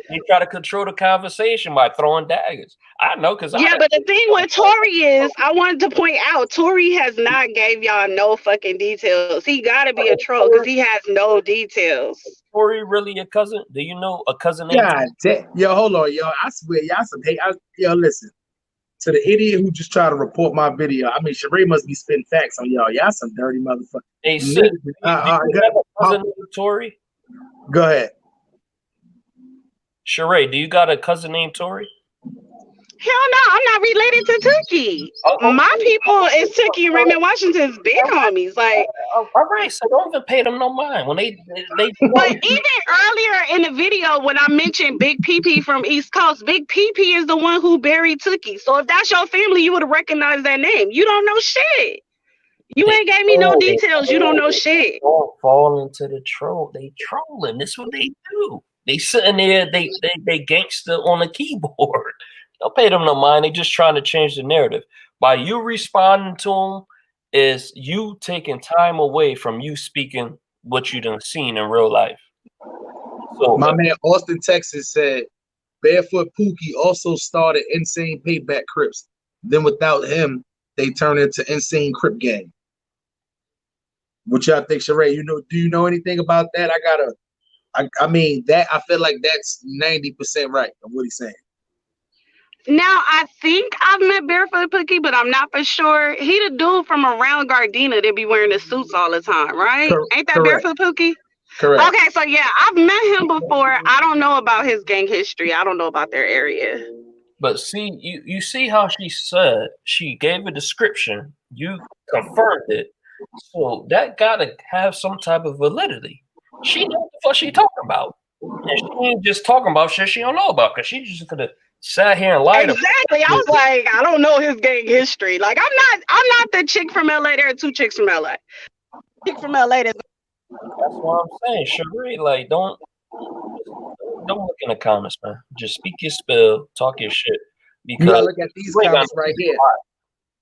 They try to control the conversation by throwing daggers. I know because Yeah, but the thing with Tory is, I wanted to point out, Tory has not gave y'all no fucking details. He gotta be a troll because he has no details. Tory really your cousin? Do you know a cousin named God damn. Yo, hold on, yo. I swear, y'all some hate. Yo, listen. To the idiot who just tried to report my video, I mean, Sheree must be spitting facts on y'all. Y'all some dirty motherfuckers. Hey, sis, Niggas- do you have a cousin named Tory? Go ahead. Sheree, do you got a cousin named Tory? Hell no, I'm not related to Tookie. Oh, My people is Tookie and Raymond Washington's big homies. Like, all right, so don't even pay them no mind when they but even earlier in the video when I mentioned Big PP from East Coast, Big PP is the one who buried Tookie. So if that's your family, you would have recognized that name. You don't know shit. You ain't gave me no details. You don't know shit. Don't fall into the troll. They trolling. That's what they do. They sitting there, they gangster on the keyboard. Don't pay them no mind. They just trying to change the narrative. By you responding to them is you taking time away from you speaking what you done seen in real life. So My man Austin, Texas said Barefoot Pookie also started Insane Payback Crips. Then without him, they turned into Insane Crip Gang. What y'all think, Sheree? Do you know anything about that? I mean that I feel like that's 90% right of what he's saying. Now I think I've met Barefoot Pookie, but I'm not for sure. He the dude from around Gardena that be wearing the suits all the time, right? Ain't that Correct. Barefoot Pookie? Correct. Okay, so yeah, I've met him before. I don't know about his gang history. I don't know about their area. but see, you see how she said she gave a description, you confirmed it. So that gotta have some type of validity. She knows what the fuck she talking about. And she ain't just talking about shit she don't know about, because she just could have sat here and lied about Exactly. I was like, I don't know his gang history. Like, I'm not the chick from LA. There are two chicks from LA. Chick from LA. That's what I'm saying. Sheree, like, don't look in the comments, man. Just speak your spill, talk your shit. You gotta Because look at these comments right here.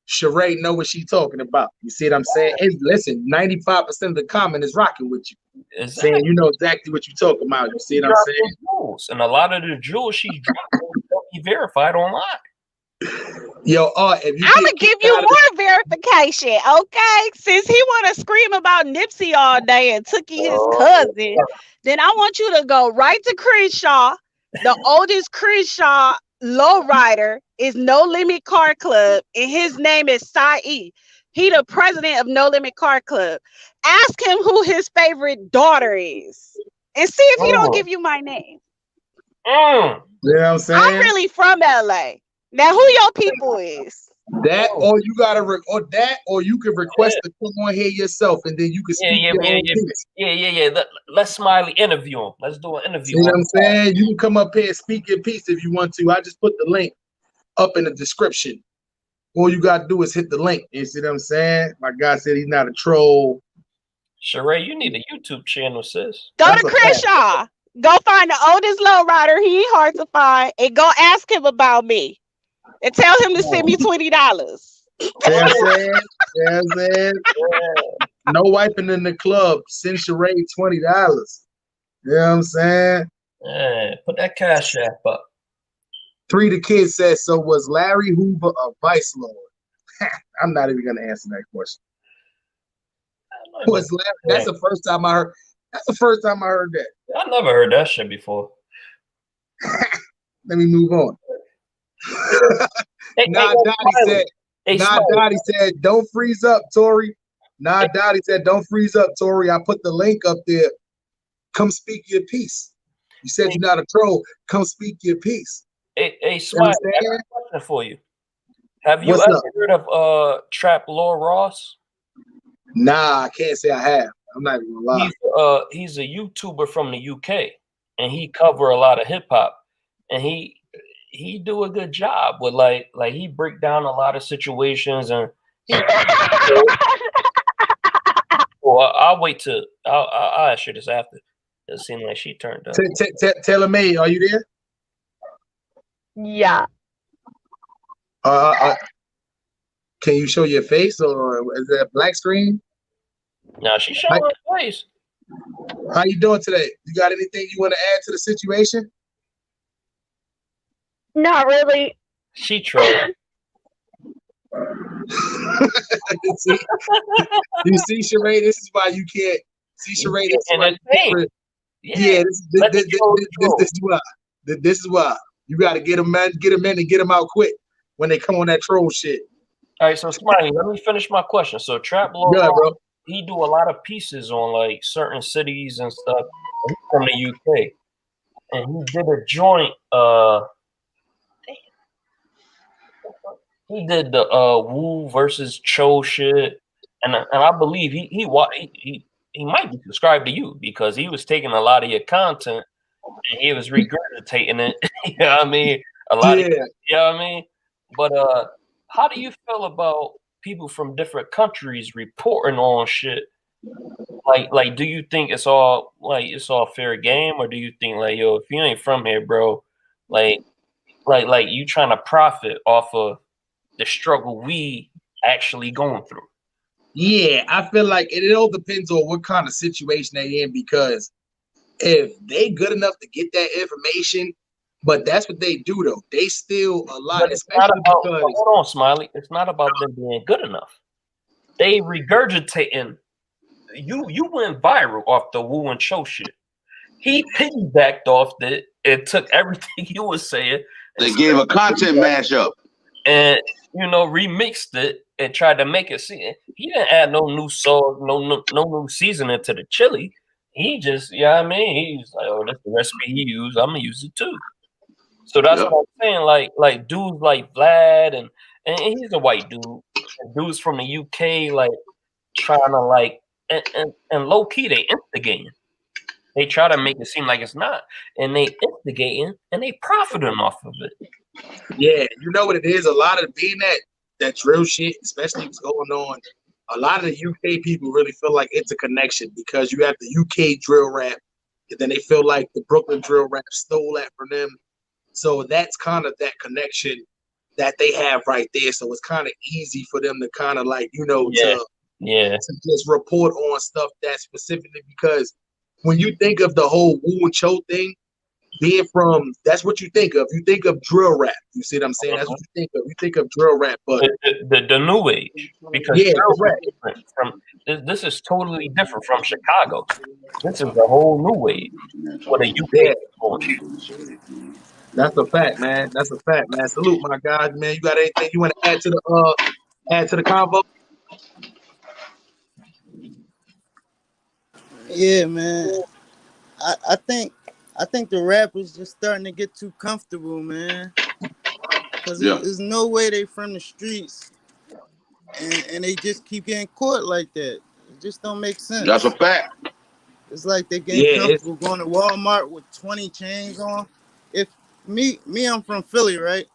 Sheree know what she talking about. You see what I'm saying? And listen, 95% of the comment is rocking with you. exactly. Saying you know exactly what you're talking about. You see what I'm saying? Jewels. And a lot of the jewels she's dropping don't be verified online. Yo, if you I'm gonna give you more verification, okay? Since he want to scream about Nipsey all day and Tookie his cousin, then I want you to go right to Crenshaw. The oldest Crenshaw lowrider is No Limit Car Club, and his name is Saeed. He the president of No Limit Car Club. Ask him who his favorite daughter is, and see if he don't give you my name. You know what I'm saying? I'm really from LA. Now, who your people is? That, or you gotta, or you can request to come on here yourself, and then you can speak your own piece. Yeah. Let's Smiley interview him. Let's do an interview. You know what I'm saying? You can come up here and speak your piece if you want to. I just put the link up in the description. All you gotta do is hit the link. You see what I'm saying? My guy said he's not a troll. Sheree, you need a YouTube channel, sis. Go to Crenshaw. Go find the oldest lowrider. He ain't hard to find, and go ask him about me, and tell him to send me $20. See what I'm saying? See what I'm saying? No wiping in the club. Send Sheree $20. You know what I'm saying? Yeah, put that cash app up. 3 the kid says, so was Larry Hoover a vice lord? I'm not even gonna answer that question. Was Larry, that's the first time I heard. That's the first time I heard that. I never heard that shit before. Let me move on. Dottie said, don't freeze up, Tori. Dottie said, don't freeze up, Tori. I put the link up there. Come speak your piece. You said you're not a troll. Come speak your piece. Hey, Smiley, I got a question for you. Have you ever heard of Trap Lord Ross? Nah, I can't say I have. I'm not even gonna lie. He's a YouTuber from the UK, and he cover a lot of hip hop, and he do a good job with like he break down a lot of situations, and well, I'll wait till I'll ask you this after. It seemed like she turned up. Taylor May, are you there? Yeah. Can you show your face, or is that a black screen? No, she's showing her face. How you doing today? You got anything you want to add to the situation? Not really. She trolled. You see, Sheree, this is why you can't see, Sheree. This is why this is why you got to get them in and get them out quick when they come on that troll shit. All right, so Smiley, let me finish my question. So Trap Lord, he do a lot of pieces on like certain cities and stuff. He's from the UK, and he did a joint. He did the Wu versus Cho shit, and I believe he might be subscribed to you because he was taking a lot of your content and he was regurgitating it. You know what I mean? A lot of, you know what I mean? But how do you feel about people from different countries reporting on shit? Like, do you think it's all fair game, or do you think like, yo, if you ain't from here, bro, like you trying to profit off of the struggle we actually going through? Yeah, I feel like it all depends on what kind of situation they in, because if they good enough to get that information, but that's what they do though. They steal a lot, especially because hold on, Smiley. It's not about them being good enough. They regurgitating. You went viral off the Wu and Cho shit. He piggybacked off that and took everything you were saying. They gave a content mashup and remixed it and tried to make it see. He didn't add no new sauce, no new seasoning to the chili. He just, you know what I mean? He's like, oh, that's the recipe he used. I'm gonna use it too. So that's what I'm saying. Like dudes like Vlad and he's a white dude. And dudes from the UK, like trying to like and low key they instigating. They try to make it seem like it's not, and they instigating and they profiting off of it. Yeah, you know what it is. A lot of being that drill shit, especially what's going on. A lot of the UK people really feel like it's a connection because you have the UK drill rap, and then they feel like the Brooklyn drill rap stole that from them. So that's kind of that connection that they have right there. So it's kind of easy for them to kind of like, to just report on stuff that specifically, because when you think of the whole Wu and Cho thing, being from, that's what you think of. You think of drill rap. You see what I'm saying? That's what you think of. You think of drill rap, but the new age, because drill rap is different from this is totally different from Chicago. This is the whole new age. What a UK. That's a fact, man. That's a fact, man. Salute, my guys, man. You got anything you want to add to the convo? Yeah, man. I think the rappers just starting to get too comfortable, man. Because there's no way they from the streets and they just keep getting caught like that. It just don't make sense. That's a fact. It's like they getting comfortable going to Walmart with 20 chains on. If me, I'm from Philly, right?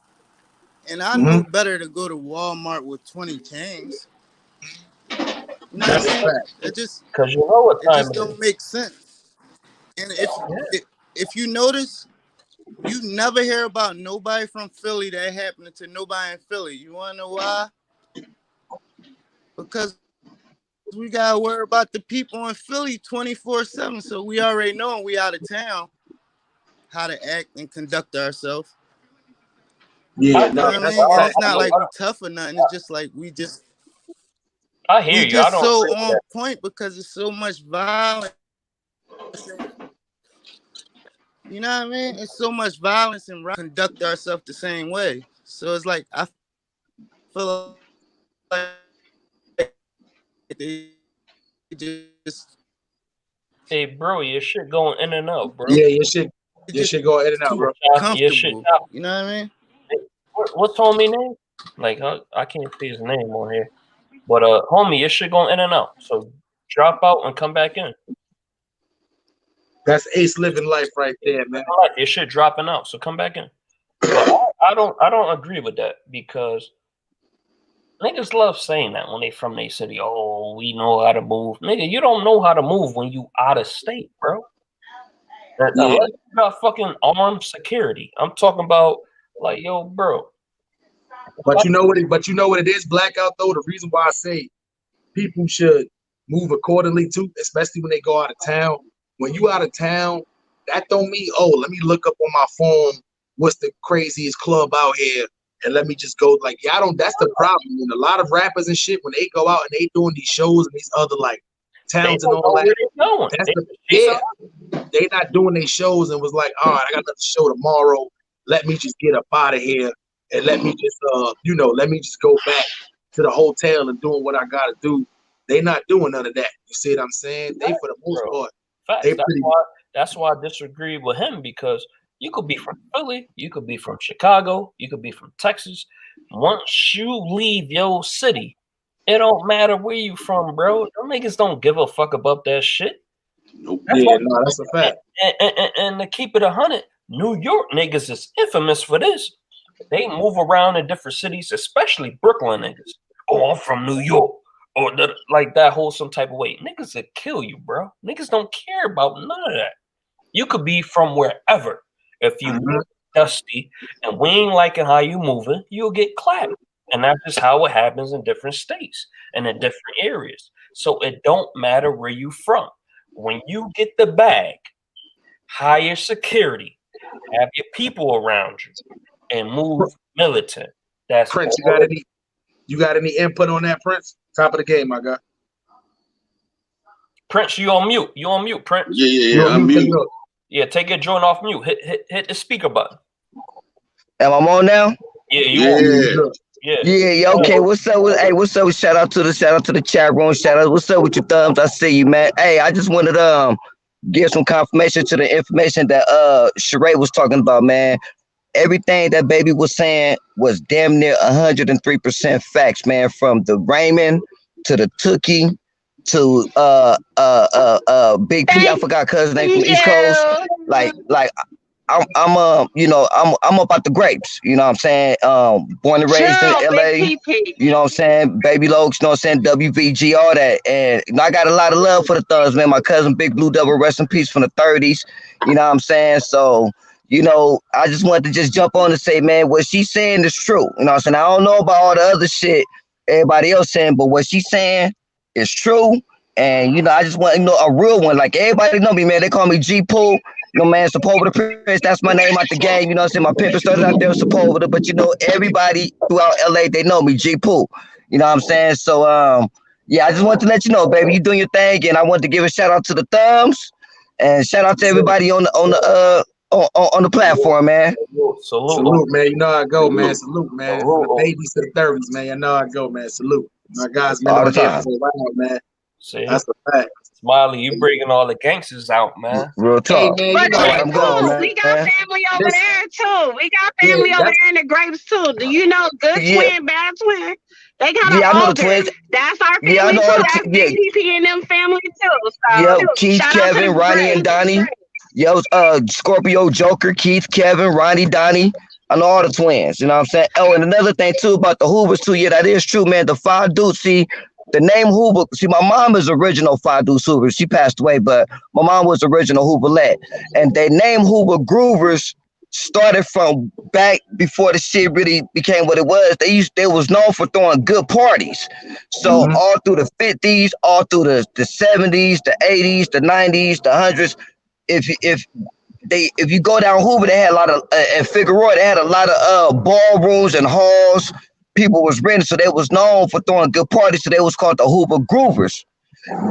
And I know better to go to Walmart with 20 chains. That's a fact. It just because you know what time it just don't make sense. And if you notice, you never hear about nobody from Philly that happened to nobody in Philly. You wanna know why? Because we gotta worry about the people in Philly 24/7. So we already know when we out of town how to act and conduct ourselves. Yeah, You no, know what I that's mean? a And fact. it's not like we tough or nothing. It's just like we hear you. I don't so agree with on that. point because it's so much violence. You know what I mean? It's so much violence and conduct ourselves the same way. So it's like I feel like they just Hey, bro, your shit going in and out, bro. Yeah, your shit go in and out, too bro. Your shit comfortable. out. You know what I mean? What's homie name? Like, I can't see his name on here. But homie, your shit going in and out. So drop out and come back in. That's Ace living life right there, man. Your shit dropping out. So come back in. But I don't agree with that because niggas love saying that when they from their city. Oh, we know how to move. Nigga, you don't know how to move when you out of state, bro. Unless you got fucking armed security. I'm talking about like, yo, bro. But you know what it is, Blackout, though. The reason why I say people should move accordingly too, especially when they go out of town. When you out of town, that don't mean, oh, let me look up on my phone what's the craziest club out here and let me just go. Like, yeah, that's the problem. And a lot of rappers and shit, when they go out and they doing these shows and these other like towns and all that, they not doing their shows and was like, all right, I got another show tomorrow. Let me just get up out of here and let me just let me just go back to the hotel and doing what I gotta do. They not doing none of that. You see what I'm saying? They, for the most part, facts. That's why I disagree with him, because you could be from Philly, you could be from Chicago, you could be from Texas. Once you leave your city, it don't matter where you from, bro. Them niggas don't give a fuck about that shit. Nope. That's a fact. And to keep it 100, New York niggas is infamous for this. They move around in different cities, especially Brooklyn niggas. Oh, I'm from New York. Or like that whole some type of way. Niggas will kill you, bro. Niggas don't care about none of that. You could be from wherever. If you move dusty and we ain't liking how you moving, you'll get clapped. And that's just how it happens in different states and in different areas. So it don't matter where you from. When you get the bag, hire security, have your people around you, and move militant. That's Prince. You got any input on that, Prince? Top of the game, my guy. Prince, you on mute. You on mute, Prince. Yeah. I'm mute. Yeah, take your joint off mute. Hit the speaker button. Am I on now? Yeah, you on. Yeah. Okay. What's up? What's up? Shout out to the chat room. What's up with your thumbs? I see you, man. Hey, I just wanted to give some confirmation to the information that Sheree was talking about, man. Everything that Baby was saying was damn near 103% facts, man. From the Raymond to the Tookie to Big P. I forgot cousin name from East Coast. Like I'm up out the grapes. You know what I'm saying? Born and raised in LA. You know what I'm saying? Baby Lokes, you know what I'm saying? WVG, all that. And I got a lot of love for the thugs, man. My cousin Big Blue Double, rest in peace, from the 30s. You know what I'm saying? So, I just wanted to just jump on and say, man, what she's saying is true. You know what I'm saying? I don't know about all the other shit everybody else saying, but what she's saying is true. And, I just want, a real one. Like, everybody know me, man. They call me G-Pool. Man, Sepulveda Prince, that's my name out the game. You know what I'm saying? My pimpin' started out there with Sepulveda, but everybody throughout LA, they know me, G-Pool. You know what I'm saying? So, I just wanted to let you know, baby, you doing your thing, and I wanted to give a shout out to the thumbs, and shout out to everybody on the platform, man. Salute, man. You know how I go, man. Salute, man. From the babies to the 30s, man. You know how I go, man. Salute. My guys, man, all the time. For a while, man. See? That's a fact. Smiley, you bringing all the gangsters out, man. Real talk. Hey, man, I'm going, man. We got family over there too. We got family over there in the grapes too. Do you know Good Twin, Bad Twin? They kind of I know the older. twins. That's our family too. That's BPP and them family too. So, Keith, Kevin, Ronnie, and Donnie. Scorpio, Joker, Keith, Kevin, Ronnie, Donnie. I know all the twins. You know what I'm saying? Oh, and another thing too about the Hoovers too. Yeah, that is true, man. The 5 Doozy the name Hoover. See, my mom is original Five Deuce Hoover. She passed away, but my mom was original Hooverlet, and they name Hoover Groovers started from back before the shit really became what it was. They was known for throwing good parties. So all through the 50s, all through the 70s, the 80s, the 90s, the 100s. If you go down Hoover, they had a lot of and Figueroa, they had a lot of ballrooms and halls. People was renting, so they was known for throwing good parties. So they was called the Hoover Groovers.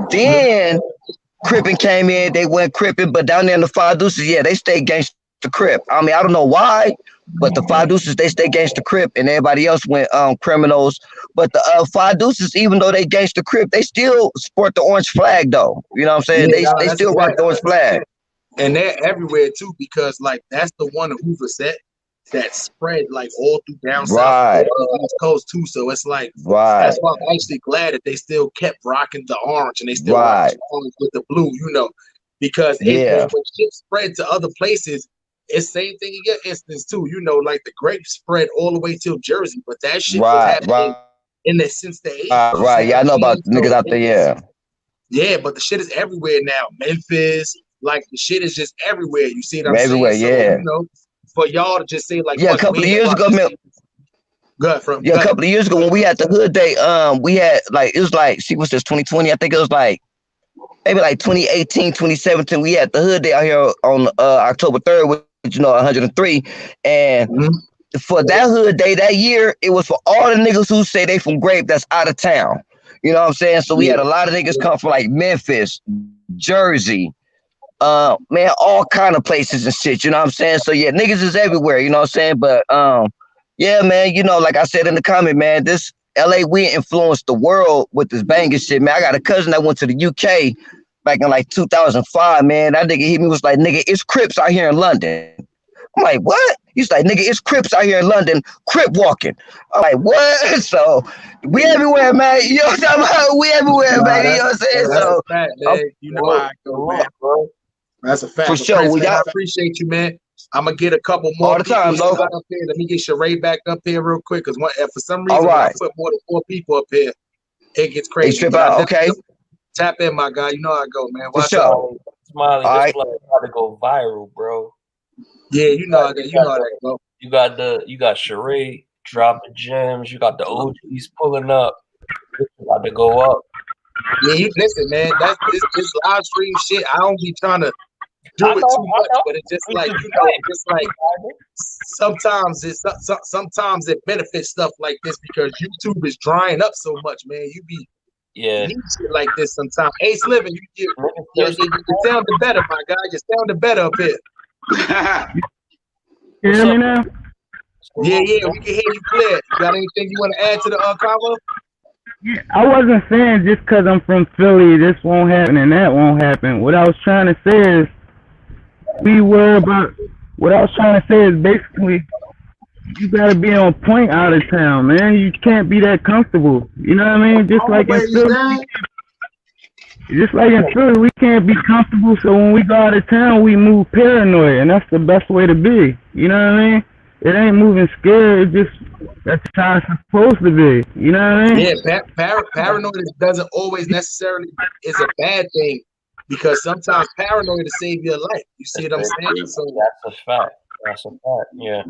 Then Crippin came in, they went Crippin, but down there in the Five Deuces, yeah, they stayed gangsta Crip. I mean, I don't know why, but the Five Deuces, they stay gangsta Crip, and everybody else went criminals. But the Five Deuces, even though they gangsta Crip, they still sport the orange flag though. You know what I'm saying? Yeah, they still rock the orange flag. And they're everywhere too, because like that's the one Hoover set that spread like all through down south, East Coast too. So it's like that's why I'm actually glad that they still kept rocking the orange and they still rock the orange with the blue, you know, because when shit spread to other places, it's same thing in your instance too. You know, like the grape spread all the way till Jersey, but that shit was happening in the since the 80s. Yeah, I know about niggas out there. Yeah, but the shit is everywhere now. Memphis, like the shit is just everywhere. You see what I'm everywhere, saying? Yeah. So, you know, for y'all to just say like, a couple of years ago, man. A couple of years ago when we had the hood day, we had like it was like what's this 2020? I think it was like maybe like 2018, 2017. We had the hood day out here on October 3rd, which 103, and for that hood day that year, it was for all the niggas who say they from Grape that's out of town. You know what I'm saying? So we had a lot of niggas come from like Memphis, Jersey, man, all kind of places and shit. You know what I'm saying? So yeah, niggas is everywhere. You know what I'm saying? But yeah, man. You know, like I said in the comment, man, this LA we influenced the world with this banging shit, man. I got a cousin that went to the UK back in like 2005, man. That nigga hit me was like, nigga, it's Crips out here in London. I'm like, what? He's like, nigga, it's Crips out here in London, Crip walking. I'm like, what? So we everywhere, man. You know what I'm talking about? We everywhere, man. You know what I'm saying? That's so a fact, man. You know how I go, man. That's a fact. For sure. I appreciate you, man. I'm gonna get a couple more all the time, up here. Let me get Sheree back up here real quick, because for some reason, when I put more than 4 people up here, it gets crazy. Trip out, okay. Tap in, my guy. You know how I go, man. For sure. Smiley, this like how to go viral, bro. Yeah, you know how that go. You got Sheree dropping gems. You got the OGs pulling up. It's about to go up. Yeah, listen, man. That's this live stream shit. I don't be trying to do it too much, but it's just like just like sometimes it benefits stuff like this because YouTube is drying up so much, man. You need shit like this sometimes. Ace Living, you sounded better, my guy. You sounded better up here. You hear me now? Yeah, we can hear you clear. You got anything you want to add to the convo? Yeah, I wasn't saying just because I'm from Philly, this won't happen and that won't happen. What I was trying to say is, what I was trying to say is basically, you gotta be on point out of town, man. You can't be that comfortable. You know what I mean? Just like in Philly, we can't be comfortable. So when we go out of town, we move paranoid, and that's the best way to be. You know what I mean? It ain't moving scared. It just that's how it's supposed to be. You know what I mean? Yeah, paranoid doesn't always necessarily is a bad thing, because sometimes paranoid will save your life. You see what I'm saying? So that's a fact. That's a fact. Yeah.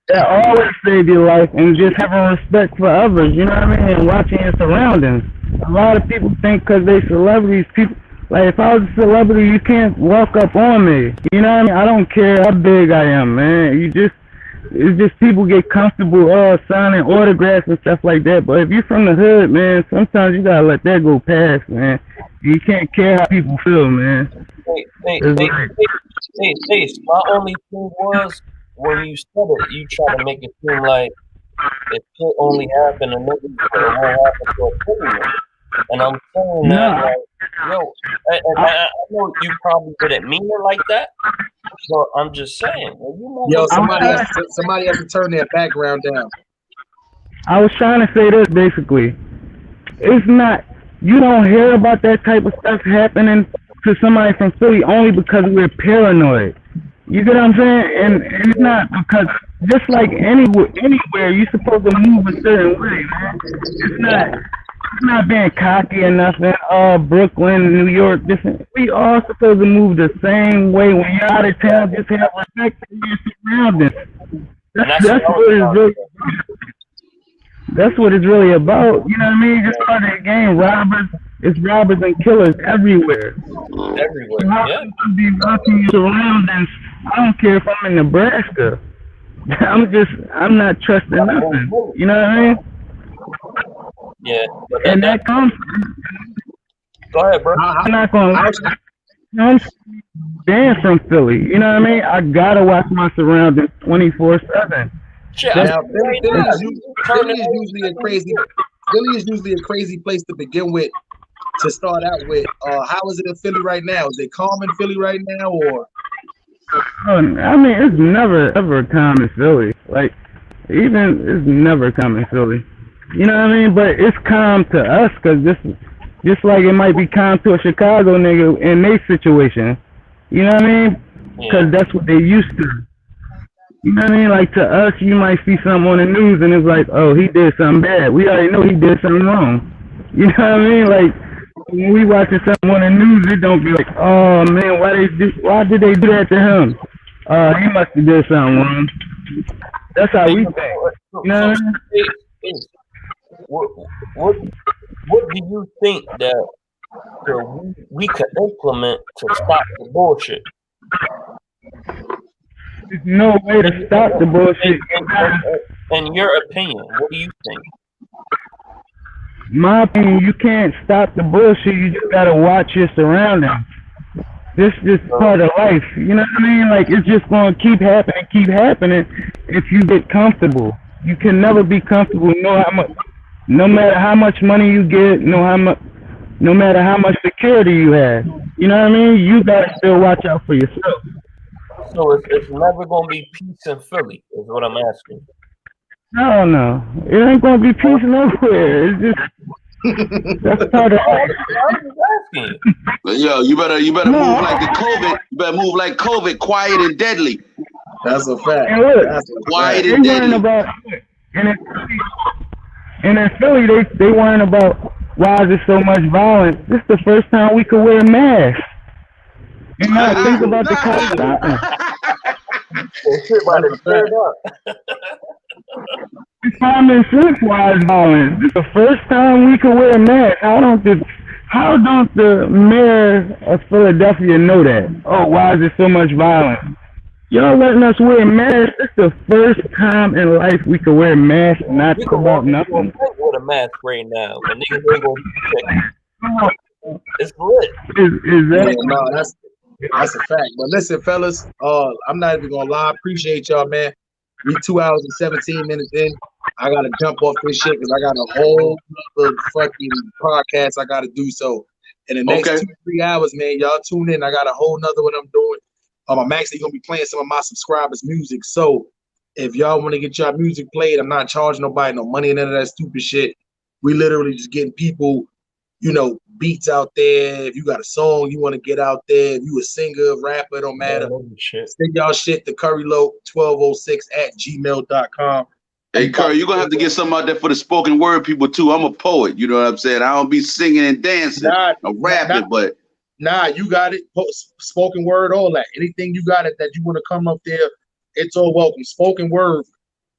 That always save your life, and just having respect for others. You know what I mean? And watching your surroundings. A lot of people think because they celebrities, people. Like, if I was a celebrity, you can't walk up on me. You know what I mean? I don't care how big I am, man. It's just people get comfortable signing autographs and stuff like that. But if you're from the hood, man, sometimes you gotta let that go past, man. You can't care how people feel, man. Hey, my only thing was, when you said it, you try to make it seem like it could only happen to niggas, but it won't happen to a criminal. And I'm saying that, like, yo, I know you probably didn't mean it like that, but I'm just saying. Somebody has to turn their background down. I was trying to say this, basically. It's not, you don't hear about that type of stuff happening to somebody from Philly only because we're paranoid. You get what I'm saying? And it's not because just like anywhere, you're supposed to move a certain way, man. It's not being cocky or nothing. Oh, Brooklyn, New York, different. We all supposed to move the same way. When you're out of town, just have respect for your surroundings. That's what it's really. That's what it's really about. You know what I mean? Just part of the game. It's robbers and killers everywhere. Everywhere. So how can you be watching your surroundings? I don't care if I'm in Nebraska. I'm not trusting nothing. You know what I mean? Yeah. And that comes. Go ahead, bro. I'm not gonna. I'm staying from Philly. You know what I mean? I gotta watch my surroundings 24/7. Now, Philly is usually a crazy place to begin with. To start out with, how is it in Philly right now? Is it calm in Philly right now, or? I mean, it's never ever calm in Philly. Like, it's never calm in Philly. You know what I mean? But it's calm to us because just like it might be calm to a Chicago nigga in their situation. You know what I mean? Because that's what they used to. You know what I mean? Like, to us, you might see something on the news and it's like, oh, he did something bad. We already know he did something wrong. You know what I mean? Like, when we watching something on the news, it don't be like, oh man, why did they do that to him? He must have did something wrong. That's how we think. You know what I mean? What do you think that we could implement to stop the bullshit? There's no way to stop the bullshit. In your opinion, what do you think? My opinion, you can't stop the bullshit. You just gotta watch your surroundings. This is part of life. You know what I mean? Like, it's just gonna keep happening if you get comfortable. You can never be comfortable. No matter how much money you get, no matter how much security you have. You know what I mean? You gotta still watch out for yourself. So it's never gonna be peace in Philly, is what I'm asking. No. It ain't gonna be peace nowhere. It's just that's part of life. Yo, you better move like the COVID. You better move like COVID, quiet and deadly. That's a fact. And look, Quiet and deadly. And in Philly, they worrying about why is there so much violence. This is the first time we could wear masks. And now think about the common sense-wise violence. This is the first time we could wear masks. How don't the mayor of Philadelphia know that? Oh, why is there so much violence? Y'all letting us wear masks. It's the first time in life we could wear masks and not talk about nothing. With a mask right now, and niggas ain't gonna check. It's lit. No, that's a fact. But listen, fellas, I'm not even gonna lie. I appreciate y'all, man. We 2 hours and 17 minutes in. I gotta jump off this shit because I got a whole other fucking podcast I gotta do. So in the next 2-3 hours, man, y'all tune in. I got a whole nother one I'm doing. I'm actually gonna be playing some of my subscribers' music. So if y'all want to get your music played, I'm not charging nobody no money and none of that stupid shit. We literally just getting people, beats out there. If you got a song you want to get out there, if you a singer, rapper, don't matter. Send y'all shit to currylow1206@gmail.com. Hey, Curry, you're going to have to get something out there for the spoken word people, too. I'm a poet, you know what I'm saying? I don't be singing and dancing. I'm rapping, but... Nah, you got it. Spoken word, all that. Anything you got it that you want to come up there, it's all welcome. Spoken word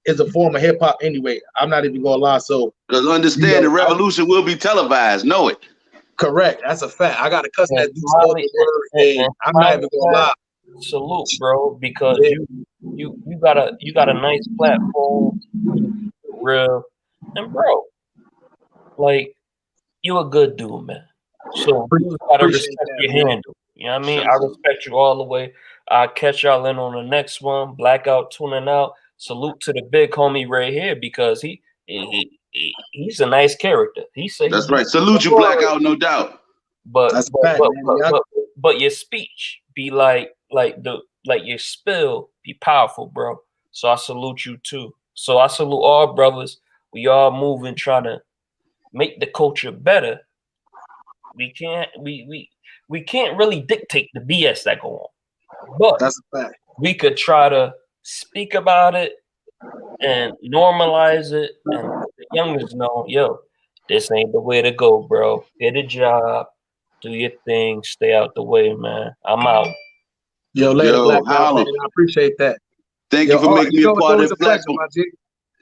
is a form of hip-hop anyway. I'm not even going to lie. So, because understand the revolution will be televised. Know it. Correct. That's a fact. I got a cousin that do spoken word, and I'm not even going to lie. Salute, bro, because you got a nice platform, real, and bro, like, you a good dude, man. So you gotta respect your handle. You know what I mean? I respect you all the way. I'll catch y'all in on the next one. Blackout tuning out. Salute to the big homie right here because he's a nice character. That's right. Salute you, Blackout, no doubt. But your speech be like your spill be powerful, bro. So I salute you too. So I salute all brothers. We all moving, trying to make the culture better. We can't really dictate the BS that go on, but that's a fact. We could try to speak about it and normalize it, and the youngers know, yo, this ain't the way to go, bro. Get a job, do your thing, stay out the way, man. I'm out. Yo, later, Yo, Black Dog, man. Harlem, I appreciate that. thank you Yo, for Art, making you me a know it's part of always the a pleasure, platform. my G.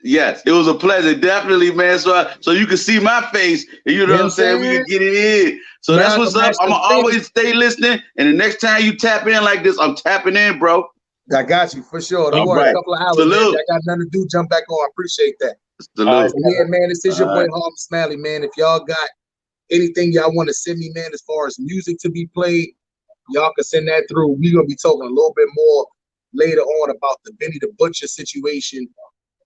Yes, it was a pleasure, definitely, man. So you can see my face, and you know what I'm saying. We can get it in. So that's what's up. I'm gonna always stay listening, and the next time you tap in like this, I'm tapping in, bro. I got you for sure. Don't All worry, right. a couple of hours, Salute. man. I got nothing to do. Jump back on. I appreciate that. Salute. Yeah, man. This is your All boy right. Harlem Smiley, man. If y'all got anything y'all want to send me, man, as far as music to be played, y'all can send that through. We're gonna be talking a little bit more later on about the Benny the Butcher situation.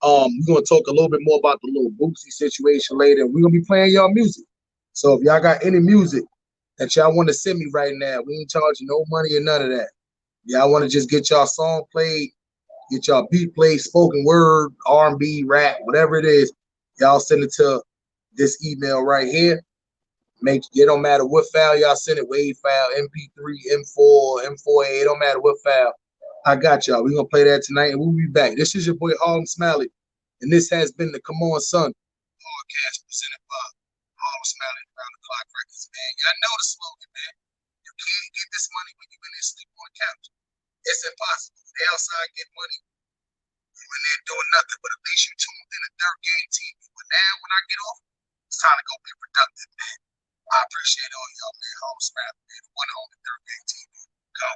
We're gonna talk a little bit more about the little Boosie situation later. We're gonna be playing y'all music. So if y'all got any music that y'all want to send me right now, we ain't charging no money or none of that. Y'all want to just get y'all song played, get y'all beat played, spoken word, R&B, rap, whatever it is, y'all send it to this email right here. It don't matter what file y'all send it, WAV file, MP3, M4, M4A, it don't matter what file. I got y'all. We're gonna play that tonight and we'll be back. This is your boy Harlem Smiley, and this has been the Come On Son podcast presented by Harlem Smiley Around the Clock Records, man. Y'all know the slogan, man. You can't get this money when you in there sleep on the couch. It's impossible. They outside get money, you in there doing nothing, but at least you tuned in to Dirt Game TV. But now when I get off, it's time to go be productive, man. I appreciate all y'all, man. Harlem Smiley, man. One home to Dirt Game TV. Go.